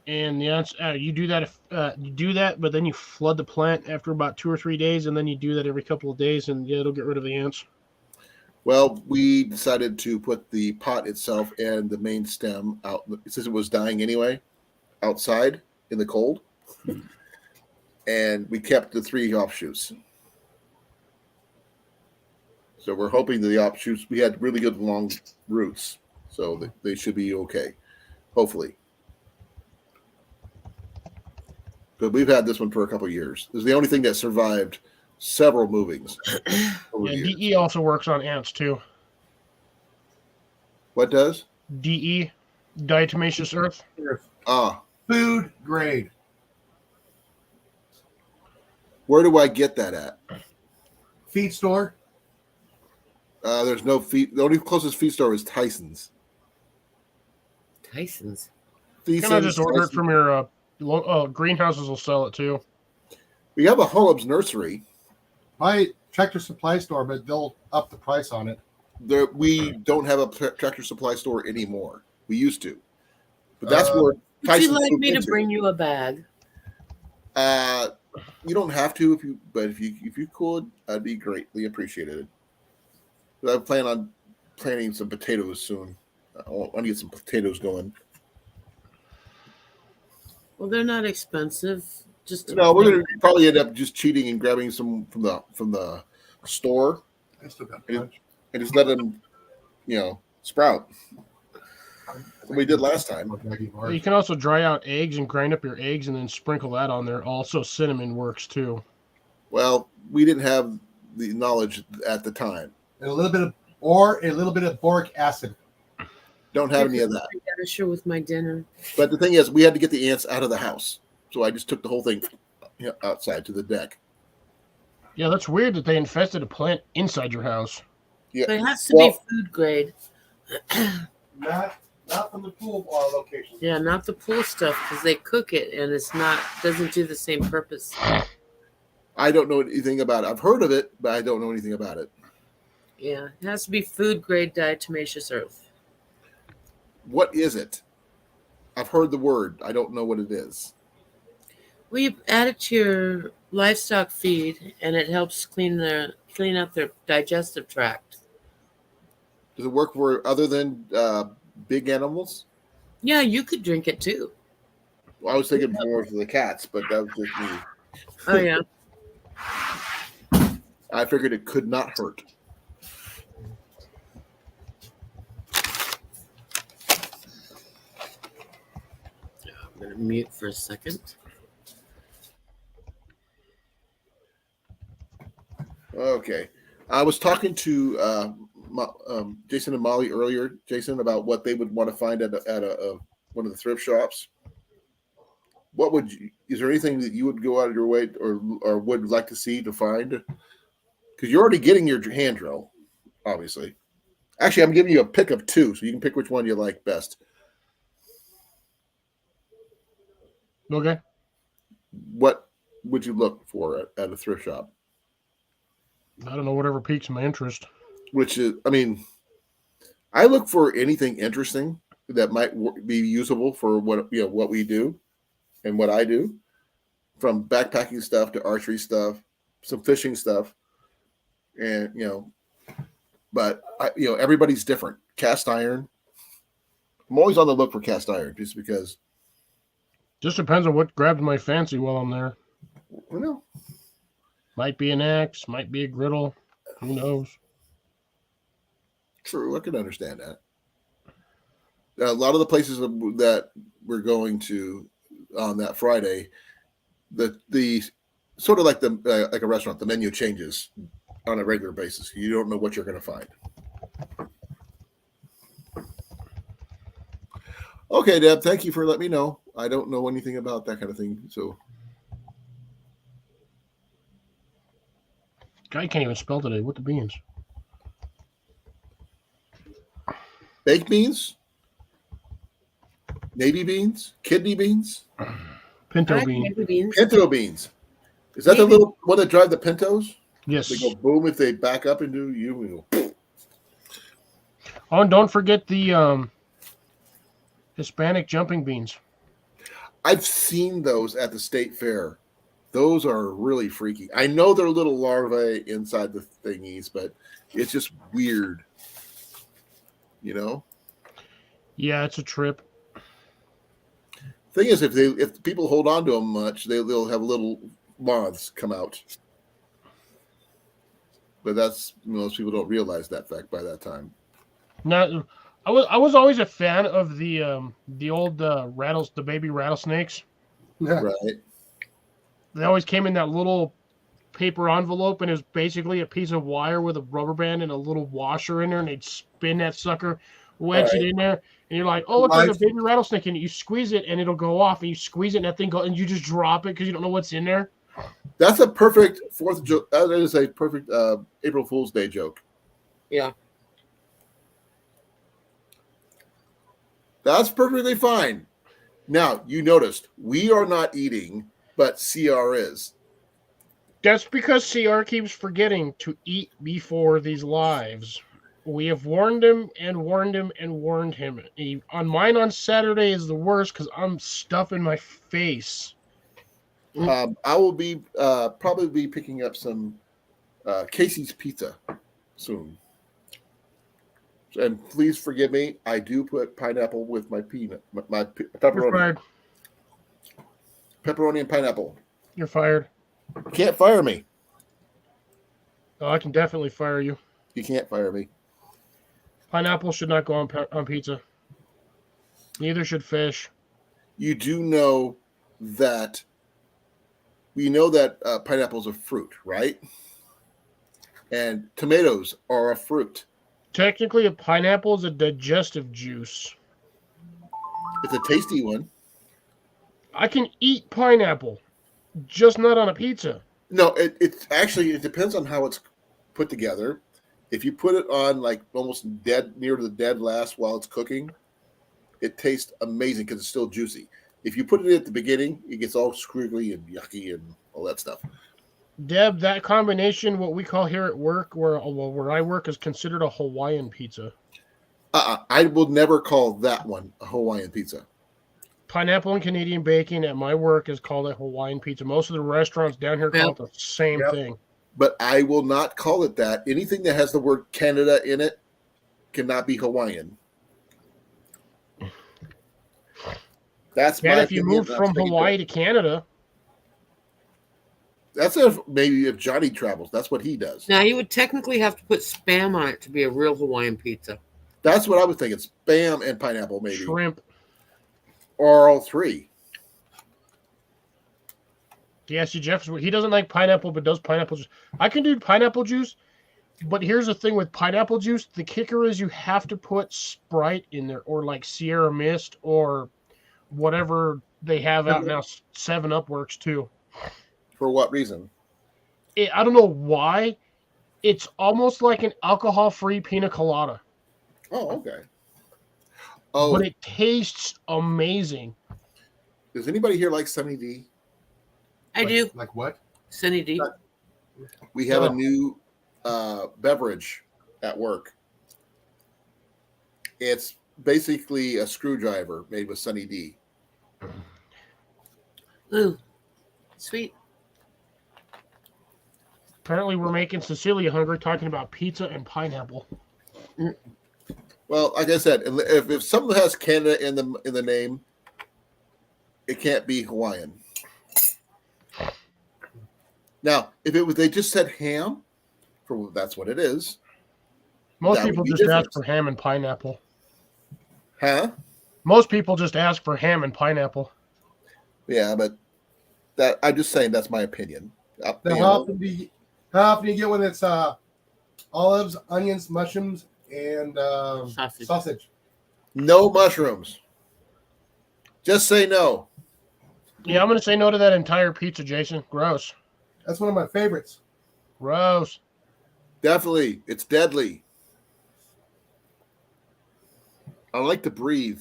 Speaker 7: And the ants, you do that, but then you flood the plant after about 2 or 3 days, and then you do that every couple of days, and it'll get rid of the ants.
Speaker 2: Well, we decided to put the pot itself and the main stem out, since it was dying anyway, outside in the cold. And we kept the 3 offshoots. So we're hoping that the offshoots, we had really good long roots, so they should be okay, hopefully. But we've had this one for a couple of years. This is the only thing that survived several movings over
Speaker 7: Yeah,
Speaker 2: the years.
Speaker 7: DE also works on ants too.
Speaker 2: What does?
Speaker 7: DE, diatomaceous earth.
Speaker 2: Ah,
Speaker 3: Food grade.
Speaker 2: where do I get that at?
Speaker 3: Feed store.
Speaker 2: There's no feed. The only closest feed store is Tyson's.
Speaker 1: Tyson's.
Speaker 7: You can just order it from your greenhouses will sell it too.
Speaker 2: We have a Hullum's nursery.
Speaker 3: My Tractor Supply store, but they'll up the price on it.
Speaker 2: We don't have a Tractor Supply store anymore. We used to, but that's where
Speaker 1: Would you
Speaker 2: Tyson's
Speaker 1: like
Speaker 2: moved
Speaker 1: me to
Speaker 2: into.
Speaker 1: bring you a bag?
Speaker 2: You don't have to but if you could, I'd be greatly appreciated. But I plan on planting some potatoes soon. I want to get some potatoes going.
Speaker 1: Well, they're not expensive. Just
Speaker 2: No, we're gonna probably end up just cheating and grabbing some from the store
Speaker 3: I still got
Speaker 2: Yeah.
Speaker 3: punch.
Speaker 2: and just let them, sprout. What we did last time.
Speaker 7: You can also dry out eggs and grind up your eggs and then sprinkle that on there. Also, cinnamon works too.
Speaker 2: Well, we didn't have the knowledge at the time.
Speaker 3: And a little bit of boric acid.
Speaker 2: Don't have any of that.
Speaker 1: I got to share with my dinner.
Speaker 2: But the thing is, we had to get the ants out of the house, so I just took the whole thing outside to the deck.
Speaker 7: Yeah, that's weird that they infested a plant inside your house.
Speaker 2: Yeah,
Speaker 1: But it has to
Speaker 2: Well-
Speaker 1: be food grade.
Speaker 3: Not from the pool location.
Speaker 1: Yeah, not the pool stuff because they cook it and it's not doesn't do the same purpose.
Speaker 2: I don't know anything about it. I've heard of it, but I don't know anything about it.
Speaker 1: Yeah, it has to be food grade diatomaceous earth.
Speaker 2: What is it? I've heard the word. I don't know what it is.
Speaker 1: Well, you add it to your livestock feed and it helps clean up their digestive tract.
Speaker 2: Does it work for other than big animals?
Speaker 1: Yeah, you could drink it too.
Speaker 2: Well, I was thinking more for the cats, but that was just me.
Speaker 1: Oh yeah.
Speaker 2: I figured it could not hurt.
Speaker 1: I'm gonna mute for a second.
Speaker 2: Okay. I was talking to Jason and Molly earlier, Jason, about what they would want to find at one of the thrift shops. Is there anything that you would go out of your way or would like to see to find? Because you're already getting your hand drill, obviously. Actually, I'm giving you a pick of two, so you can pick which one you like best.
Speaker 7: Okay.
Speaker 2: What would you look for at a thrift shop?
Speaker 7: I don't know, whatever piques my interest.
Speaker 2: Which is, I look for anything interesting that might be usable for what we do and what I do, from backpacking stuff to archery stuff, some fishing stuff, and but everybody's different. Cast iron. I'm always on the look for cast iron, just because.
Speaker 7: Just depends on what grabs my fancy while I'm there. Might be an axe, might be a griddle. Who knows?
Speaker 2: True, I can understand that. A lot of the places that we're going to on that Friday, the sort of like like a restaurant, the menu changes on a regular basis. You don't know what you're going to find. Okay, Deb, thank you for letting me know. I don't know anything about that kind of thing, so.
Speaker 7: Guy can't even spell today. What the beans?
Speaker 2: Baked beans, navy beans, kidney beans,
Speaker 7: Pinto bean.
Speaker 1: Maybe beans.
Speaker 2: pinto beans. Is that the
Speaker 1: Maybe.
Speaker 2: little one that drive the pintos?
Speaker 7: Yes.
Speaker 2: They go boom if they back up into you.
Speaker 7: Oh, and don't forget the Hispanic jumping beans.
Speaker 2: I've seen those at the state fair. Those are really freaky. I know they're little larvae inside the thingies, but it's just weird.
Speaker 7: Yeah, it's a trip.
Speaker 2: Thing is, if people hold on to them much, they'll have little moths come out. But most people don't realize that fact by that time.
Speaker 7: Now, I was always a fan of the old the baby rattlesnakes.
Speaker 3: Yeah.
Speaker 2: Right.
Speaker 7: They always came in that little paper envelope, and it was basically a piece of wire with a rubber band and a little washer in there, and they'd spin that sucker,
Speaker 2: All
Speaker 7: wedge it
Speaker 2: right.
Speaker 7: in there, and you're like, oh, look, there's a
Speaker 3: Right.
Speaker 7: baby rattlesnake in it. You squeeze it, and it'll go off, and you squeeze it, and that thing go, and you just drop it because you don't know what's in there.
Speaker 2: That's a perfect Fourth joke. That is a perfect April Fool's Day joke.
Speaker 1: Yeah.
Speaker 2: That's perfectly fine. Now, you noticed we are not eating, but CR is.
Speaker 7: That's because CR keeps forgetting to eat before these lives. We have warned him and warned him and warned him. On mine on Saturday is the worst because I'm stuffing my face.
Speaker 2: I will be probably be picking up some Casey's Pizza soon. And please forgive me. I do put pineapple with my
Speaker 7: You're
Speaker 2: pepperoni.
Speaker 7: fired.
Speaker 2: Pepperoni and pineapple.
Speaker 7: You're fired.
Speaker 2: You can't fire me.
Speaker 7: Oh, I can definitely fire you.
Speaker 2: You can't fire me.
Speaker 7: Pineapple should not go on pizza. Neither should fish.
Speaker 2: You do know that we know that pineapple is a fruit, right? And tomatoes are a fruit.
Speaker 7: Technically, a pineapple is a digestive juice.
Speaker 2: It's a tasty one.
Speaker 7: I can eat pineapple, just not on a pizza.
Speaker 2: No, it's actually it depends on how it's put together. If you put it on like almost dead near to the dead last while it's cooking, it tastes amazing because it's still juicy. If you put it at the beginning, it gets all squiggly and yucky and all that stuff.
Speaker 7: Deb, that combination, what we call here at work, where I work, is considered a Hawaiian pizza.
Speaker 2: I will never call that one a Hawaiian pizza.
Speaker 7: Pineapple and Canadian bacon at my work is called a Hawaiian pizza. Most of the restaurants down here call it the same thing.
Speaker 2: But I will not call it that. Anything that has the word Canada in it cannot be Hawaiian. That's my
Speaker 7: And if you
Speaker 2: opinion.
Speaker 7: move
Speaker 2: That's
Speaker 7: from
Speaker 2: taking
Speaker 7: Hawaii
Speaker 2: it.
Speaker 7: to Canada,
Speaker 2: That's if Johnny travels. That's what he does.
Speaker 1: Now you would technically have to put Spam on it to be a real Hawaiian pizza.
Speaker 2: That's what I was thinking. Spam and pineapple, maybe.
Speaker 7: shrimp.
Speaker 2: Or all three.
Speaker 7: Yeah, see, he doesn't like pineapple, but does pineapple juice. I can do pineapple juice, but here's the thing with pineapple juice. The kicker is you have to put Sprite in there, or like Sierra Mist, or whatever they have out now. 7-Up works too.
Speaker 2: For what reason?
Speaker 7: I don't know why. It's almost like an alcohol-free pina colada.
Speaker 2: Oh, okay. Oh,
Speaker 7: But it tastes amazing.
Speaker 2: does anybody here like Sunny D?
Speaker 1: I do.
Speaker 3: Like what?
Speaker 1: Sunny D.
Speaker 2: We have a
Speaker 7: Oh.
Speaker 2: new beverage at work. It's basically a screwdriver made with Sunny D.
Speaker 1: Ooh, sweet.
Speaker 7: Apparently, we're making Cecilia hungry talking about pizza and pineapple.
Speaker 2: Well, like I said, if something has Canada in the name, it can't be Hawaiian. Now, if they just said ham, that's what it is.
Speaker 7: Most
Speaker 2: That would
Speaker 7: people
Speaker 2: be
Speaker 7: just
Speaker 2: different.
Speaker 7: ask for ham and pineapple.
Speaker 2: Huh?
Speaker 7: Most people just ask for ham and pineapple.
Speaker 2: Yeah, but I'm just saying that's my opinion.
Speaker 3: Now, how often do you get when it's olives, onions, mushrooms, and sausage?
Speaker 2: No mushrooms. Just say no.
Speaker 7: Yeah, I'm going to say no to that entire pizza, Jason. Gross.
Speaker 3: That's one of my favorites.
Speaker 7: Gross.
Speaker 2: Definitely. It's deadly. I like to breathe.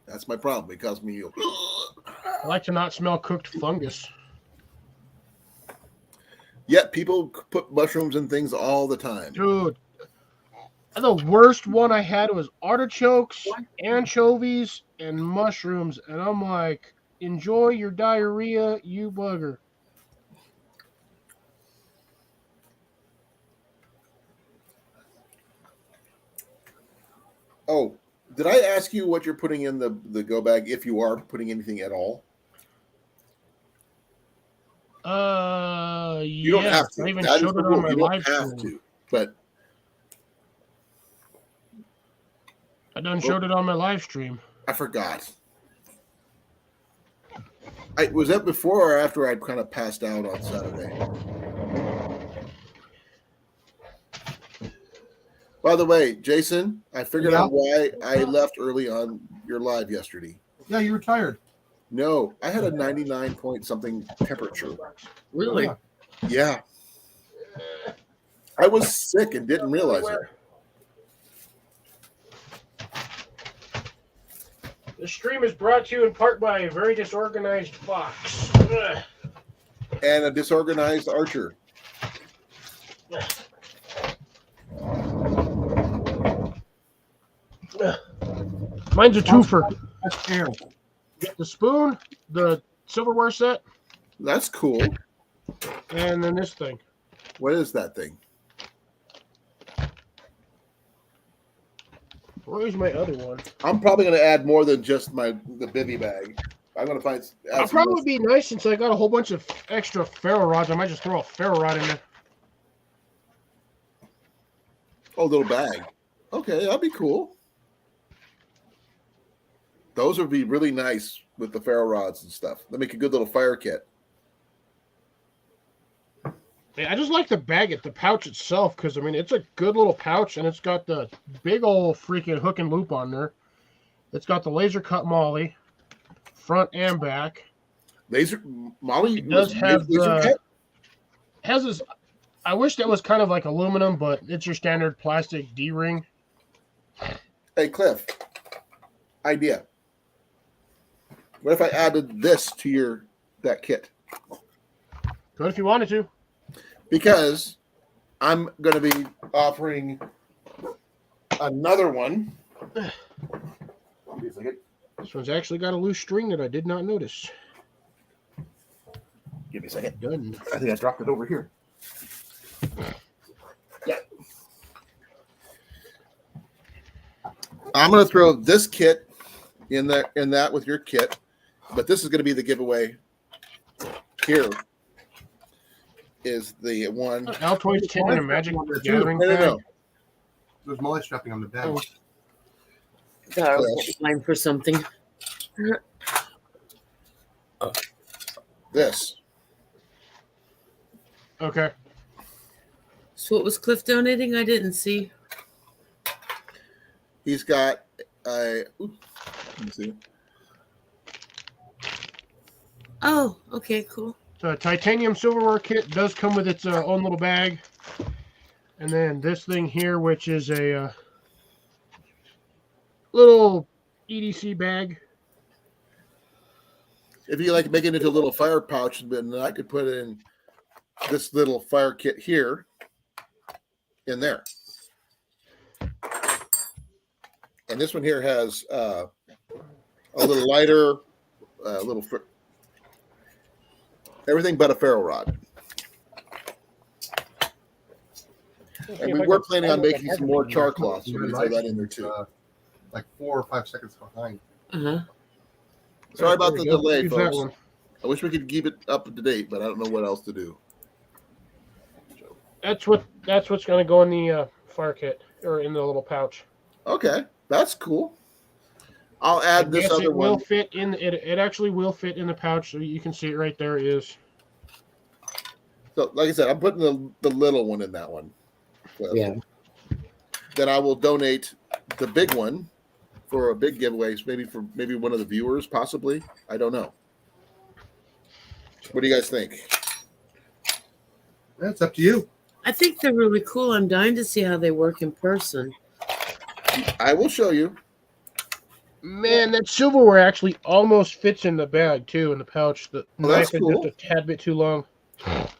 Speaker 2: That's my problem. It causes me.
Speaker 7: I like to not smell cooked fungus.
Speaker 2: Yet people put mushrooms in things all the time.
Speaker 7: Dude, the worst one I had was artichokes, anchovies, and mushrooms. And I'm like, enjoy your diarrhea, you bugger.
Speaker 2: Oh, did I ask you what you're putting in the go bag if you are putting anything at all? You don't have to.
Speaker 7: I even
Speaker 2: That is
Speaker 7: showed
Speaker 2: the
Speaker 7: it
Speaker 2: rule.
Speaker 7: on my
Speaker 2: You don't
Speaker 7: live
Speaker 2: have
Speaker 7: stream.
Speaker 2: to. But
Speaker 7: I done showed it on my live stream.
Speaker 2: I forgot. Was that before or after I'd kind of passed out on Saturday? By the way, Jason, I figured
Speaker 3: Yeah?
Speaker 2: out why I left early on your live yesterday.
Speaker 3: Yeah, you were tired.
Speaker 2: No, I had a 99 point something temperature.
Speaker 1: Really?
Speaker 3: Yeah.
Speaker 2: Yeah. I was sick and didn't realize it.
Speaker 7: The stream is brought to you in part by a very disorganized fox. Ugh.
Speaker 2: And a disorganized archer.
Speaker 7: Mine's a twofer.
Speaker 3: That's air.
Speaker 7: Get the spoon, the silverware set,
Speaker 2: That's cool.
Speaker 7: and then this thing.
Speaker 2: What is that thing?
Speaker 7: Where's my other one?
Speaker 2: I'm probably going to add more than just the bivy bag. I'm going to find.
Speaker 7: I'll probably be nice since I got a whole bunch of extra ferro rods. I might just throw a ferro rod in there.
Speaker 2: Oh, little bag. Okay, that'd be cool. Those would be really nice with the ferro rods and stuff. They make a good little fire kit.
Speaker 7: Yeah, I just like the bag, the pouch itself, because I mean it's a good little pouch, and it's got the big old freaking hook and loop on there. It's got the laser cut molly, front and back.
Speaker 2: Laser molly
Speaker 7: It does have
Speaker 2: laser cut?
Speaker 7: has this. I wish that was kind of like aluminum, but it's your standard plastic D ring.
Speaker 2: Hey, Cliff. Idea. What if I added this to that kit?
Speaker 7: Good if you wanted to.
Speaker 2: Because I'm going to be offering another one. Give me a second.
Speaker 7: This one's actually got a loose string that I did not notice.
Speaker 2: Give me a second.
Speaker 7: Done.
Speaker 2: I think I dropped it over here. Yeah. I'm going to throw this kit in that with your kit, but this is going to be the giveaway. Here is the one.
Speaker 7: Altoids 10 and a Magic
Speaker 3: No,
Speaker 7: Gathering
Speaker 2: No,
Speaker 7: bag.
Speaker 2: no.
Speaker 3: There's molly strapping on the bag.
Speaker 1: Got line for something.
Speaker 2: This.
Speaker 7: Okay.
Speaker 1: So what was Cliff donating? I didn't see.
Speaker 2: He's got a. Oops, let me see.
Speaker 1: Oh, okay, cool.
Speaker 7: The titanium silverware kit does come with its own little bag. And then this thing here, which is a little EDC bag.
Speaker 2: If you like make it into a little fire pouch, then I could put in this little fire kit here in there. And this one here has a little lighter, everything but a ferro rod. And we were planning on making some more char cloths, so we can throw that in there too.
Speaker 3: Like 4 or 5 seconds behind.
Speaker 1: Uh-huh.
Speaker 2: Sorry about
Speaker 7: There
Speaker 2: the
Speaker 7: we go.
Speaker 2: delay,
Speaker 7: Use that
Speaker 2: folks.
Speaker 7: one.
Speaker 2: I wish we could keep it up to date, but I don't know what else to do.
Speaker 7: That's what's going to go in the fire kit or in the little pouch.
Speaker 2: Okay, that's cool. I'll add this
Speaker 7: Yes,
Speaker 2: other
Speaker 7: it will
Speaker 2: one.
Speaker 7: fit in. It actually will fit in the pouch, so you can see it right there. It is.
Speaker 2: So, like I said, I'm putting the little one in that one. Cliff.
Speaker 1: Yeah.
Speaker 2: Then I will donate the big one for a big giveaway, maybe one of the viewers, possibly. I don't know. What do you guys think?
Speaker 3: That's up to you.
Speaker 1: I think they're really cool. I'm dying to see how they work in person.
Speaker 2: I will show you.
Speaker 7: Man, that silverware actually almost fits in the bag too, in the pouch. The
Speaker 2: Well, that's
Speaker 7: knife is
Speaker 2: cool.
Speaker 7: just a tad bit too long.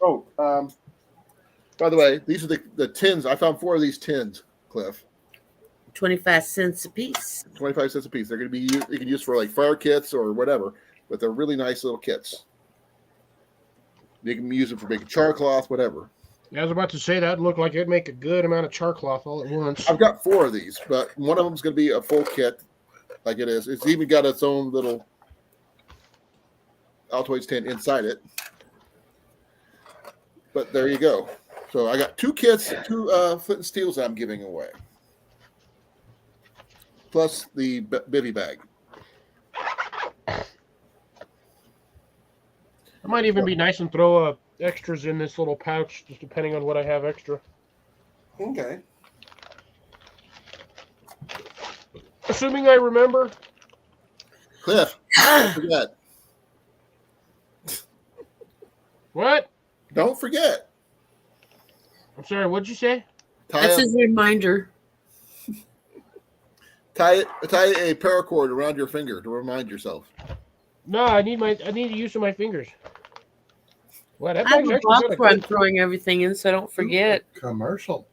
Speaker 2: Oh, by the way, these are the tins. I found 4 of these tins, Cliff.
Speaker 1: 25 cents a piece.
Speaker 2: 25 cents a piece. They're going to be you can use for like fire kits or whatever, but they're really nice little kits. You can use them for making char cloth, whatever.
Speaker 7: I was about to say that looked like it'd make a good amount of char cloth all at once.
Speaker 2: I've got 4 of these, but one of them is going to be a full kit, like it is. It's even got its own little Altoids tin inside it. But there you go. So I got 2 kits, 2 flint and steels I'm giving away, plus the bivy bag.
Speaker 7: It might even be nice and throw extras in this little pouch, just depending on what I have extra.
Speaker 2: Okay.
Speaker 7: Assuming I remember.
Speaker 2: Cliff, don't forget.
Speaker 7: What?
Speaker 2: Don't forget.
Speaker 7: I'm sorry, what'd you say?
Speaker 1: That's his reminder.
Speaker 2: Tie a paracord around your finger to remind yourself.
Speaker 7: No, I need to use of my fingers. What? That
Speaker 1: I have
Speaker 7: bag's
Speaker 1: a
Speaker 7: actually
Speaker 1: box
Speaker 7: got a
Speaker 1: where I'm
Speaker 7: good.
Speaker 1: throwing everything in, so I don't forget.
Speaker 3: Commercial.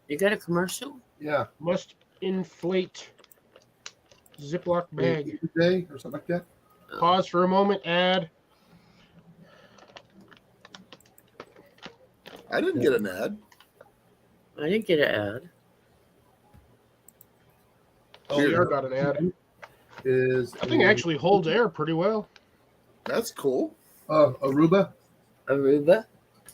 Speaker 1: You got a commercial?
Speaker 3: Yeah.
Speaker 7: Must inflate Ziploc bag.
Speaker 3: Day or something like that.
Speaker 7: Pause for a moment. Add.
Speaker 2: I didn't get an ad.
Speaker 1: I didn't get an ad.
Speaker 7: Oh, we are got an ad. That thing actually holds air pretty well.
Speaker 2: That's cool.
Speaker 3: Aruba.
Speaker 1: Aruba.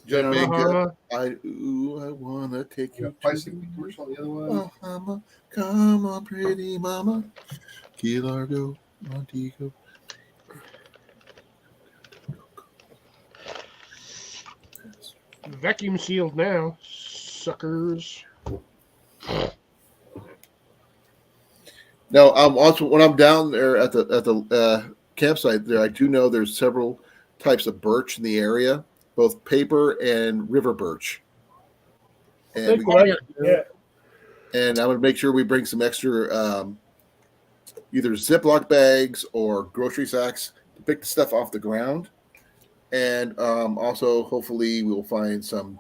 Speaker 2: Jamaica. I wanna take you
Speaker 3: Pricing commercial. The other one.
Speaker 2: Bahama. Come on, pretty mama. Key Largo, Montego.
Speaker 7: Vacuum sealed now, suckers.
Speaker 2: Now, also when I'm down there at the campsite, there I do know there's several types of birch in the area, both paper and river birch. And and I'm gonna make sure we bring some extra either Ziploc bags or grocery sacks to pick the stuff off the ground. And also, hopefully, we'll find some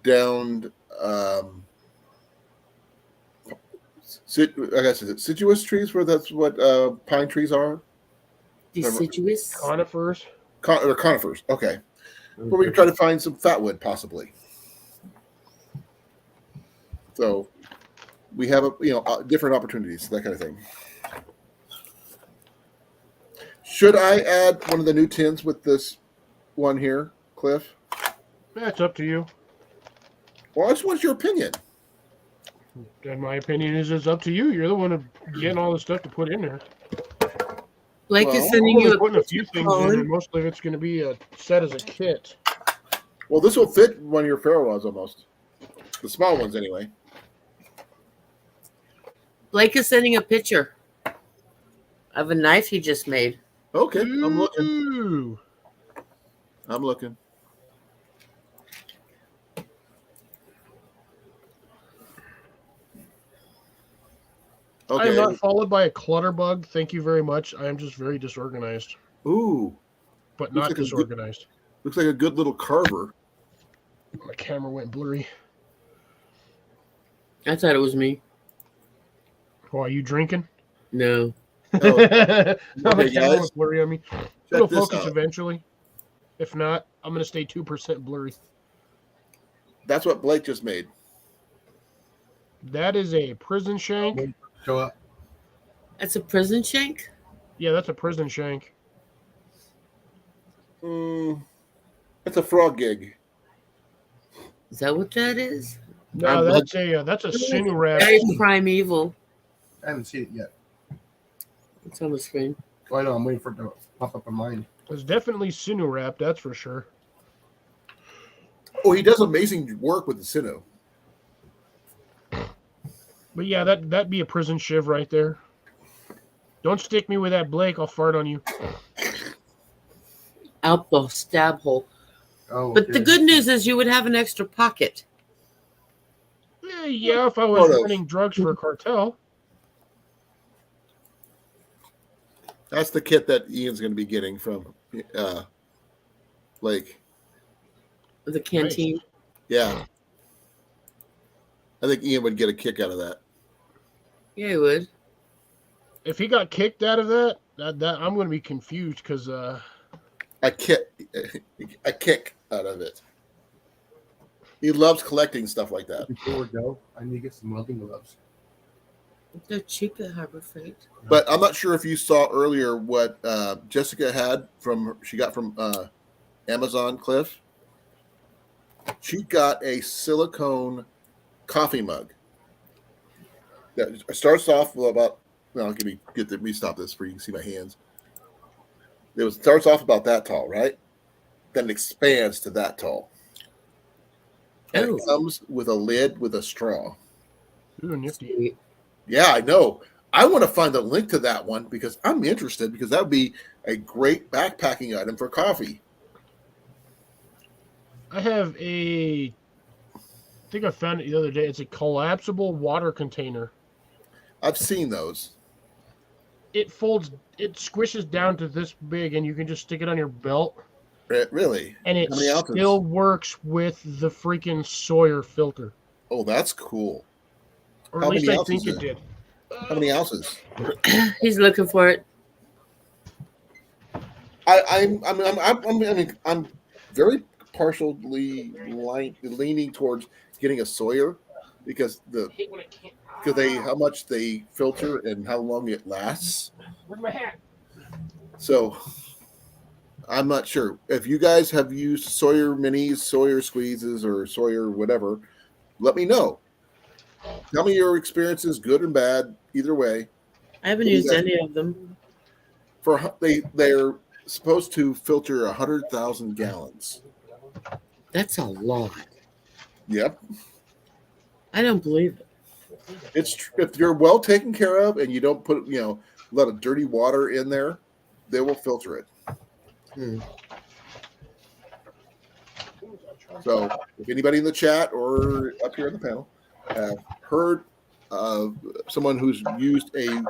Speaker 2: downed, like I said, deciduous trees, where that's what pine trees are.
Speaker 1: Deciduous?
Speaker 7: Conifers.
Speaker 2: Or conifers. Okay. But we can try to find some fatwood, possibly. So we have different opportunities, that kind of thing. Should I add one of the new tins with this one here, Cliff?
Speaker 7: That's up to you.
Speaker 2: Well, I just want your opinion.
Speaker 7: And my opinion is it's up to you. You're the one getting all the stuff to put in there.
Speaker 1: Blake is sending
Speaker 7: I'm
Speaker 1: you
Speaker 7: only putting a few things in,
Speaker 1: Colan.
Speaker 7: and mostly it's going to be a set as a kit.
Speaker 2: Well, this will fit one of your ferro rods almost. The small ones, anyway.
Speaker 1: Blake is sending a picture of a knife he just made.
Speaker 2: Okay, I'm looking.
Speaker 7: Ooh.
Speaker 2: I'm looking.
Speaker 7: I am
Speaker 2: Okay.
Speaker 7: not followed by a clutter bug. Thank you very much. I am just very disorganized,
Speaker 2: Ooh,
Speaker 7: but
Speaker 2: Looks
Speaker 7: not
Speaker 2: like a good-
Speaker 7: disorganized.
Speaker 2: looks like a good little carver.
Speaker 7: My camera went blurry.
Speaker 1: I thought it was me.
Speaker 7: Oh, are you drinking?
Speaker 1: No.
Speaker 2: Oh,
Speaker 7: My
Speaker 2: okay,
Speaker 7: camera
Speaker 2: guys.
Speaker 7: went blurry on me.
Speaker 2: Check
Speaker 7: It'll
Speaker 2: this
Speaker 7: focus
Speaker 2: out.
Speaker 7: eventually. If not, I'm going to stay 2% blurry.
Speaker 2: That's what Blake just made.
Speaker 7: That is a prison shank.
Speaker 3: Show up.
Speaker 1: That's a prison shank?
Speaker 7: Yeah, that's a prison shank.
Speaker 2: It's a frog gig.
Speaker 1: Is that what that is?
Speaker 7: No, that's a sinew wrap.
Speaker 1: Very primeval.
Speaker 3: I haven't seen it yet.
Speaker 1: It's on the screen.
Speaker 3: Oh, I know. I'm waiting for it to pop up on mine.
Speaker 7: It's definitely sinew wrap, that's for sure.
Speaker 2: Oh, he does amazing work with the sinew.
Speaker 7: But yeah, that'd be a prison shiv right there. Don't stick me with that, Blake. I'll fart on you.
Speaker 1: Out the stab hole.
Speaker 3: Oh,
Speaker 1: But the good news is you would have an extra pocket.
Speaker 7: Yeah, if I was running drugs for a cartel.
Speaker 2: That's the kit that Ian's going to be getting from Blake.
Speaker 1: The canteen.
Speaker 7: Nice.
Speaker 2: Yeah. I think Ian would get a kick out of that.
Speaker 1: Yeah, he would.
Speaker 7: If he got kicked out of that I'm going to be confused because
Speaker 2: A kick out of it. He loves collecting stuff like that.
Speaker 3: Before we go, I need to get some welding gloves.
Speaker 1: They're cheap at Harbor Freight.
Speaker 2: But I'm not sure if you saw earlier what Jessica had she got from Amazon, Cliff. She got a silicone coffee mug. That starts off with about. Well, let me stop this for you can see my hands. It starts off about that tall, right? Then it expands to that tall. And
Speaker 1: Oh.
Speaker 2: it comes with a lid with a straw.
Speaker 7: Ooh, nifty.
Speaker 1: Sweet.
Speaker 2: Yeah, I know. I want to find a link to that one because I'm interested because that would be a great backpacking item for coffee.
Speaker 7: I have I think I found it the other day. It's a collapsible water container.
Speaker 2: I've seen those.
Speaker 7: It folds, it squishes down to this big, and you can just stick it on your belt.
Speaker 2: Really?
Speaker 7: And it
Speaker 2: How many ounces?
Speaker 7: still works with the freaking Sawyer filter.
Speaker 2: Oh, that's cool.
Speaker 7: Or
Speaker 2: How
Speaker 7: at least
Speaker 2: many
Speaker 7: I
Speaker 2: ounces
Speaker 7: think it
Speaker 2: is
Speaker 7: did.
Speaker 2: How many ounces?
Speaker 1: He's looking for it.
Speaker 2: I'm very partially leaning towards getting a Sawyer because how much they filter and how long it lasts.
Speaker 7: Where's my hat?
Speaker 2: So I'm not sure if you guys have used Sawyer minis, Sawyer squeezes, or Sawyer whatever. Let me know. Tell me your experiences, good and bad, either way.
Speaker 1: I haven't used any of them.
Speaker 2: They're supposed to filter 100,000 gallons.
Speaker 1: That's a lot.
Speaker 2: Yep.
Speaker 1: I don't believe it.
Speaker 2: If you're well taken care of and you don't put a lot of dirty water in there, they will filter it. So if anybody in the chat or up here in the panel have heard of someone who's used a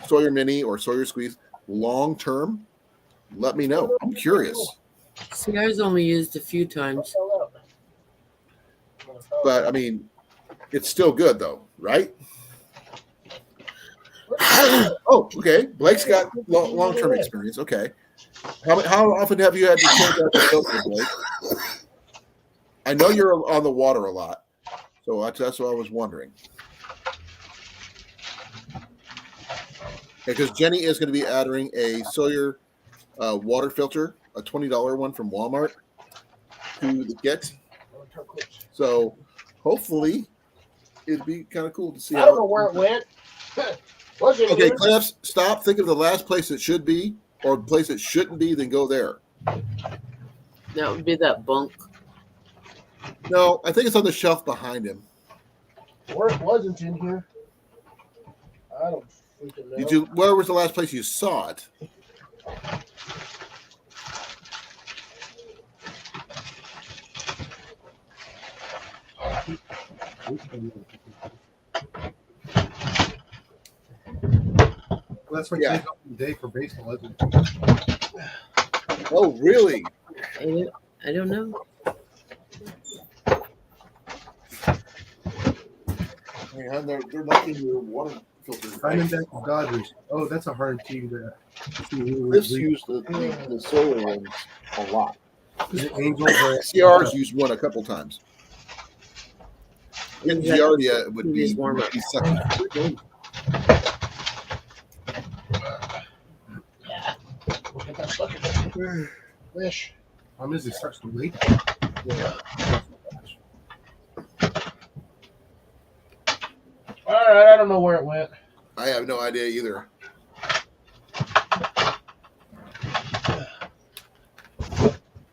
Speaker 2: Sawyer Mini or Sawyer Squeeze long term, let me know. I'm curious.
Speaker 1: See, ours only used a few times.
Speaker 2: But I mean, it's still good though, right? Oh, okay. Blake's got long-term experience. Okay. How often have you had to change out the filter, Blake? I know you're on the water a lot, so that's what I was wondering. Because Jenny is going to be adding a Sawyer water filter, a $20 one from Walmart, to the kit. So hopefully it'd be kind of cool to see.
Speaker 7: I don't know where it went.
Speaker 2: Okay, Cliffs, stop. Think of the last place it should be or the place it shouldn't be, then go there.
Speaker 1: That would be that bunk.
Speaker 2: No, I think it's on the shelf behind him.
Speaker 7: Where it wasn't in here. I don't freaking know.
Speaker 2: Where was the last place you saw it?
Speaker 3: Well, that's what today's opening day for baseball, isn't it?
Speaker 2: Oh, really?
Speaker 1: I don't know.
Speaker 2: Man, they're not in your water filter.
Speaker 3: Diamondback Dodgers. Oh, that's a hard team to see.
Speaker 2: This used the solar ones a lot.
Speaker 3: Is it Angels or
Speaker 2: CR's used one a couple times. And Giardia would be second.
Speaker 7: Wish.
Speaker 3: Problem is, it starts to leak.
Speaker 7: All right, I don't know where it went.
Speaker 2: I have no idea either.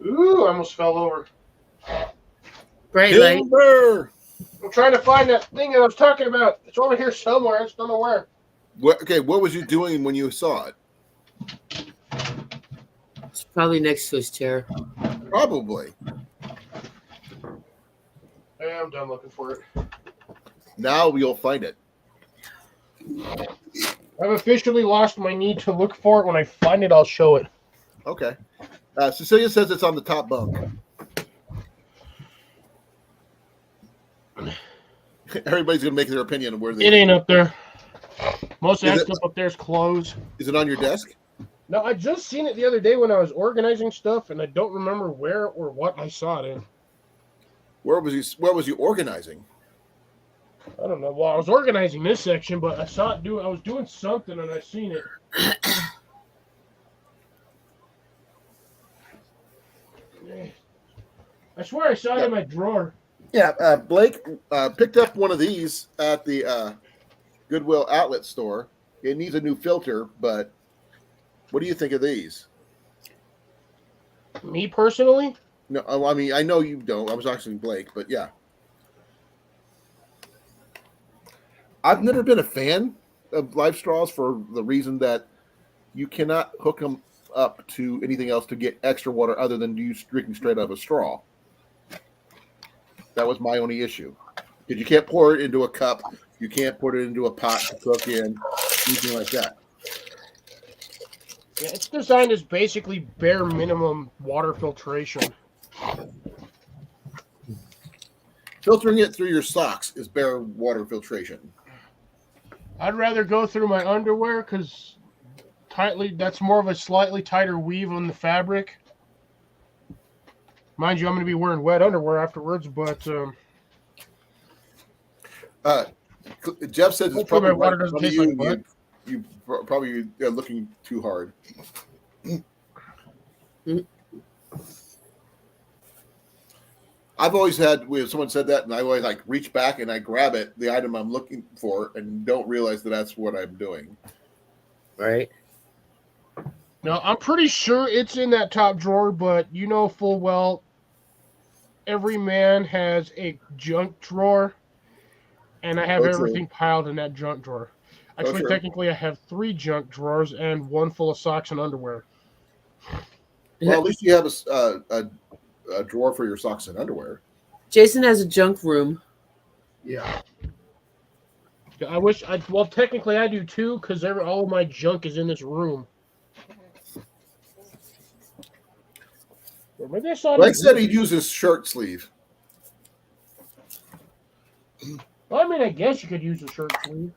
Speaker 7: Ooh, I almost fell over.
Speaker 1: Bright light.
Speaker 2: Timber!
Speaker 7: I'm trying to find that thing that I was talking about. It's over here somewhere. I just don't know where.
Speaker 2: What was you doing when you saw it?
Speaker 1: It's probably next to his chair.
Speaker 2: Probably.
Speaker 7: Yeah, I'm done looking for it.
Speaker 2: Now you'll find it.
Speaker 7: I've officially lost my need to look for it. When I find it, I'll show it.
Speaker 2: Okay. Cecilia says it's on the top bunk. Everybody's going to make their opinion on where they.
Speaker 7: It ain't up there. Most of that
Speaker 2: Is it-
Speaker 7: stuff up there is clothes.
Speaker 2: Is it on your desk?
Speaker 7: No, I just seen it the other day when I was organizing stuff, and I don't remember where or what I saw it in.
Speaker 2: Where was you organizing?
Speaker 7: I don't know. Well, I was organizing this section, but I saw it I was doing something, and I seen it. I swear I saw it in my drawer.
Speaker 2: Yeah, Blake picked up one of these at the Goodwill outlet store. It needs a new filter, but what do you think of these?
Speaker 7: Me personally,
Speaker 2: No, I mean I know you don't. I was asking Blake, but yeah, I've never been a fan of live straws for the reason that you cannot hook them up to anything else to get extra water other than you drinking straight out of a straw. That was my only issue. Because you can't pour it into a cup, you can't put it into a pot to cook in, anything like that.
Speaker 7: yeah, it's designed as basically bare minimum water filtration.
Speaker 2: Filtering it through your socks is bare water filtration.
Speaker 7: I'd rather go through my underwear because that's more of a slightly tighter weave on the fabric. Mind you, I'm going to be wearing wet underwear afterwards, but
Speaker 2: Jeff says it's
Speaker 7: hopefully
Speaker 2: probably
Speaker 7: my water
Speaker 2: right in
Speaker 7: doesn't
Speaker 2: front of
Speaker 7: taste like butt.
Speaker 2: you probably are looking too hard. I've always had when someone said that, and I always like reach back and I grab it, the item I'm looking for, and don't realize that that's what I'm doing.
Speaker 1: Right?
Speaker 7: No, I'm pretty sure it's in that top drawer, but you know full well every man has a junk drawer, and I have
Speaker 2: So true.
Speaker 7: everything piled in that junk drawer.
Speaker 2: So
Speaker 7: Actually,
Speaker 2: true.
Speaker 7: technically, I have 3 junk drawers and 1 full of socks and underwear.
Speaker 2: Well, at least you have a drawer for your socks and underwear.
Speaker 1: Jason has a junk room.
Speaker 7: Yeah. Well, technically, I do too, because all of my junk is in this room. Or maybe I saw it.
Speaker 2: Blake said he'd use his shirt sleeve.
Speaker 7: Well, I mean, I guess you could use a shirt sleeve.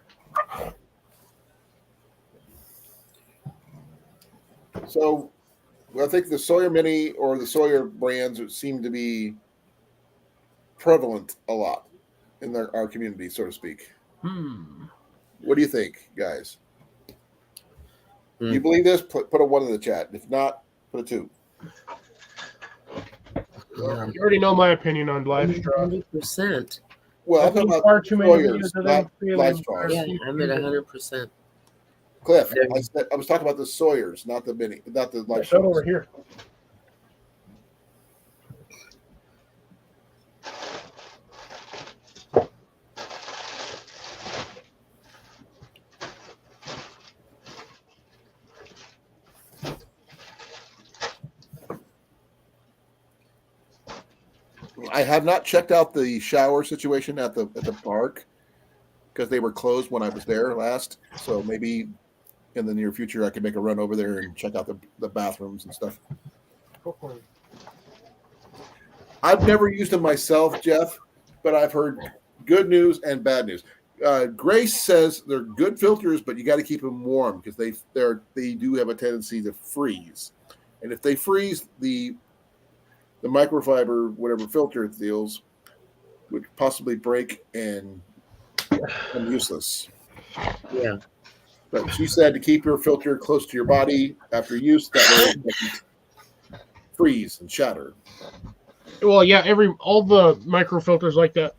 Speaker 2: So, I think the Sawyer Mini or the Sawyer brands seem to be prevalent a lot in our community, so to speak. What do you think, guys? You believe this? Put a 1 in the chat. If not, put a 2.
Speaker 7: You already know my opinion on live straw.
Speaker 1: 100%.
Speaker 2: Well, I'm talking about
Speaker 7: too many
Speaker 2: Sawyers,
Speaker 7: videos of
Speaker 2: not
Speaker 7: them
Speaker 2: live
Speaker 7: failing.
Speaker 2: straws.
Speaker 1: Yeah, I'm at 100%.
Speaker 2: Cliff, I was talking about the Sawyers, not the mini, not the live straws.
Speaker 7: Over here.
Speaker 2: I have not checked out the shower situation at the park because they were closed when I was there last. So maybe in the near future I can make a run over there and check out the bathrooms and stuff. I've never used them myself, Jeff, but I've heard good news and bad news. Grace says they're good filters, but you got to keep them warm because they do have a tendency to freeze, and if they freeze, the microfiber whatever filter it deals would possibly break and become useless.
Speaker 1: Yeah.
Speaker 2: But she said to keep your filter close to your body after use, that way it doesn't freeze and shatter.
Speaker 7: Well, yeah, all the microfilters like that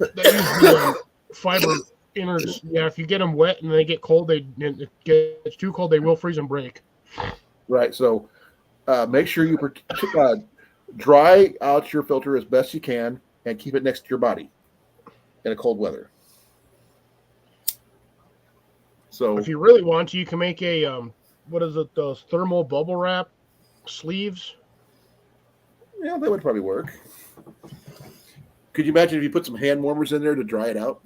Speaker 7: use the fiber innards. Yeah, if you get them wet and they get cold, it gets too cold, they will freeze and break.
Speaker 2: Right. So make sure you dry out your filter as best you can and keep it next to your body in a cold weather. So
Speaker 7: if you really want to, you can make a those thermal bubble wrap sleeves.
Speaker 2: Yeah, that would probably work. Could you imagine if you put some hand warmers in there to dry it out?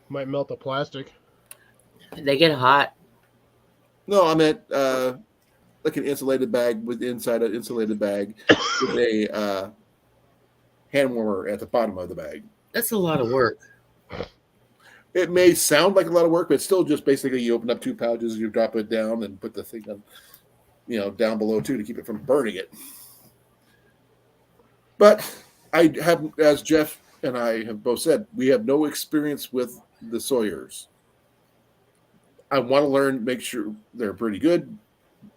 Speaker 7: Might melt the plastic.
Speaker 1: They get hot.
Speaker 2: No, I meant like an insulated bag with inside an insulated bag with a hand warmer at the bottom of the bag.
Speaker 1: That's a lot of work.
Speaker 2: It may sound like a lot of work, but it's still just basically you open up 2 pouches, you drop it down, and put the thing on, down below too to keep it from burning it. But I have, as Jeff and I have both said, we have no experience with the Sawyers. I want to learn, make sure they're pretty good.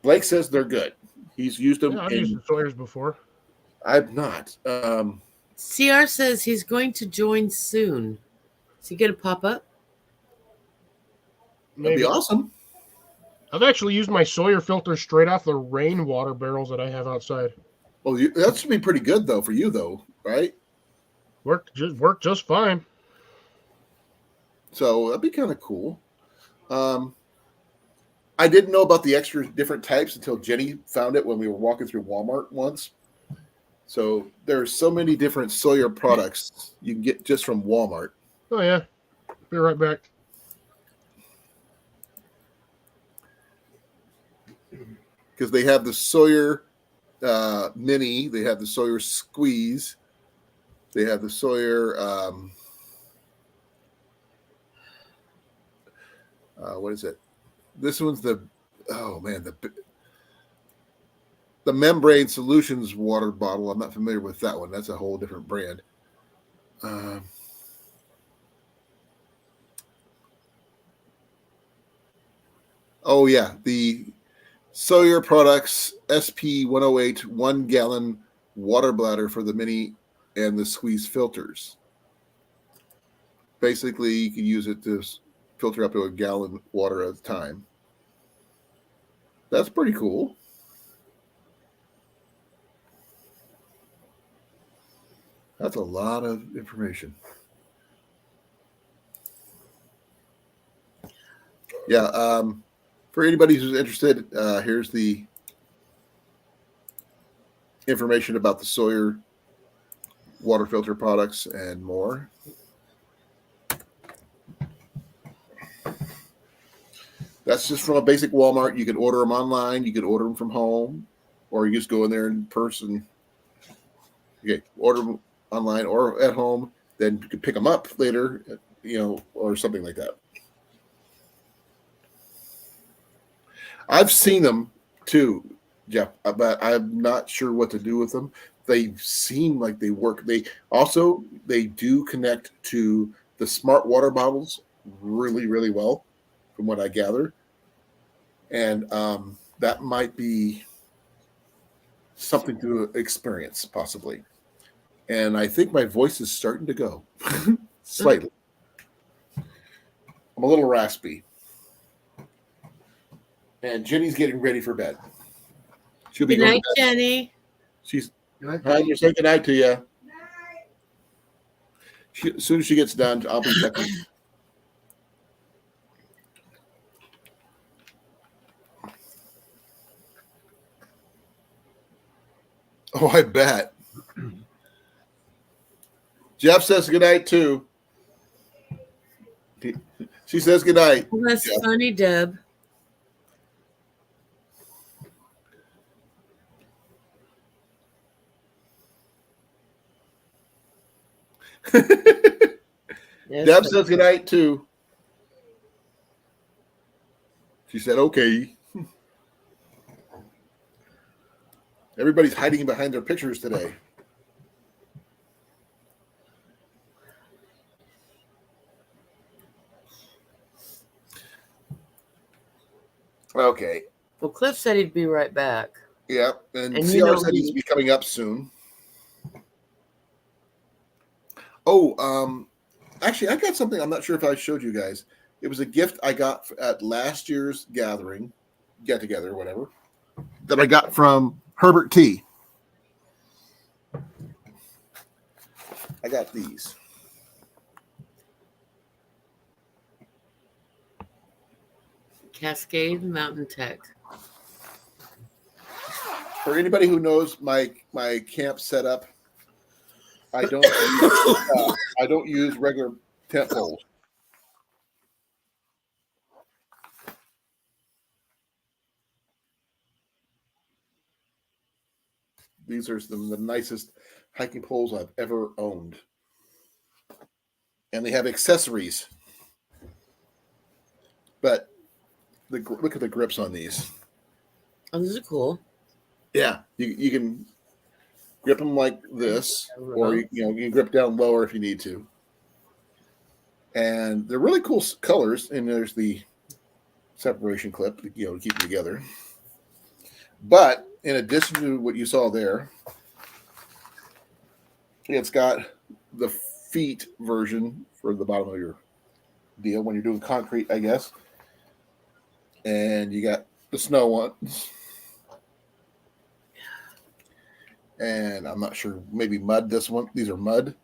Speaker 2: Blake says they're good. He's used them.
Speaker 7: Yeah, I've used the Sawyers before.
Speaker 2: I've not.
Speaker 1: CR says he's going to join soon. Is he going to pop up?
Speaker 2: That'd be awesome.
Speaker 7: I've actually used my Sawyer filter straight off the rainwater barrels that I have outside.
Speaker 2: Well, that should be pretty good though for you though, right?
Speaker 7: Worked just fine.
Speaker 2: So that'd be kind of cool. I didn't know about the extra different types until Jenny found it when we were walking through Walmart once. So there's so many different Sawyer products you can get just from Walmart.
Speaker 7: Oh yeah. Be right back.
Speaker 2: Because they have the Sawyer Mini, they have the Sawyer Squeeze, they have the Sawyer. What is it? This one's the membrane solutions water bottle. I'm not familiar with that one. That's a whole different brand. Oh yeah, the Sawyer Products SP 108 1-gallon water bladder for the mini and the squeeze filters. Basically, you can use it to filter up to a gallon water at a time. That's pretty cool. That's a lot of information. Yeah. For anybody who's interested, here's the information about the Sawyer water filter products and more. That's just from a basic Walmart. You can order them online. You can order them from home, or you just go in there in person. Okay, order them online or at home. Then you can pick them up later, or something like that. I've seen them too, Jeff, but I'm not sure what to do with them. They seem like they work. They do connect to the smart water bottles really, really well, from what I gather. And that might be something to experience, possibly. And I think my voice is starting to go slightly. I'm a little raspy. And Jenny's getting ready for bed. She'll be
Speaker 1: Good
Speaker 2: going
Speaker 1: night,
Speaker 2: to bed.
Speaker 1: Jenny.
Speaker 2: She's
Speaker 3: Good night.
Speaker 2: I'm gonna say good night to you. As soon as she gets done, I'll be checking. Oh, I bet. Jeff says good night too. She says good night.
Speaker 1: Well, that's
Speaker 2: Jeff.
Speaker 1: funny, Deb. Yes,
Speaker 2: Deb says good night too. She said okay. Everybody's hiding behind their pictures today. Okay.
Speaker 1: Well, Cliff said he'd be right back.
Speaker 2: Yeah, and
Speaker 1: And
Speaker 2: CR said he's be coming up soon. Oh, actually, I got something. I'm not sure if I showed you guys. It was a gift I got at last year's get together, whatever, that I got from Herbert T. I got these.
Speaker 1: Cascade Mountain Tech.
Speaker 2: For anybody who knows my camp setup, I don't use regular tent poles. These are some of the nicest hiking poles I've ever owned. And they have accessories. But look at the grips on these.
Speaker 1: Oh, these are cool.
Speaker 2: Yeah, you can grip them like this, or you can grip down lower if you need to. And they're really cool colors. And there's the separation clip, to keep them together. But in addition to what you saw there, it's got the feet version for the bottom of your deal when you're doing concrete, I guess. And you got the snow ones. And I'm not sure, maybe mud. This one, these are mud.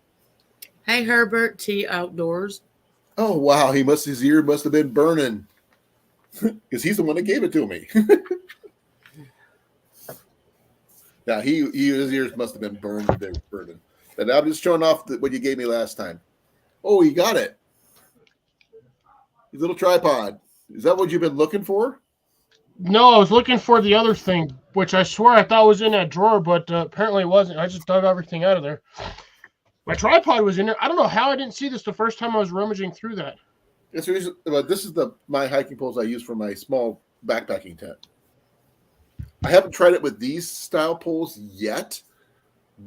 Speaker 1: Hey, Herbert T. Outdoors.
Speaker 2: Oh wow, his ear must have been burning because he's the one that gave it to me. Now his ears must have been burning. And I'm just showing off what you gave me last time. Oh, you got it. Your little tripod. Is that what you've been looking for?
Speaker 7: No, I was looking for the other thing, which I swear I thought was in that drawer, but apparently it wasn't. I just dug everything out of there. My tripod was in there. I don't know how I didn't see this the first time I was rummaging through that.
Speaker 2: This is my hiking poles I use for my small backpacking tent. I haven't tried it with these style poles yet,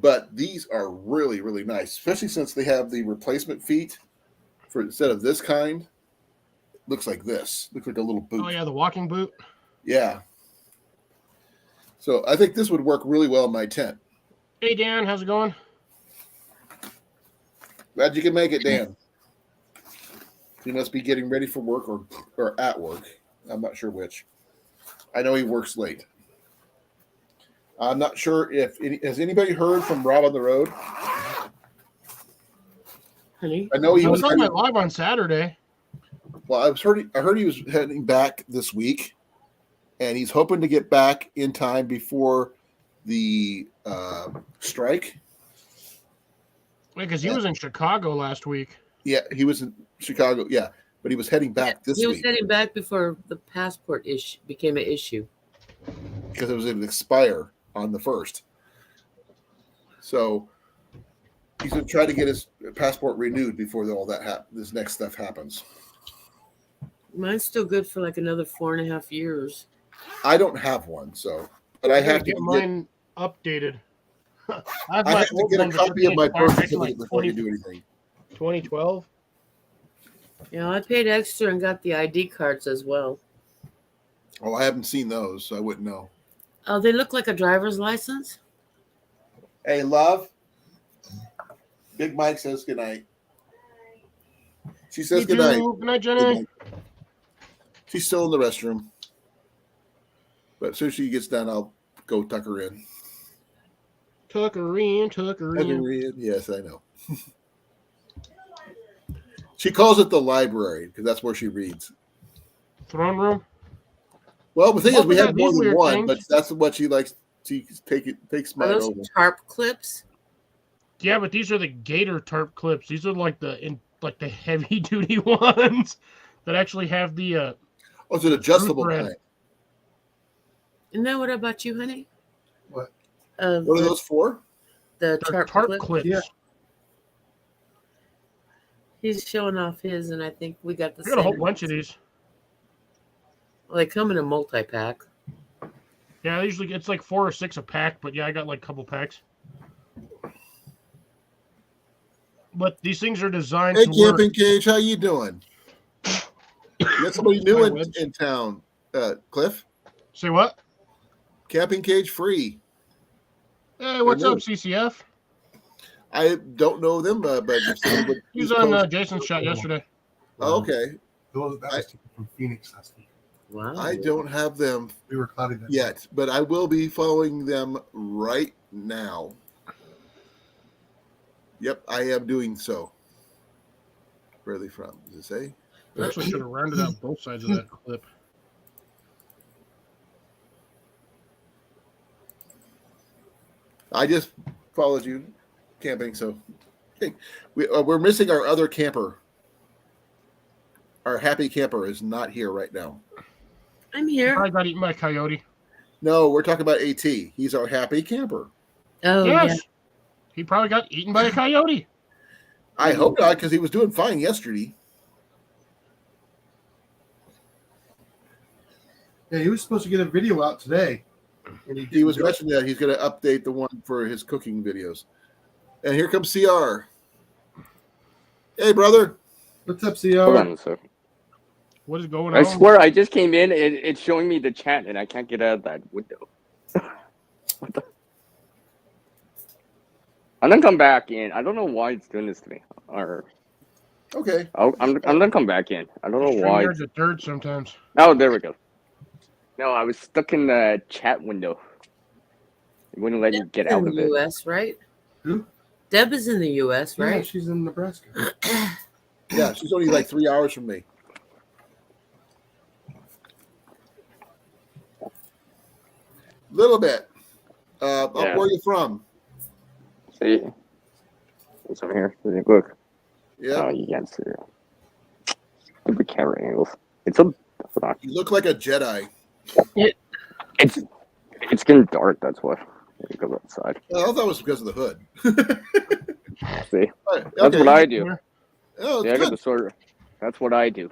Speaker 2: but these are really, really nice, especially since they have the replacement feet for instead of this kind. Looks like this. Looks like a little boot.
Speaker 7: Oh yeah, the walking boot.
Speaker 2: Yeah. So I think this would work really well in my tent.
Speaker 7: Hey Dan, how's it going?
Speaker 2: Glad you can make it, Dan. He must be getting ready for work or at work. I'm not sure which. I know he works late. I'm not sure has anybody heard from Rob on the road?
Speaker 1: Honey?
Speaker 2: I know he
Speaker 7: I
Speaker 2: was
Speaker 7: was on my live on Saturday.
Speaker 2: Well, I heard he was heading back this week, and he's hoping to get back in time before the strike.
Speaker 7: Because he was in Chicago last week.
Speaker 2: Yeah, he was in Chicago. Yeah, but he was heading back this week.
Speaker 1: He was heading back before the passport issue became an issue.
Speaker 2: Because it was going to expire on the 1st. So he's going to try to get his passport renewed before all that this next stuff happens.
Speaker 1: Mine's still good for like another 4.5 years.
Speaker 2: I don't have one, but I have to
Speaker 7: get mine updated.
Speaker 2: I have to get a copy of my birth certificate before I can do anything.
Speaker 7: 2012.
Speaker 1: Yeah, I paid extra and got the ID cards as well.
Speaker 2: Oh, I haven't seen those, so I wouldn't know.
Speaker 1: Oh, they look like a driver's license?
Speaker 2: Hey, love. Big Mike says goodnight. She says goodnight.
Speaker 7: Good night, Jenny.
Speaker 2: She's still in the restroom. But as soon as she gets done, I'll go tuck her in.
Speaker 7: Tuck her in.
Speaker 2: Yes, I know. She calls it the library because that's where she reads.
Speaker 7: Throne room?
Speaker 2: Well, the thing is, we have more than one,
Speaker 7: things.
Speaker 2: but that's what she likes. She takes mine
Speaker 1: Are those
Speaker 2: over.
Speaker 1: tarp clips?
Speaker 7: Yeah, but these are the Gator tarp clips. These are like the heavy duty ones that actually have the.
Speaker 2: Oh, it's an adjustable
Speaker 7: thread.
Speaker 2: kind.
Speaker 1: And then what about you, honey?
Speaker 3: What?
Speaker 2: What are those for?
Speaker 1: The
Speaker 7: They're
Speaker 1: tarp
Speaker 7: tarp
Speaker 1: clip?
Speaker 7: clips.
Speaker 3: Yeah.
Speaker 1: He's showing off his, and I think we got the
Speaker 7: I got a whole
Speaker 1: same.
Speaker 7: bunch of these.
Speaker 1: Well, they come in a multi-pack.
Speaker 7: Yeah, usually it's like 4 or 6 a pack, but yeah, I got like a couple packs. But these things are designed
Speaker 2: Hey,
Speaker 7: to work.
Speaker 2: Camping Cage, how you doing? You got somebody new in town, Cliff.
Speaker 7: Say what?
Speaker 2: Camping Cage free.
Speaker 7: Hey, what's
Speaker 2: They're
Speaker 7: up,
Speaker 2: new.
Speaker 7: CCF?
Speaker 2: I don't know them, but if someone would
Speaker 7: He was
Speaker 2: please
Speaker 7: on
Speaker 2: post-
Speaker 7: Jason's chat yesterday.
Speaker 2: Oh, okay.
Speaker 3: That was taken from Phoenix last week.
Speaker 1: Wow.
Speaker 2: I don't have them
Speaker 3: We were cloudy that
Speaker 2: yet, but I will be following them right now. Yep, I am doing so. Where are they from? Does it say?
Speaker 7: I actually should have rounded out both sides of that clip.
Speaker 2: I just followed you camping, so hey, we're missing our other camper. Our happy camper is not here right now.
Speaker 1: I'm here.
Speaker 7: I got eaten by a coyote.
Speaker 2: No, we're talking about AT. He's our happy camper.
Speaker 1: Oh,
Speaker 7: Yes. He probably got eaten by a coyote.
Speaker 2: I hope not, because he was doing fine yesterday.
Speaker 3: Yeah, he was supposed to get a video out today. And
Speaker 2: He was mentioning that he's going to update the one for his cooking videos. And here comes CR. Hey, brother.
Speaker 3: What's up,
Speaker 8: Hold
Speaker 3: CR?
Speaker 8: on a second.
Speaker 7: What is going
Speaker 8: I
Speaker 7: on?
Speaker 8: swear I just came in. It's showing me the chat, and I can't get out of that window. What the? I'm gonna come back in. I don't know why it's doing this to me. Or
Speaker 2: Okay.
Speaker 8: I'm gonna come back in. I don't know why.
Speaker 7: There's a third sometimes.
Speaker 8: Oh, there we go. No, I was stuck in the chat window. It wouldn't let me get
Speaker 1: Deb's
Speaker 8: out
Speaker 1: in
Speaker 8: of
Speaker 1: the
Speaker 8: it.
Speaker 1: U.S., right?
Speaker 3: Who?
Speaker 1: Deb is in the U.S.,
Speaker 3: Yeah,
Speaker 1: right?
Speaker 3: she's in Nebraska.
Speaker 2: Yeah, she's only like 3 hours from me. Little bit. Up
Speaker 8: Yeah.
Speaker 2: where are you from?
Speaker 8: See, it's over here. Look.
Speaker 2: Yeah.
Speaker 8: Oh, you can't see it. Stupid camera angles. It's a. Hold on.
Speaker 2: You look like a Jedi.
Speaker 8: It's getting dark. That's why. Let me go outside.
Speaker 2: I thought it was because of the hood.
Speaker 8: See,
Speaker 2: Right,
Speaker 8: that's
Speaker 2: okay,
Speaker 8: what I do.
Speaker 2: Oh, it's
Speaker 8: Yeah, I got
Speaker 2: good.
Speaker 8: the sword. That's what I do.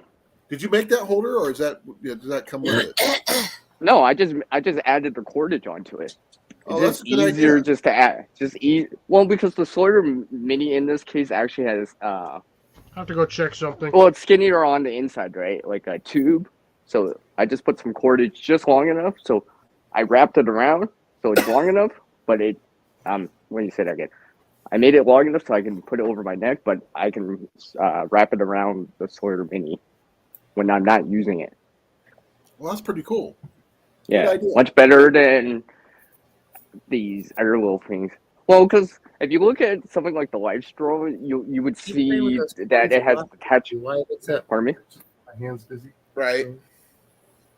Speaker 2: Did you make that holder, or is that does that come with it?
Speaker 8: No, I just added the cordage onto it. It's
Speaker 2: Oh, that's
Speaker 8: just
Speaker 2: a good
Speaker 8: easier
Speaker 2: idea.
Speaker 8: just to add. Well, because the Sawyer Mini in this case actually has
Speaker 7: I have to go check something.
Speaker 8: well, it's skinnier on the inside, right? Like a tube. So I just put some cordage just long enough. So I wrapped it around so it's long enough, but it when you say that again, I made it long enough so I can put it over my neck, but I can wrap it around the Sawyer Mini when I'm not using it.
Speaker 2: Well, that's pretty cool.
Speaker 8: Yeah,
Speaker 2: Good idea.
Speaker 8: much better than these other little things. Well, because if you look at something like the Life Straw, you would
Speaker 1: You play with
Speaker 8: see
Speaker 1: those
Speaker 8: that
Speaker 1: toys
Speaker 8: it
Speaker 1: a
Speaker 8: has
Speaker 1: lot.
Speaker 8: attached.
Speaker 1: Why? What's up?
Speaker 8: Pardon me.
Speaker 3: My hand's busy.
Speaker 2: Right.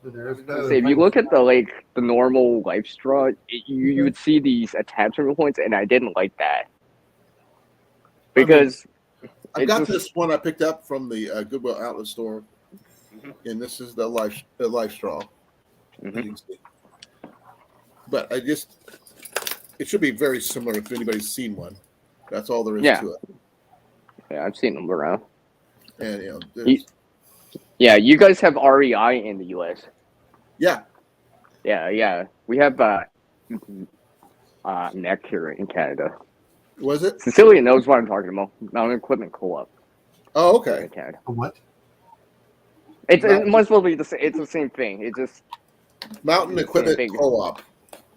Speaker 3: But there's
Speaker 8: So if you look at the normal Life Straw, you would see these attachment points, and I didn't like that because
Speaker 2: I've
Speaker 8: it
Speaker 2: got
Speaker 8: just
Speaker 2: this one I picked up from the Goodwill outlet store, and this is the life straw.
Speaker 8: Mhm.
Speaker 2: You can see. But it should be very similar if anybody's seen one. That's all there is
Speaker 8: Yeah.
Speaker 2: to it.
Speaker 8: Yeah, I've seen them around.
Speaker 2: And
Speaker 8: Yeah, you guys have REI in the US.
Speaker 2: yeah,
Speaker 8: Yeah. We have neck here in Canada.
Speaker 2: was it?
Speaker 8: Cecilia knows what I'm talking about. Mountain Equipment Co-op
Speaker 2: Oh, okay.
Speaker 8: in Canada.
Speaker 3: What?
Speaker 8: It must well be it's the same thing. It just
Speaker 2: Mountain Equipment
Speaker 8: thing.
Speaker 2: Co-op.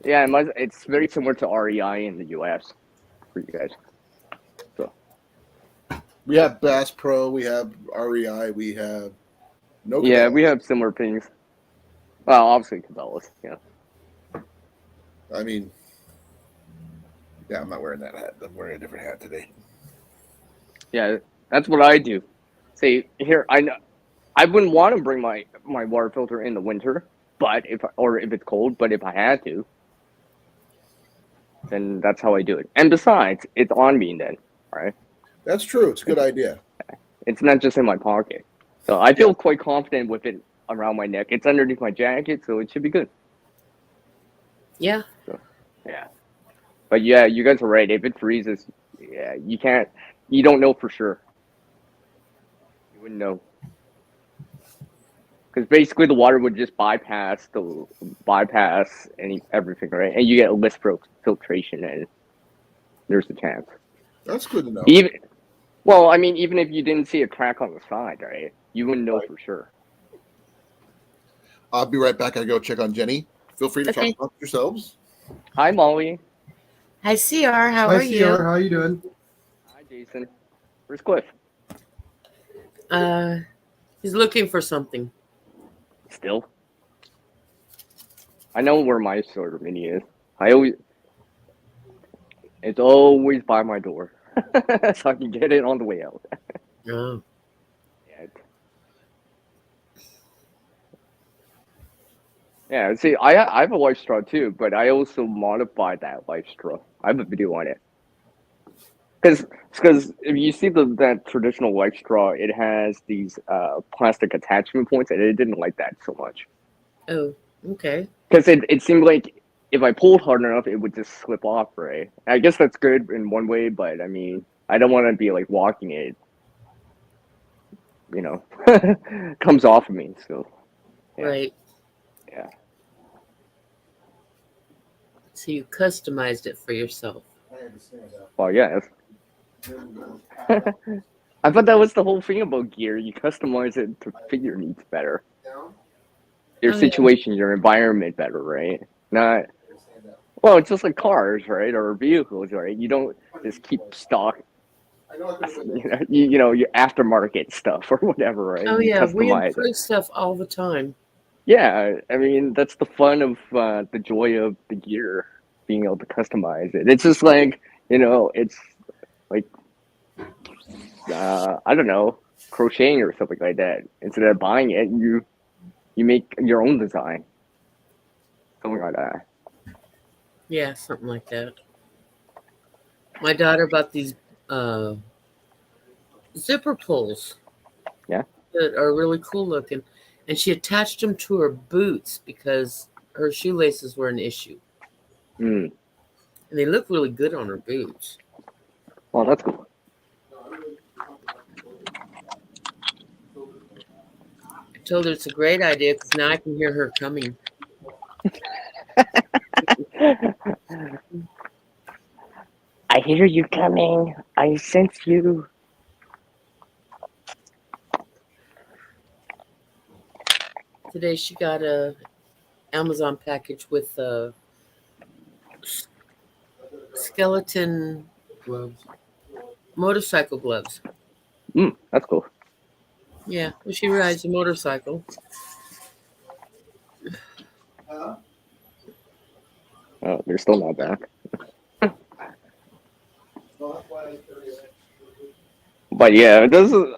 Speaker 8: yeah, it's very similar to REI in the US for you guys. So
Speaker 2: We have Bass Pro. We have REI. We have no.
Speaker 8: yeah,
Speaker 2: Cabela's.
Speaker 8: we have similar things. Well, obviously Cabela's, yeah.
Speaker 2: I mean, yeah, I'm not wearing that hat. I'm wearing a different hat today.
Speaker 8: Yeah, that's what I do. See, here I know I wouldn't want to bring my water filter in the winter, but if it's cold, but if I had to, then that's how I do it. And besides, it's on me then, right?
Speaker 2: That's true. It's a good idea.
Speaker 8: It's not just in my pocket. So I feel quite confident with it around my neck. It's underneath my jacket, so it should be good.
Speaker 1: Yeah.
Speaker 8: So, yeah. But yeah, you guys are right. If it freezes, yeah, you don't know for sure. You wouldn't know. Because basically the water would just bypass everything, right? And you get a less filtration, and there's a chance.
Speaker 2: That's good to know.
Speaker 8: Even if you didn't see a crack on the side, right? You wouldn't know for sure.
Speaker 2: I'll be right back. I go check on Jenny. Feel free to talk about yourselves.
Speaker 8: Hi, Molly.
Speaker 1: Hi, CR. How are you?
Speaker 3: CR, how are you doing?
Speaker 8: Hi, Jason. Where's Cliff?
Speaker 1: He's looking for something.
Speaker 8: Still. I know where my sort of mini is. It's always by my door, so I can get it on the way out.
Speaker 1: Oh.
Speaker 8: Yeah, see, I have a life straw too, but I also modified that life straw. I have a video on it. Because if you see that traditional life straw, it has these plastic attachment points, and it didn't like that so much.
Speaker 1: Oh, okay.
Speaker 8: Because it seemed like if I pulled hard enough, it would just slip off, right? I guess that's good in one way, but I mean, I don't want to be like walking it, comes off of me. So, yeah.
Speaker 1: Right.
Speaker 8: Yeah.
Speaker 1: So you customized it for yourself.
Speaker 8: Well, yes. I thought that was the whole thing about gear. You customize it to fit your needs better. Your situation, your environment better, right? Well, it's just like cars, right? Or vehicles, right? You don't just keep stock, your aftermarket stuff or whatever, right?
Speaker 1: Oh,
Speaker 8: You
Speaker 1: yeah. We
Speaker 8: customize
Speaker 1: improve
Speaker 8: it.
Speaker 1: stuff all the time.
Speaker 8: Yeah, I mean that's the fun of the joy of the gear, being able to customize it. It's just like it's like I don't know, crocheting or something like that. Instead of buying it, you make your own design, something like that.
Speaker 1: Yeah, something like that. My daughter bought these uh, zipper pulls
Speaker 8: Yeah.
Speaker 1: that are really cool looking, and she attached them to her boots because her shoelaces were an issue,
Speaker 8: Mm.
Speaker 1: and they look really good on her boots.
Speaker 8: Well, that's cool.
Speaker 1: I told her it's a great idea because now I can hear her coming.
Speaker 8: I hear you coming. I sense you.
Speaker 1: Today she got a Amazon package with skeleton gloves, motorcycle gloves.
Speaker 8: That's cool.
Speaker 1: Yeah, well, she rides a motorcycle.
Speaker 8: Oh, they're still not back. But yeah, this is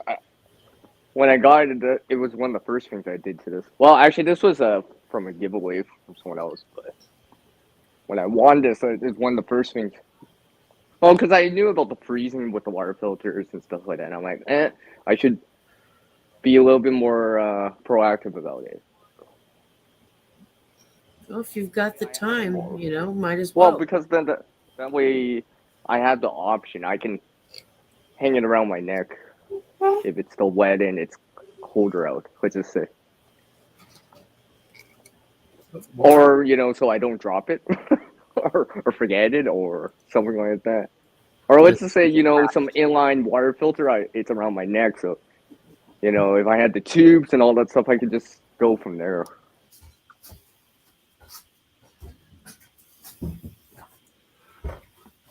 Speaker 8: when I got it. It was one of the first things I did to this. Well, actually, this was from a giveaway from someone else. But when I won this, it's one of the first things. Well, because I knew about the freezing with the water filters and stuff like that. And I'm like, I should be a little bit more proactive about it.
Speaker 1: Well, if you've got the time, might as
Speaker 8: Well,
Speaker 1: well.
Speaker 8: because then that way I have the option. I can hang it around my neck if it's still wet and it's colder out. Let's just say. Or, so I don't drop it or forget it or something like that. Or let's just say, some inline water filter, it's around my neck. So, if I had the tubes and all that stuff, I could just go from there.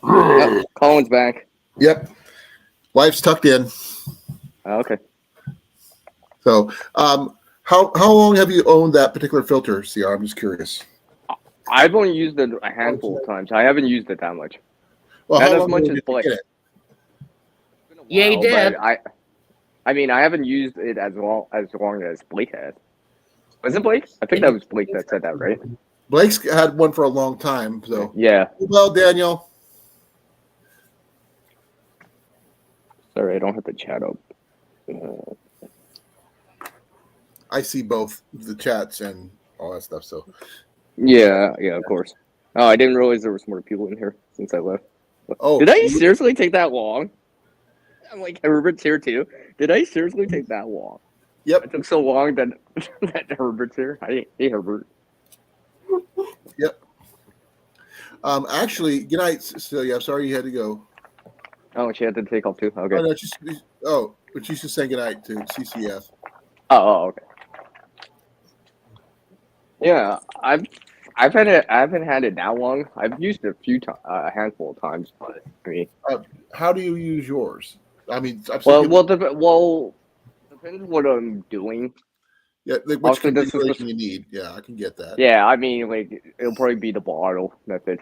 Speaker 8: Oh, Colin's back.
Speaker 2: Yep. Life's tucked in.
Speaker 8: Okay.
Speaker 2: So, how long have you owned that particular filter, CR? I'm just curious.
Speaker 8: I've only used it a handful of times. I haven't used it that much.
Speaker 2: Well,
Speaker 8: Not
Speaker 2: how
Speaker 8: as
Speaker 2: long
Speaker 8: much
Speaker 2: ago
Speaker 8: as
Speaker 2: did you
Speaker 8: Blake.
Speaker 2: get it?
Speaker 1: Yay,
Speaker 8: But
Speaker 1: Deb.
Speaker 8: I mean, I haven't used it as long as Blake has. Was it Blake? I think that was Blake that said that, right?
Speaker 2: Blake's had one for a long time. So,
Speaker 8: Yeah.
Speaker 2: well, Daniel.
Speaker 8: Sorry, I don't have the chat up.
Speaker 2: I see both the chats and all that stuff. So,
Speaker 8: Yeah, of course. Oh, I didn't realize there was more people in here since I left.
Speaker 2: oh,
Speaker 8: Did I seriously take that long? I'm like, Herbert's here too. Did I seriously take that long?
Speaker 2: Yep.
Speaker 8: It took so long that that Herbert's here. Hey, Herbert.
Speaker 2: Yep. Actually, good night, Celia. I'm sorry you had to go.
Speaker 8: Oh, she had to take off too. Okay.
Speaker 2: But she's just saying good night to CCF.
Speaker 8: Oh, okay. Yeah, I haven't had it that long. I've used it a handful of times, but I mean,
Speaker 2: How do you use yours? I mean, I've
Speaker 8: well,
Speaker 2: seen
Speaker 8: depends what I'm doing.
Speaker 2: yeah, like which
Speaker 8: Also, this is
Speaker 2: configuration you need. Yeah, I can get that.
Speaker 8: Yeah, I mean, like it'll probably be the bottle method.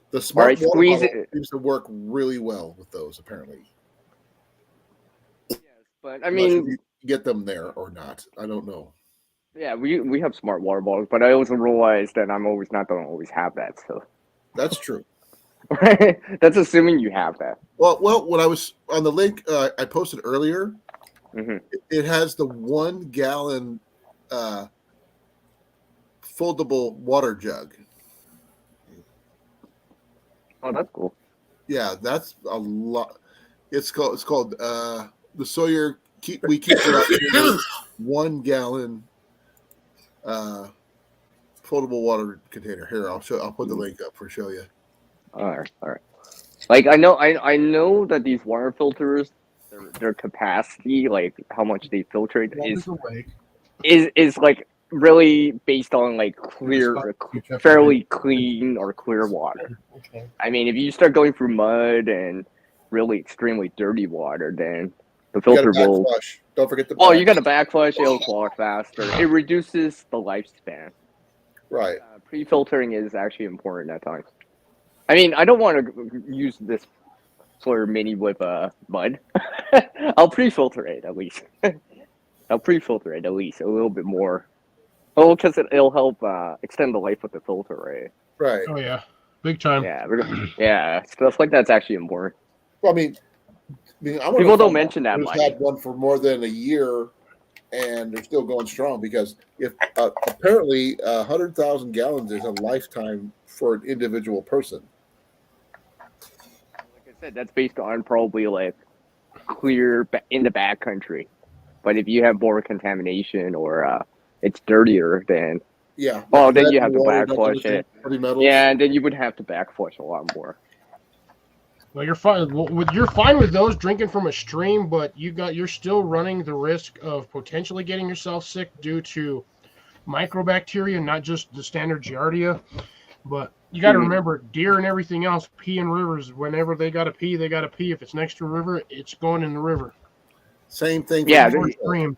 Speaker 2: The smart water
Speaker 8: squeeze
Speaker 2: bottle
Speaker 8: it.
Speaker 2: seems to work really well with those, apparently.
Speaker 8: Yes, but I
Speaker 2: I'm not sure
Speaker 8: mean,
Speaker 2: if you get them there or not. I don't know.
Speaker 8: yeah, we have smart water bottles, but I also realize that I'm always not gonna always have that. So
Speaker 2: That's true.
Speaker 8: that's assuming you have that.
Speaker 2: Well, when I was on the link I posted earlier,
Speaker 8: Mm-hmm.
Speaker 2: it has the 1 gallon foldable water jug.
Speaker 8: Oh, that's cool.
Speaker 2: Yeah, that's a lot. It's called the Sawyer. We keep it 1 gallon foldable water container. Here, I'll put the link up for show you.
Speaker 8: All right. Like I know that these water filters, their capacity, like how much they filtrate, is like really based on like fairly clean or clear water.
Speaker 3: Okay.
Speaker 8: I mean, if you start going through mud and really extremely dirty water, then the filter will.
Speaker 2: Flush. Don't forget the
Speaker 8: Well, you got to backflush, it'll clog faster. It reduces the lifespan.
Speaker 2: right.
Speaker 8: Pre-filtering is actually important at times. I mean, I don't want to use this for mini with mud. I'll pre-filter it at least. I'll pre-filter it at least a little bit more. Oh, because it'll help extend the life of the filter, right?
Speaker 2: Right.
Speaker 7: Oh yeah, big time.
Speaker 8: Yeah, stuff like that's actually important.
Speaker 2: Well, I mean, I wonder
Speaker 8: People
Speaker 2: if
Speaker 8: don't mention that
Speaker 2: who's
Speaker 8: much.
Speaker 2: had one for more than a year, and they're still going strong because if apparently 100,000 gallons is a lifetime for an individual person.
Speaker 8: Like I said, that's based on probably like clear in the backcountry. But if you have more contamination or it's dirtier, then
Speaker 2: Yeah.
Speaker 8: well, then you have to backflush it.
Speaker 2: Heavy metals.
Speaker 8: Yeah, and then you would have to backflush a lot more.
Speaker 7: Well, you're fine. You're fine with those drinking from a stream, but you're still running the risk of potentially getting yourself sick due to microbacteria, not just the standard Giardia. But you got to remember, deer and everything else pee in rivers. Whenever they got to pee, they got to pee. If it's next to a river, it's going in the river.
Speaker 2: Same thing.
Speaker 8: Yeah.
Speaker 7: Stream.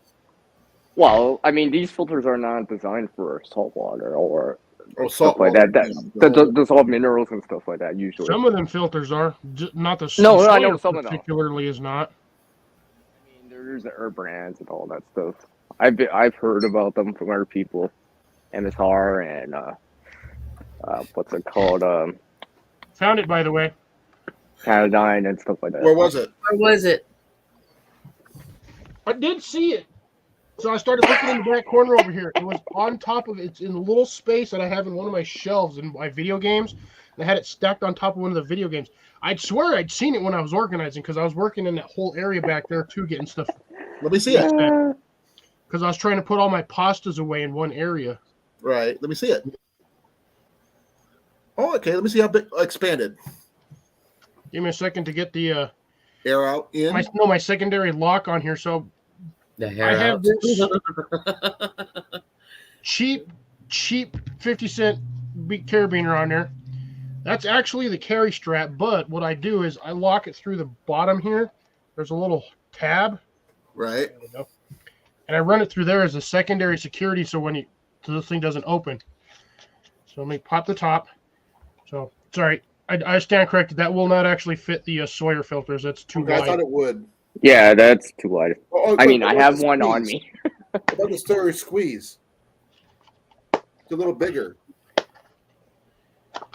Speaker 8: Well, I mean, these filters are not designed for salt water or
Speaker 2: salt
Speaker 8: stuff like
Speaker 2: water,
Speaker 8: that. Dissolve minerals and stuff like that. Usually,
Speaker 7: some of them filters are not the
Speaker 8: No,
Speaker 7: soil
Speaker 8: I know some of them.
Speaker 7: particularly is not.
Speaker 8: I mean, there's the herb brands and all that stuff. I've heard about them from other people, MSR and what's it called?
Speaker 7: Found it, by the way.
Speaker 8: Canadine and stuff like that.
Speaker 2: Where was it?
Speaker 1: Where was it?
Speaker 7: I did see it. So I started looking in the back corner over here. It was on top of it. It's in a little space that I have in one of my shelves in my video games. And I had it stacked on top of one of the video games. I'd swear I'd seen it when I was organizing because I was working in that whole area back there too, getting stuff.
Speaker 2: Let me see it.
Speaker 7: Because I was trying to put all my pastas away in one area.
Speaker 2: Right. Let me see it. Oh, okay. Let me see how big expanded.
Speaker 7: Give me a second to get the
Speaker 2: air out in.
Speaker 7: My secondary lock on here. So
Speaker 1: the hair
Speaker 7: I have
Speaker 1: out.
Speaker 7: this cheap 50-cent carabiner on there. That's actually the carry strap, but what I do is I lock it through the bottom here. There's a little tab.
Speaker 2: Right.
Speaker 7: There we go. And I run it through there as a secondary security so this thing doesn't open. So let me pop the top. So, sorry, I stand corrected. That will not actually fit the Sawyer filters. That's too wide.
Speaker 2: I thought it would.
Speaker 8: Yeah, that's too wide. I mean, I have one
Speaker 2: squeeze?
Speaker 8: on me.
Speaker 2: What about the story squeeze? It's a little bigger.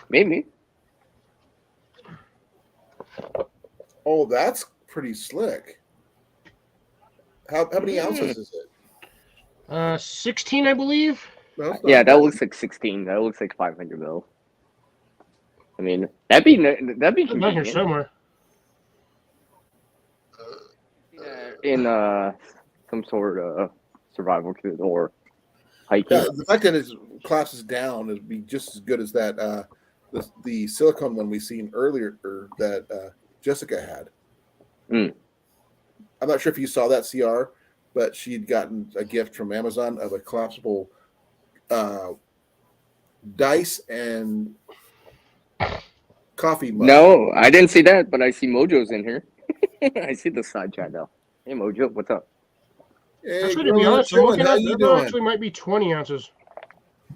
Speaker 8: Maybe.
Speaker 2: Oh, that's pretty slick. How many ounces is it?
Speaker 7: 16, I believe.
Speaker 2: No,
Speaker 8: Yeah, that looks like 16. That looks like 500 mil. I mean, that'd be
Speaker 7: It's not here
Speaker 8: convenient.
Speaker 7: somewhere.
Speaker 8: In some sort of survival kit or hiking.
Speaker 2: Yeah, the fact that it collapses down would be just as good as that the silicone one we seen earlier that Jessica had.
Speaker 8: Mm.
Speaker 2: I'm not sure if you saw that, CR, but she'd gotten a gift from Amazon of a collapsible dice and coffee mug.
Speaker 8: No, I didn't see that, but I see Mojo's in here. I see the side chat now. Hey Mojo, what's up?
Speaker 2: Hey,
Speaker 7: Actually, to be honest, I'm looking
Speaker 2: how
Speaker 7: at
Speaker 2: you
Speaker 7: that
Speaker 2: doing?
Speaker 7: actually might be 20 ounces.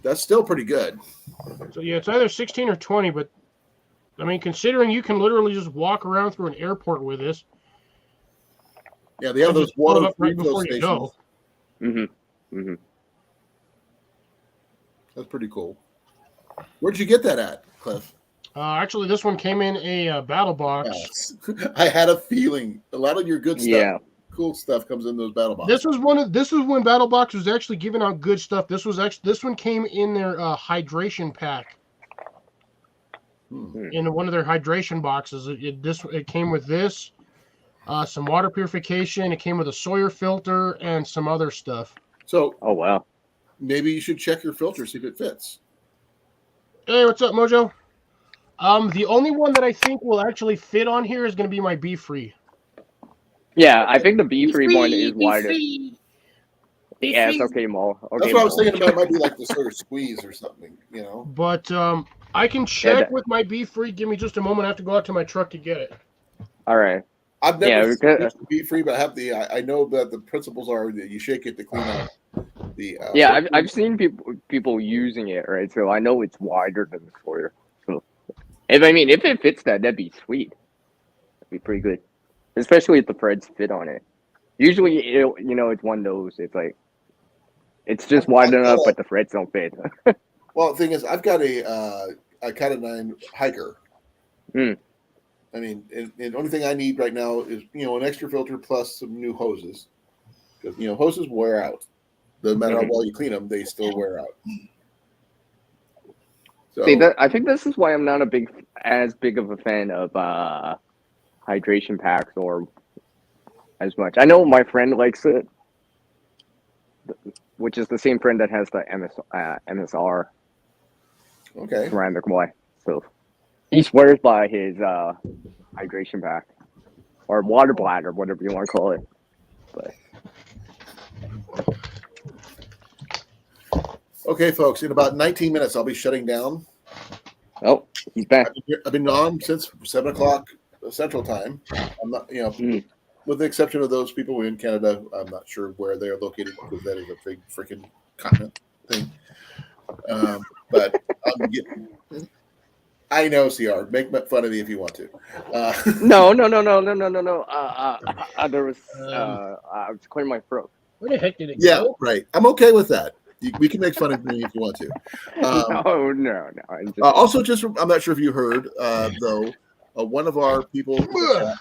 Speaker 2: That's still pretty good.
Speaker 7: So yeah, it's either 16 or 20, but I mean, considering you can literally just walk around through an airport with this.
Speaker 2: Yeah, they have
Speaker 7: and
Speaker 2: those
Speaker 7: just fill it
Speaker 2: water
Speaker 7: up right
Speaker 2: refill
Speaker 7: before you
Speaker 2: stations.
Speaker 7: go.
Speaker 8: Mm-hmm. Mm-hmm.
Speaker 2: That's pretty cool. Where'd you get that at, Cliff?
Speaker 7: Actually, this one came in a battle box.
Speaker 2: Yes. I had a feeling a lot of your good stuff,
Speaker 8: Yeah.
Speaker 2: cool stuff, comes in those battle boxes.
Speaker 7: This was when Battle Box was actually giving out good stuff. This one came in their hydration pack. In one of their hydration boxes. It came with this, some water purification. It came with a Sawyer filter and some other stuff.
Speaker 2: So,
Speaker 8: oh wow,
Speaker 2: maybe you should check your filter, see if it fits.
Speaker 7: Hey, what's up, Mojo? The only one that I think will actually fit on here is going to be my Be Free.
Speaker 8: Yeah, I think the B3 one is wider.
Speaker 1: Be
Speaker 8: Yeah,
Speaker 1: free.
Speaker 8: it's okay, Mo. Okay,
Speaker 2: That's what I was
Speaker 8: Mo.
Speaker 2: thinking about. It might be like the sort of squeeze or something, you know?
Speaker 7: But I can check
Speaker 8: that-
Speaker 7: with my Be Free. Give me just a moment. I have to go out to my truck to get it.
Speaker 8: All right.
Speaker 2: I've
Speaker 8: Yeah,
Speaker 2: never
Speaker 8: because-
Speaker 2: used beet free, but I have I know that the principles are that you shake it to clean out the.
Speaker 8: Yeah, I've seen people using it, right? So I know it's wider than the Sawyer. So if it fits that'd be sweet. That'd be pretty good, especially if the threads fit on it. Usually, it's one of those. It's like it's just wide enough, but the threads don't fit.
Speaker 2: Well, the thing is, I've got a Cat 9 hiker.
Speaker 8: Mm.
Speaker 2: I mean, and the only thing I need right now is an extra filter plus some new hoses, because hoses wear out. Doesn't matter how well you clean them, they still wear out. So
Speaker 8: See, I think this is why I'm not as big of a fan of hydration packs or as much. I know my friend likes it, which is the same friend that has the MSR
Speaker 2: okay,
Speaker 8: ceramic Y. So he swears by his hydration pack or water bladder, whatever you want to call it. But
Speaker 2: okay, folks. In about 19 minutes, I'll be shutting down.
Speaker 8: oh, he's back.
Speaker 2: I've been on since 7:00 Central Time. I'm not, with the exception of those people in Canada. I'm not sure where they are located because that is a big freaking continent thing. But I'm getting. I know, CR. Make fun of me if you want to.
Speaker 8: No. There was I was clearing my throat.
Speaker 7: Where the heck did it
Speaker 2: Yeah,
Speaker 7: go?
Speaker 2: right. I'm okay with that. We can make fun of me if you want to.
Speaker 8: No.
Speaker 2: Also, I'm not sure if you heard, though, one of our people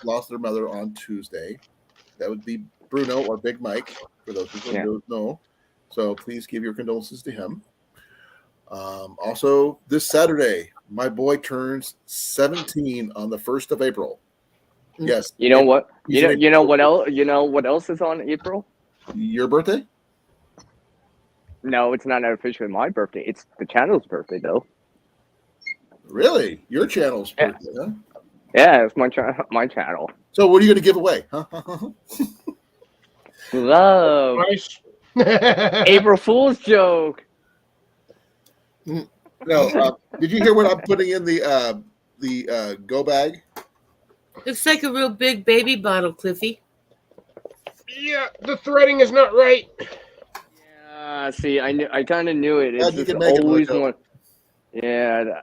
Speaker 2: lost their mother on Tuesday. That would be Bruno or Big Mike, for those people who don't know. So please give your condolences to him. Also, this Saturday, my boy turns 17 on the 1st of April. Yes.
Speaker 8: You know what? You know what else? You know what else is on April?
Speaker 2: Your birthday?
Speaker 8: No, it's not officially my birthday. It's the channel's birthday, though.
Speaker 2: Really? Your channel's birthday, huh?
Speaker 8: Yeah, it's my channel.
Speaker 2: So what are you going to give away? Huh?
Speaker 8: Love.
Speaker 7: Nice.
Speaker 8: April Fool's joke.
Speaker 2: No. Did you hear what I'm putting in the go bag?
Speaker 1: Looks like a real big baby bottle, Cliffy.
Speaker 7: Yeah, the threading is not right.
Speaker 8: Yeah, see, I kind of knew it. It's
Speaker 2: You
Speaker 8: just
Speaker 2: can make it
Speaker 8: always
Speaker 2: look
Speaker 8: one. Yeah,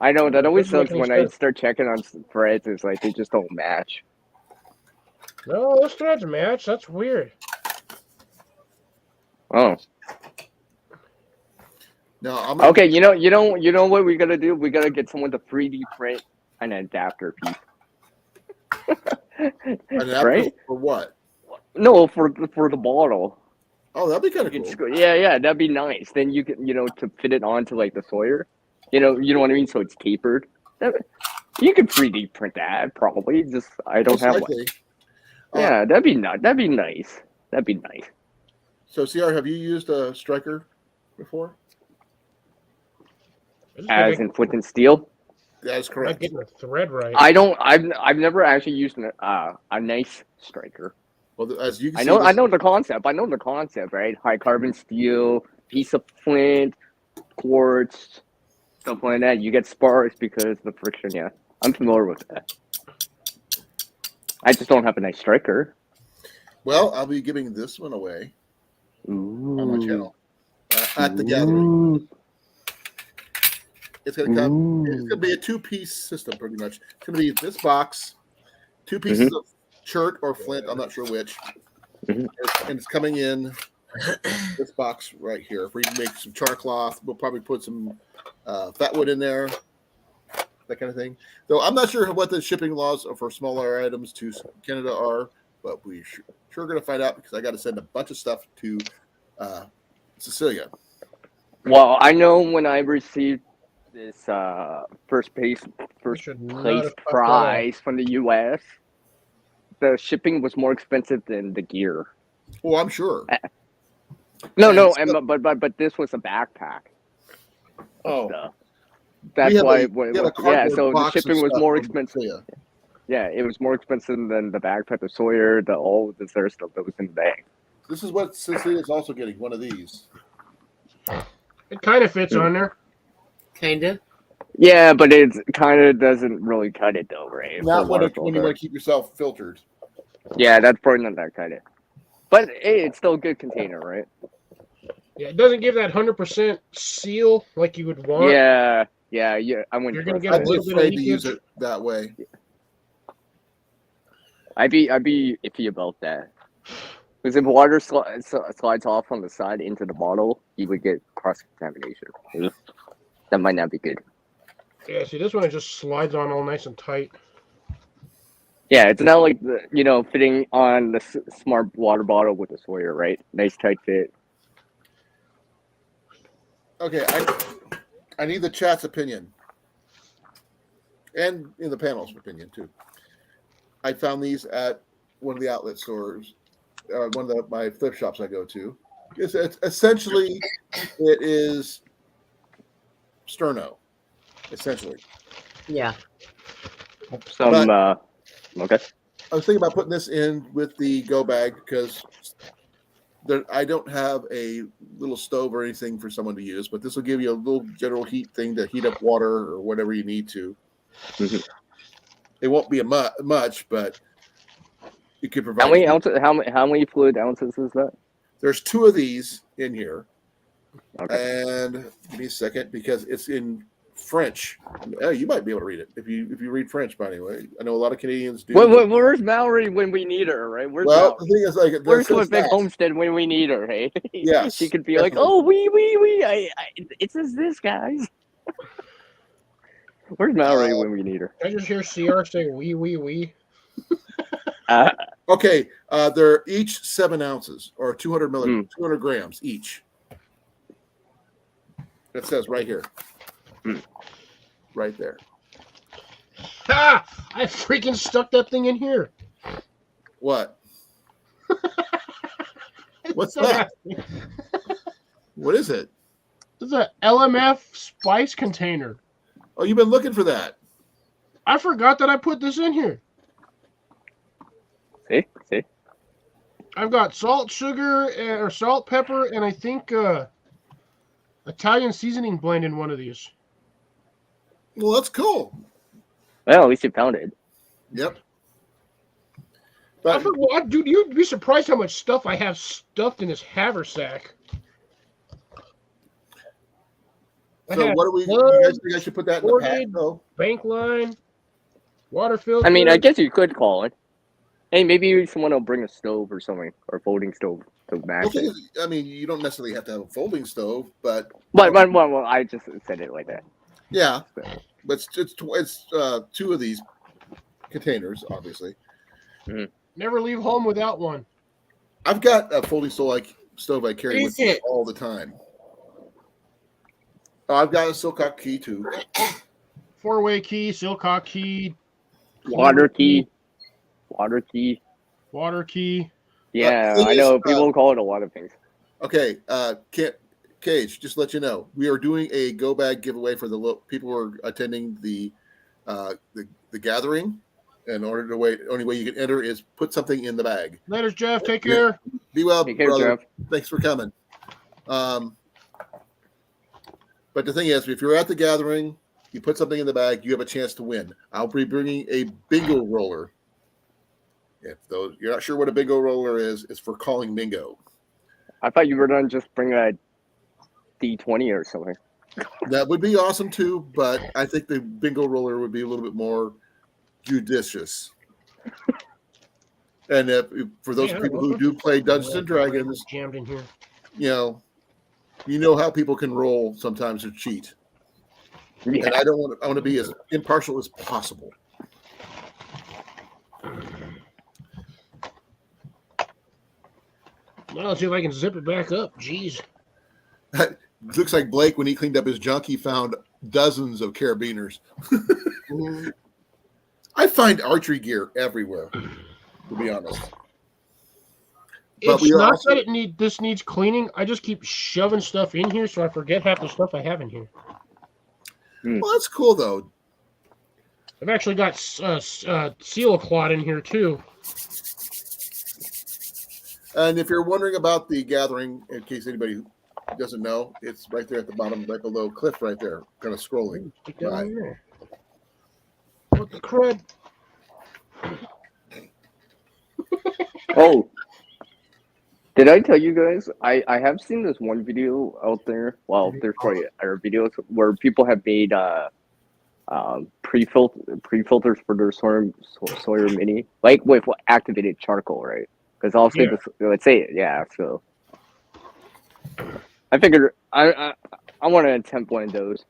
Speaker 8: I know that always sucks when I start checking on threads. It's like they just don't match.
Speaker 7: No, those threads match. That's weird.
Speaker 8: Oh.
Speaker 2: No,
Speaker 8: Okay, you know what we gotta do? We gotta get someone to 3D print an adapter piece.
Speaker 2: An adapter
Speaker 8: right?
Speaker 2: for what?
Speaker 8: No, for the bottle.
Speaker 2: Oh, that'd be kind of cool.
Speaker 8: Yeah, that'd be nice. Then you can, to fit it onto like the Sawyer. You know what I mean? So it's tapered. You could 3D print that probably. Just I don't have one. Yeah, that'd be nice. That'd be nice.
Speaker 2: So, CR, have you used a striker before?
Speaker 8: As in flint and steel?
Speaker 2: That is correct.
Speaker 7: Not getting the thread right.
Speaker 8: I've never actually used a nice striker.
Speaker 2: Well, as you can
Speaker 8: I
Speaker 2: see,
Speaker 8: know the concept. I know the concept, right? High carbon steel, piece of flint, quartz, stuff like that. You get sparks because the friction. Yeah, I'm familiar with that. I just don't have a nice striker.
Speaker 2: Well, I'll be giving this one away on my channel at the gathering. It's gonna come. It's gonna be a 2-piece system, pretty much. It's gonna be this box, 2 pieces of chert or flint. I'm not sure which, and it's coming in this box right here. If we make some char cloth, we'll probably put some fat wood in there, that kind of thing. Though I'm not sure what the shipping laws for smaller items to Canada are, but we sure going to find out because I got to send a bunch of stuff to Cecilia.
Speaker 8: Well, I know when I received this first place prize from the U.S., the shipping was more expensive than the gear.
Speaker 2: Oh, I'm sure.
Speaker 8: But this was a backpack.
Speaker 2: Oh,
Speaker 8: that's why. So the shipping was more expensive. Yeah, it was more expensive than the backpack, the Sawyer, all the other stuff that was in the bag.
Speaker 2: This is what Cecilia's also getting, one of these.
Speaker 7: It kind of fits on there.
Speaker 1: Kinda.
Speaker 8: Yeah, but it kind of doesn't really cut it though, right?
Speaker 2: Not
Speaker 8: For water
Speaker 2: when you want
Speaker 8: filter.
Speaker 2: to keep yourself filtered.
Speaker 8: Yeah, that's probably not that cut it. But hey, it's still a good container, right?
Speaker 7: Yeah, it doesn't give that 100% seal like you would want.
Speaker 8: Yeah. I wouldn't
Speaker 7: You're gonna
Speaker 8: trust
Speaker 7: get a
Speaker 2: I'd
Speaker 8: that.
Speaker 2: be
Speaker 7: little bit of
Speaker 2: afraid to use
Speaker 7: leakage.
Speaker 2: it that way.
Speaker 8: I'd be iffy about that. Because if water slides off on the side into the bottle, you would get cross contamination. That might not be good.
Speaker 7: Yeah, see, this one it just slides on all nice and tight.
Speaker 8: Yeah, it's not like fitting on the smart water bottle with the Sawyer, right? Nice tight fit.
Speaker 2: Okay, I need the chat's opinion, and in the panel's opinion too. I found these at one of the outlet stores, one of my flip shops I go to. It's essentially it is sterno, essentially.
Speaker 1: Yeah.
Speaker 8: Some okay.
Speaker 2: I was thinking about putting this in with the go bag because I don't have a little stove or anything for someone to use, but this will give you a little general heat thing to heat up water or whatever you need to.
Speaker 8: Mm-hmm.
Speaker 2: It won't be much, but you could provide.
Speaker 8: How many ounces? How many fluid ounces is that?
Speaker 2: There's 2 of these in here,
Speaker 8: Okay.
Speaker 2: and give me a second because it's in French. Oh, you might be able to read it if you read French. By the way, I know a lot of Canadians do.
Speaker 8: Where's Mallory when we need her? Right? Where's
Speaker 2: Well,
Speaker 8: Mallory?
Speaker 2: the thing is, like,
Speaker 8: Where's my big homestead when we need her? Hey,
Speaker 2: yes,
Speaker 8: she could be
Speaker 2: definitely.
Speaker 8: like, oh, we. It says this, guys. Where's Mallory when we need her?
Speaker 7: I just hear CR say we.
Speaker 2: Okay, they're each 7 ounces or 200 grams each. It says right here, right there.
Speaker 7: Ha! I freaking stuck that thing in here.
Speaker 2: What? What's that? What is it?
Speaker 7: This is a LMF spice container.
Speaker 2: Oh, you've been looking for that.
Speaker 7: I forgot that I put this in here.
Speaker 8: See.
Speaker 7: I've got salt, sugar, or salt, pepper, and I think Italian seasoning blend in one of these.
Speaker 2: Well, that's cool.
Speaker 8: Well, at least you found it.
Speaker 2: Yep.
Speaker 7: I
Speaker 2: But
Speaker 7: forgot, dude, you'd be surprised how much stuff I have stuffed in this haversack.
Speaker 2: so what do we? You guys think I should put that in the pack? No.
Speaker 7: Bank line, water filter.
Speaker 8: I mean, I guess you could call it. Hey, maybe someone will bring a stove or something, or a folding stove to match it.
Speaker 2: I mean, you don't necessarily have to have a folding stove, but
Speaker 8: Well, I just said it like that.
Speaker 2: yeah, but it's 2 of these containers, obviously.
Speaker 7: Never leave home without one.
Speaker 2: I've got a folding stove I carry
Speaker 1: What
Speaker 2: with
Speaker 1: is
Speaker 2: me
Speaker 1: it?
Speaker 2: all the time. I've got a Silcock key too.
Speaker 7: 4-way key, Silcock key,
Speaker 8: Water key.
Speaker 7: water key.
Speaker 8: Yeah,
Speaker 2: thing
Speaker 8: I know
Speaker 2: is,
Speaker 8: people call it a lot of things.
Speaker 2: Okay, Cage, just to let you know, we are doing a go bag giveaway for the people who are attending the gathering. And only way you can enter is put something in the bag.
Speaker 7: Later, Jeff. Take care.
Speaker 2: Be well,
Speaker 8: Take care,
Speaker 2: brother.
Speaker 8: Jeff.
Speaker 2: Thanks for coming. But the thing is, if you're at the gathering, you put something in the bag, you have a chance to win. I'll be bringing a bingo roller. If you're not sure what a bingo roller is, it's for calling bingo.
Speaker 8: I thought you were going to just bring a D20 or something.
Speaker 2: That would be awesome too, but I think the bingo roller would be a little bit more judicious. And for those people who do play Dungeons and Dragons,
Speaker 7: jammed in here.
Speaker 2: You know how people can roll sometimes to cheat.
Speaker 8: Yeah.
Speaker 2: And I want to be as impartial as possible.
Speaker 7: Well, let's see if I can zip it back up. Jeez.
Speaker 2: Looks like Blake, when he cleaned up his junk, he found dozens of carabiners. I find archery gear everywhere, to be honest. But
Speaker 7: It's not that this needs cleaning. I just keep shoving stuff in here, so I forget half the stuff I have in here.
Speaker 2: Well, that's cool, though.
Speaker 7: I've actually got seal clot in here, too.
Speaker 2: And if you're wondering about the gathering, in case anybody doesn't know, it's right there at the bottom, right below Cliff, right there, kind of scrolling.
Speaker 7: Stick that
Speaker 2: Right.
Speaker 7: on there. What the crud?
Speaker 8: Oh, did I tell you guys? I have seen this one video out there. Well, there's probably other videos where people have made pre-filters for their Sawyer Mini, like with activated charcoal, right? Because obviously,
Speaker 7: Yeah.
Speaker 8: let's say it, yeah. So I figured I want to attempt one of those.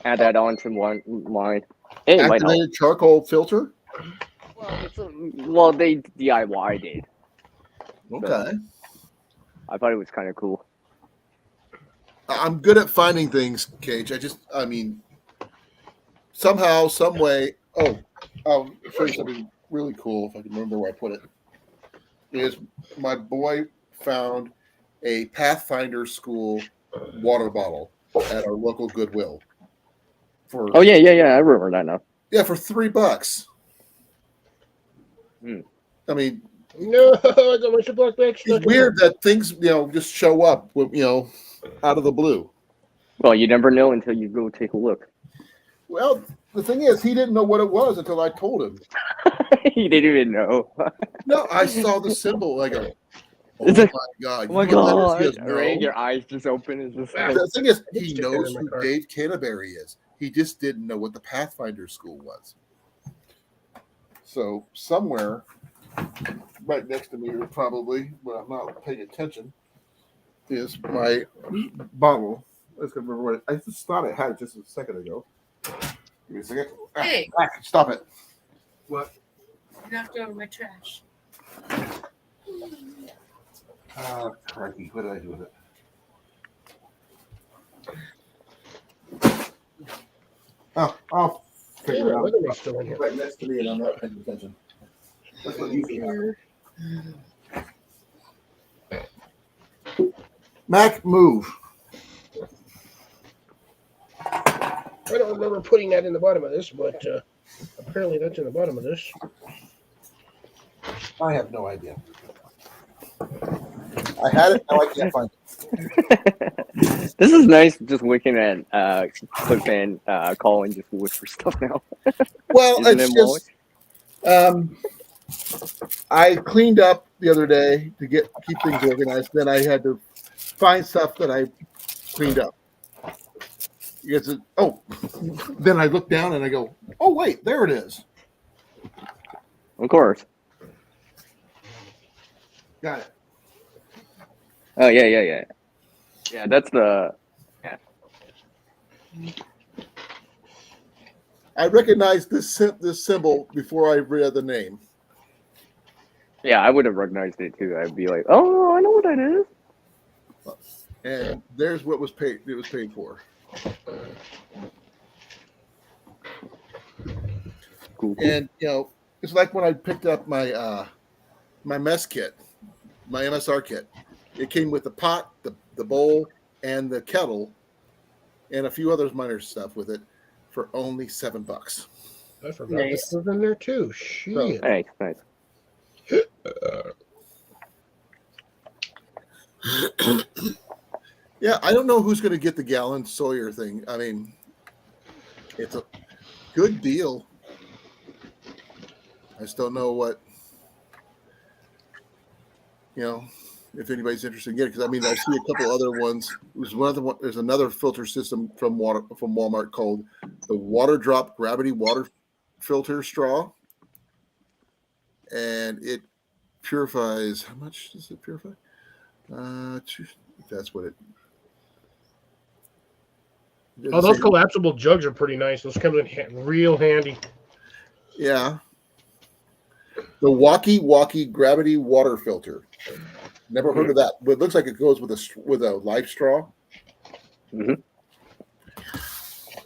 Speaker 8: Add that on to one line. Hey, why not?
Speaker 2: Activated charcoal filter.
Speaker 8: Well, they DIY'd it.
Speaker 2: Okay.
Speaker 8: I thought it was kind of cool.
Speaker 2: I'm good at finding things, Cage. I mean, somehow, some way. Oh, I'll show you something really cool if I can remember where I put it. Is my boy found a Pathfinder school water bottle at our local Goodwill.
Speaker 8: Oh yeah. I remember that now.
Speaker 2: Yeah, for $3. I mean,
Speaker 7: No, I got my Ziploc bag stuck.
Speaker 2: it's weird that things just show up with out of the blue.
Speaker 8: Well, you never know until you go take a look.
Speaker 2: Well, the thing is, he didn't know what it was until I told him.
Speaker 8: He didn't even know.
Speaker 2: No, I saw the symbol. I go, oh
Speaker 8: It's
Speaker 2: my
Speaker 8: like,
Speaker 2: god!
Speaker 8: Oh my
Speaker 2: You know what letters he
Speaker 8: god!
Speaker 2: has? No.
Speaker 8: Right? Your eyes just open. It's just like,
Speaker 2: The thing is, he
Speaker 7: Stick that
Speaker 2: knows
Speaker 7: in my
Speaker 2: who
Speaker 7: car.
Speaker 2: Dave Canterbury is. He just didn't know what the Pathfinder school was. So somewhere, right next to me, or probably, but I'm not paying attention, is my bottle. I just remember what I just thought I had it just a second ago. Give me a second.
Speaker 1: Hey.
Speaker 2: Stop it!
Speaker 3: What?
Speaker 1: You knocked over my trash.
Speaker 2: Crikey, what did I do with it? Oh, I'll
Speaker 7: Damn
Speaker 2: figure
Speaker 7: it,
Speaker 2: it out.
Speaker 7: look at me still in here.
Speaker 2: Right next to me, and I'm not paying attention. That's what you can have. Mac, move.
Speaker 7: I don't remember putting that in the bottom of this, but apparently that's in the bottom of this.
Speaker 2: I have no idea. I had it, now I can't find it.
Speaker 8: this is nice. Just looking at Cliff and Colan just whisper stuff now.
Speaker 2: Well,
Speaker 8: Isn't
Speaker 2: it's
Speaker 8: it, Molly?
Speaker 2: just I cleaned up the other day to keep things organized. Then I had to find stuff that I cleaned up. Then I look down and I go, oh wait, there it is.
Speaker 8: Of course.
Speaker 2: Got it.
Speaker 8: Oh yeah. Yeah, that's the. Yeah.
Speaker 2: I recognized this symbol before I read the name.
Speaker 8: Yeah, I would have recognized it too. I'd be like, oh, I know what that is.
Speaker 2: And there's what was paid. It was paid for.
Speaker 8: Cool.
Speaker 2: And it's like when I picked up my my mess kit, my MSR kit. It came with the pot, the bowl, and the kettle, and a few other minor stuff with it for only $7.
Speaker 7: I forgot
Speaker 1: Nice.
Speaker 7: that was in there too. Shit.
Speaker 8: Nice.
Speaker 2: Yeah, I don't know who's going to get the Gallon Sawyer thing. I mean, it's a good deal. I just don't know what, if anybody's interested in getting it. Because I mean, I see a couple other ones. There's another filter system from Walmart called the Water Drop Gravity Water Filter Straw, and it purifies. How much does it purify? That's what it.
Speaker 7: Oh, those collapsible jugs are pretty nice. Those come in real handy.
Speaker 2: Yeah. The Walkie Walkie Gravity Water Filter. Never heard of that, but it looks like it goes with a life straw.
Speaker 8: Mm-hmm.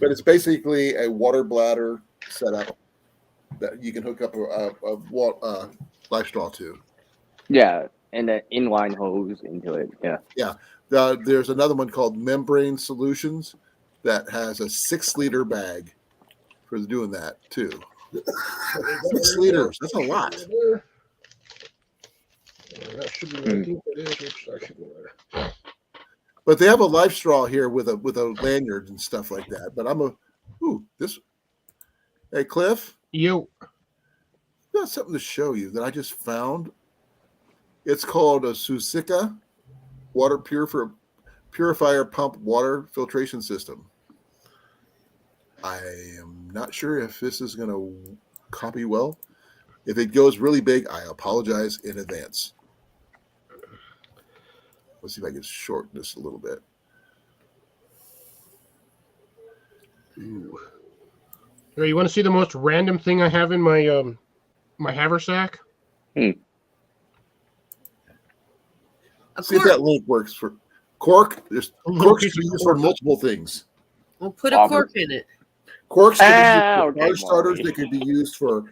Speaker 2: But it's basically a water bladder setup that you can hook up a life straw to.
Speaker 8: Yeah, and an inline hose into it. Yeah.
Speaker 2: Yeah. There's another one called Membrane Solutions that has a 6-liter bag for doing that too. 6 liters. That's a lot.
Speaker 7: That should be. I think that is. Oops, that should be there.
Speaker 2: But they have a life straw here with a lanyard and stuff like that. But this. Hey, Cliff,
Speaker 7: You.
Speaker 2: I've got something to show you that I just found. It's called a Susika water purifier pump water filtration system. I am not sure if this is going to copy well. If it goes really big, I apologize in advance. Let's see if I can shorten this a little bit.
Speaker 7: Ooh. Hey, you want to see the most random thing I have in my my haversack?
Speaker 1: A
Speaker 2: See if
Speaker 1: cork.
Speaker 2: that link works for cork. There's
Speaker 7: A little
Speaker 2: corks
Speaker 7: piece
Speaker 2: can be
Speaker 7: of
Speaker 2: used for
Speaker 7: cork.
Speaker 2: multiple things.
Speaker 1: We'll put a
Speaker 8: Auburn.
Speaker 1: cork in it.
Speaker 2: Corks can be used for
Speaker 8: Okay,
Speaker 2: fire starters.
Speaker 8: Molly.
Speaker 2: They could be used for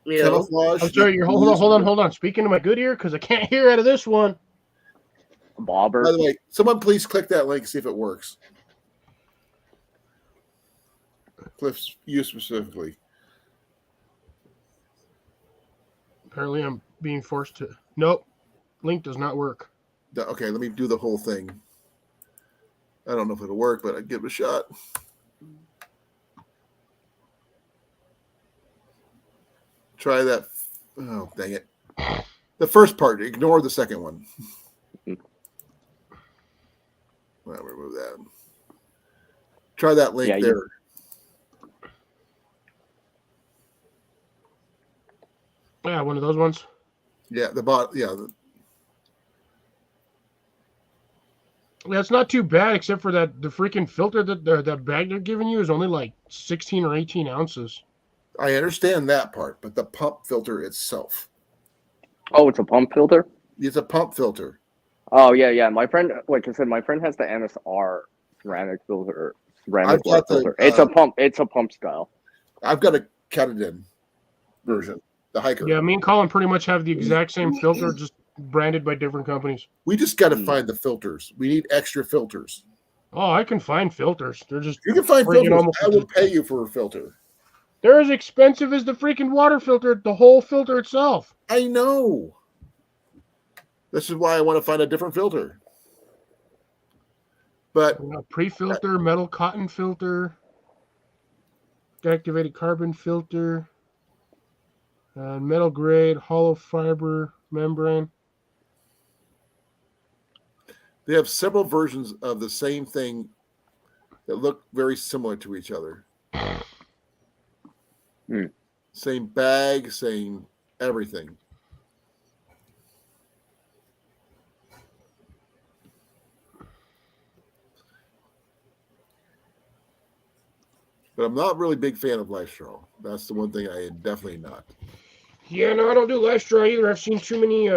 Speaker 1: You know,
Speaker 2: camouflage.
Speaker 7: I'm sorry. Hold on. Speaking to my good ear, because I can't hear out of this one.
Speaker 8: Bobber.
Speaker 2: By the way, someone please click that link, see if it works. Cliff, you specifically.
Speaker 7: Apparently, I'm being forced to. Nope. Link does not work.
Speaker 2: Okay, let me do the whole thing. I don't know if it'll work, but I'd give it a shot. Try that. Oh, dang it. The first part, ignore the second one. I'll remove that. Try that link
Speaker 8: Yeah,
Speaker 2: there.
Speaker 7: Yeah, one of those ones.
Speaker 2: Yeah, the bot. Yeah,
Speaker 7: Yeah, it's not too bad, except for that the freaking filter that bag they're giving you is only like 16 or 18 ounces.
Speaker 2: I understand that part, but the pump filter itself.
Speaker 8: Oh, it's a pump filter?
Speaker 2: It's a pump filter.
Speaker 8: Oh, yeah. My friend, like I said, my friend has the NSR ceramic filter. Ceramic
Speaker 2: I've got the,
Speaker 8: filter. It's a pump. It's a pump style.
Speaker 2: I've got a Katadyn version, the hiker.
Speaker 7: Yeah, me and Colin pretty much have the exact same filter, just branded by different companies.
Speaker 2: We just got to find the filters. We need extra filters.
Speaker 7: Oh, I can find filters. They're just
Speaker 2: You can find
Speaker 7: friggin'
Speaker 2: filters.
Speaker 7: almost
Speaker 2: I will pay you for a filter.
Speaker 7: they're as expensive as the freaking water filter, the whole filter itself.
Speaker 2: I know. This is why I want to find a different filter. But
Speaker 7: Pre-filter, metal cotton filter, activated carbon filter, metal grade, hollow fiber membrane.
Speaker 2: they have several versions of the same thing that look very similar to each other. Same bag, same everything. But I'm not really a big fan of Life Straw. That's the one thing I am definitely not.
Speaker 7: Yeah, no, I don't do life straw either. I've seen too many.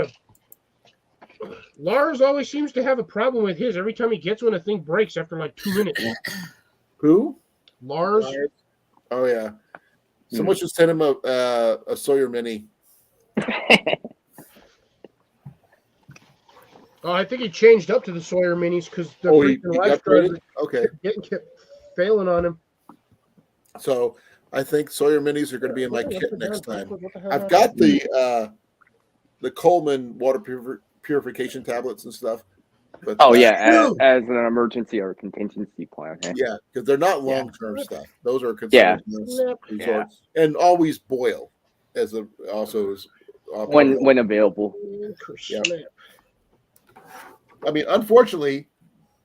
Speaker 7: Lars always seems to have a problem with his. Every time he gets one, the thing breaks after like 2 minutes.
Speaker 2: Who?
Speaker 7: Lars.
Speaker 2: Oh yeah. Someone should send him a Sawyer Mini.
Speaker 7: Oh, I think he changed up to the Sawyer Minis because the
Speaker 2: he
Speaker 7: freaking life
Speaker 2: upgraded?
Speaker 7: straws
Speaker 2: Okay.
Speaker 7: kept failing on him.
Speaker 2: So I think Sawyer Minis are going to be in my kit next time.
Speaker 7: What the hell
Speaker 2: I've
Speaker 7: happened?
Speaker 2: got the Coleman water purification tablets and stuff. But
Speaker 8: Oh, yeah, as an emergency or contingency plan. Eh?
Speaker 2: yeah, because they're not long-term stuff. Those are
Speaker 8: Yeah.
Speaker 2: considered
Speaker 8: Yeah.
Speaker 2: and always boil as a also is
Speaker 8: When available.
Speaker 2: Yeah. I mean, unfortunately,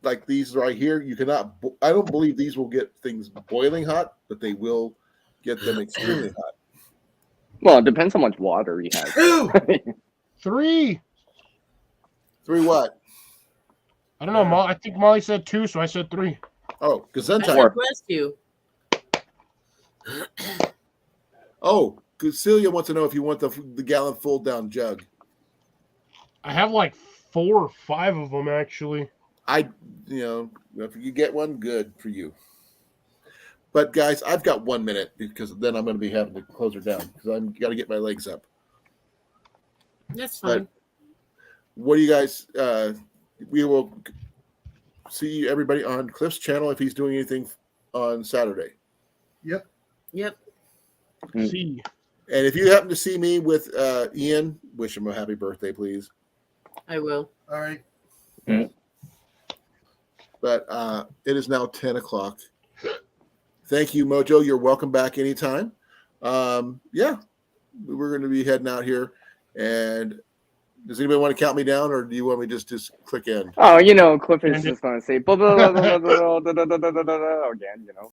Speaker 2: like these right here, you cannot. I don't believe these will get things boiling hot, but they will get them extremely hot.
Speaker 8: Well, it depends how much water you have.
Speaker 7: 3.
Speaker 2: 3 what?
Speaker 7: I don't know. I think Molly said 2, so I said 3.
Speaker 2: Oh,
Speaker 1: I
Speaker 2: Gesundheit.
Speaker 8: Four.
Speaker 1: request you.
Speaker 2: Oh, Celia wants to know if you want the gallon full down jug.
Speaker 7: I have like 4 or 5 of them actually.
Speaker 2: If you get one, good for you. But guys, I've got 1 minute because then I'm going to be having to close her down because I'm got to get my legs up.
Speaker 1: That's fine.
Speaker 2: What do you guys? We will see everybody on Cliff's channel if he's doing anything on Saturday.
Speaker 3: Yep.
Speaker 7: See.
Speaker 2: And if you happen to see me with Ian, wish him a happy birthday, please.
Speaker 1: I will.
Speaker 3: All right.
Speaker 2: But it is now 10 o'clock. Thank you, Mojo. You're welcome back anytime. Yeah, we're going to be heading out here. And does anybody want to count me down, or do you want me just click end?
Speaker 8: Oh, Cliff is
Speaker 7: And
Speaker 8: just going to say blah, blah, blah, blah, blah, blah, blah, blah, blah, blah, blah, again,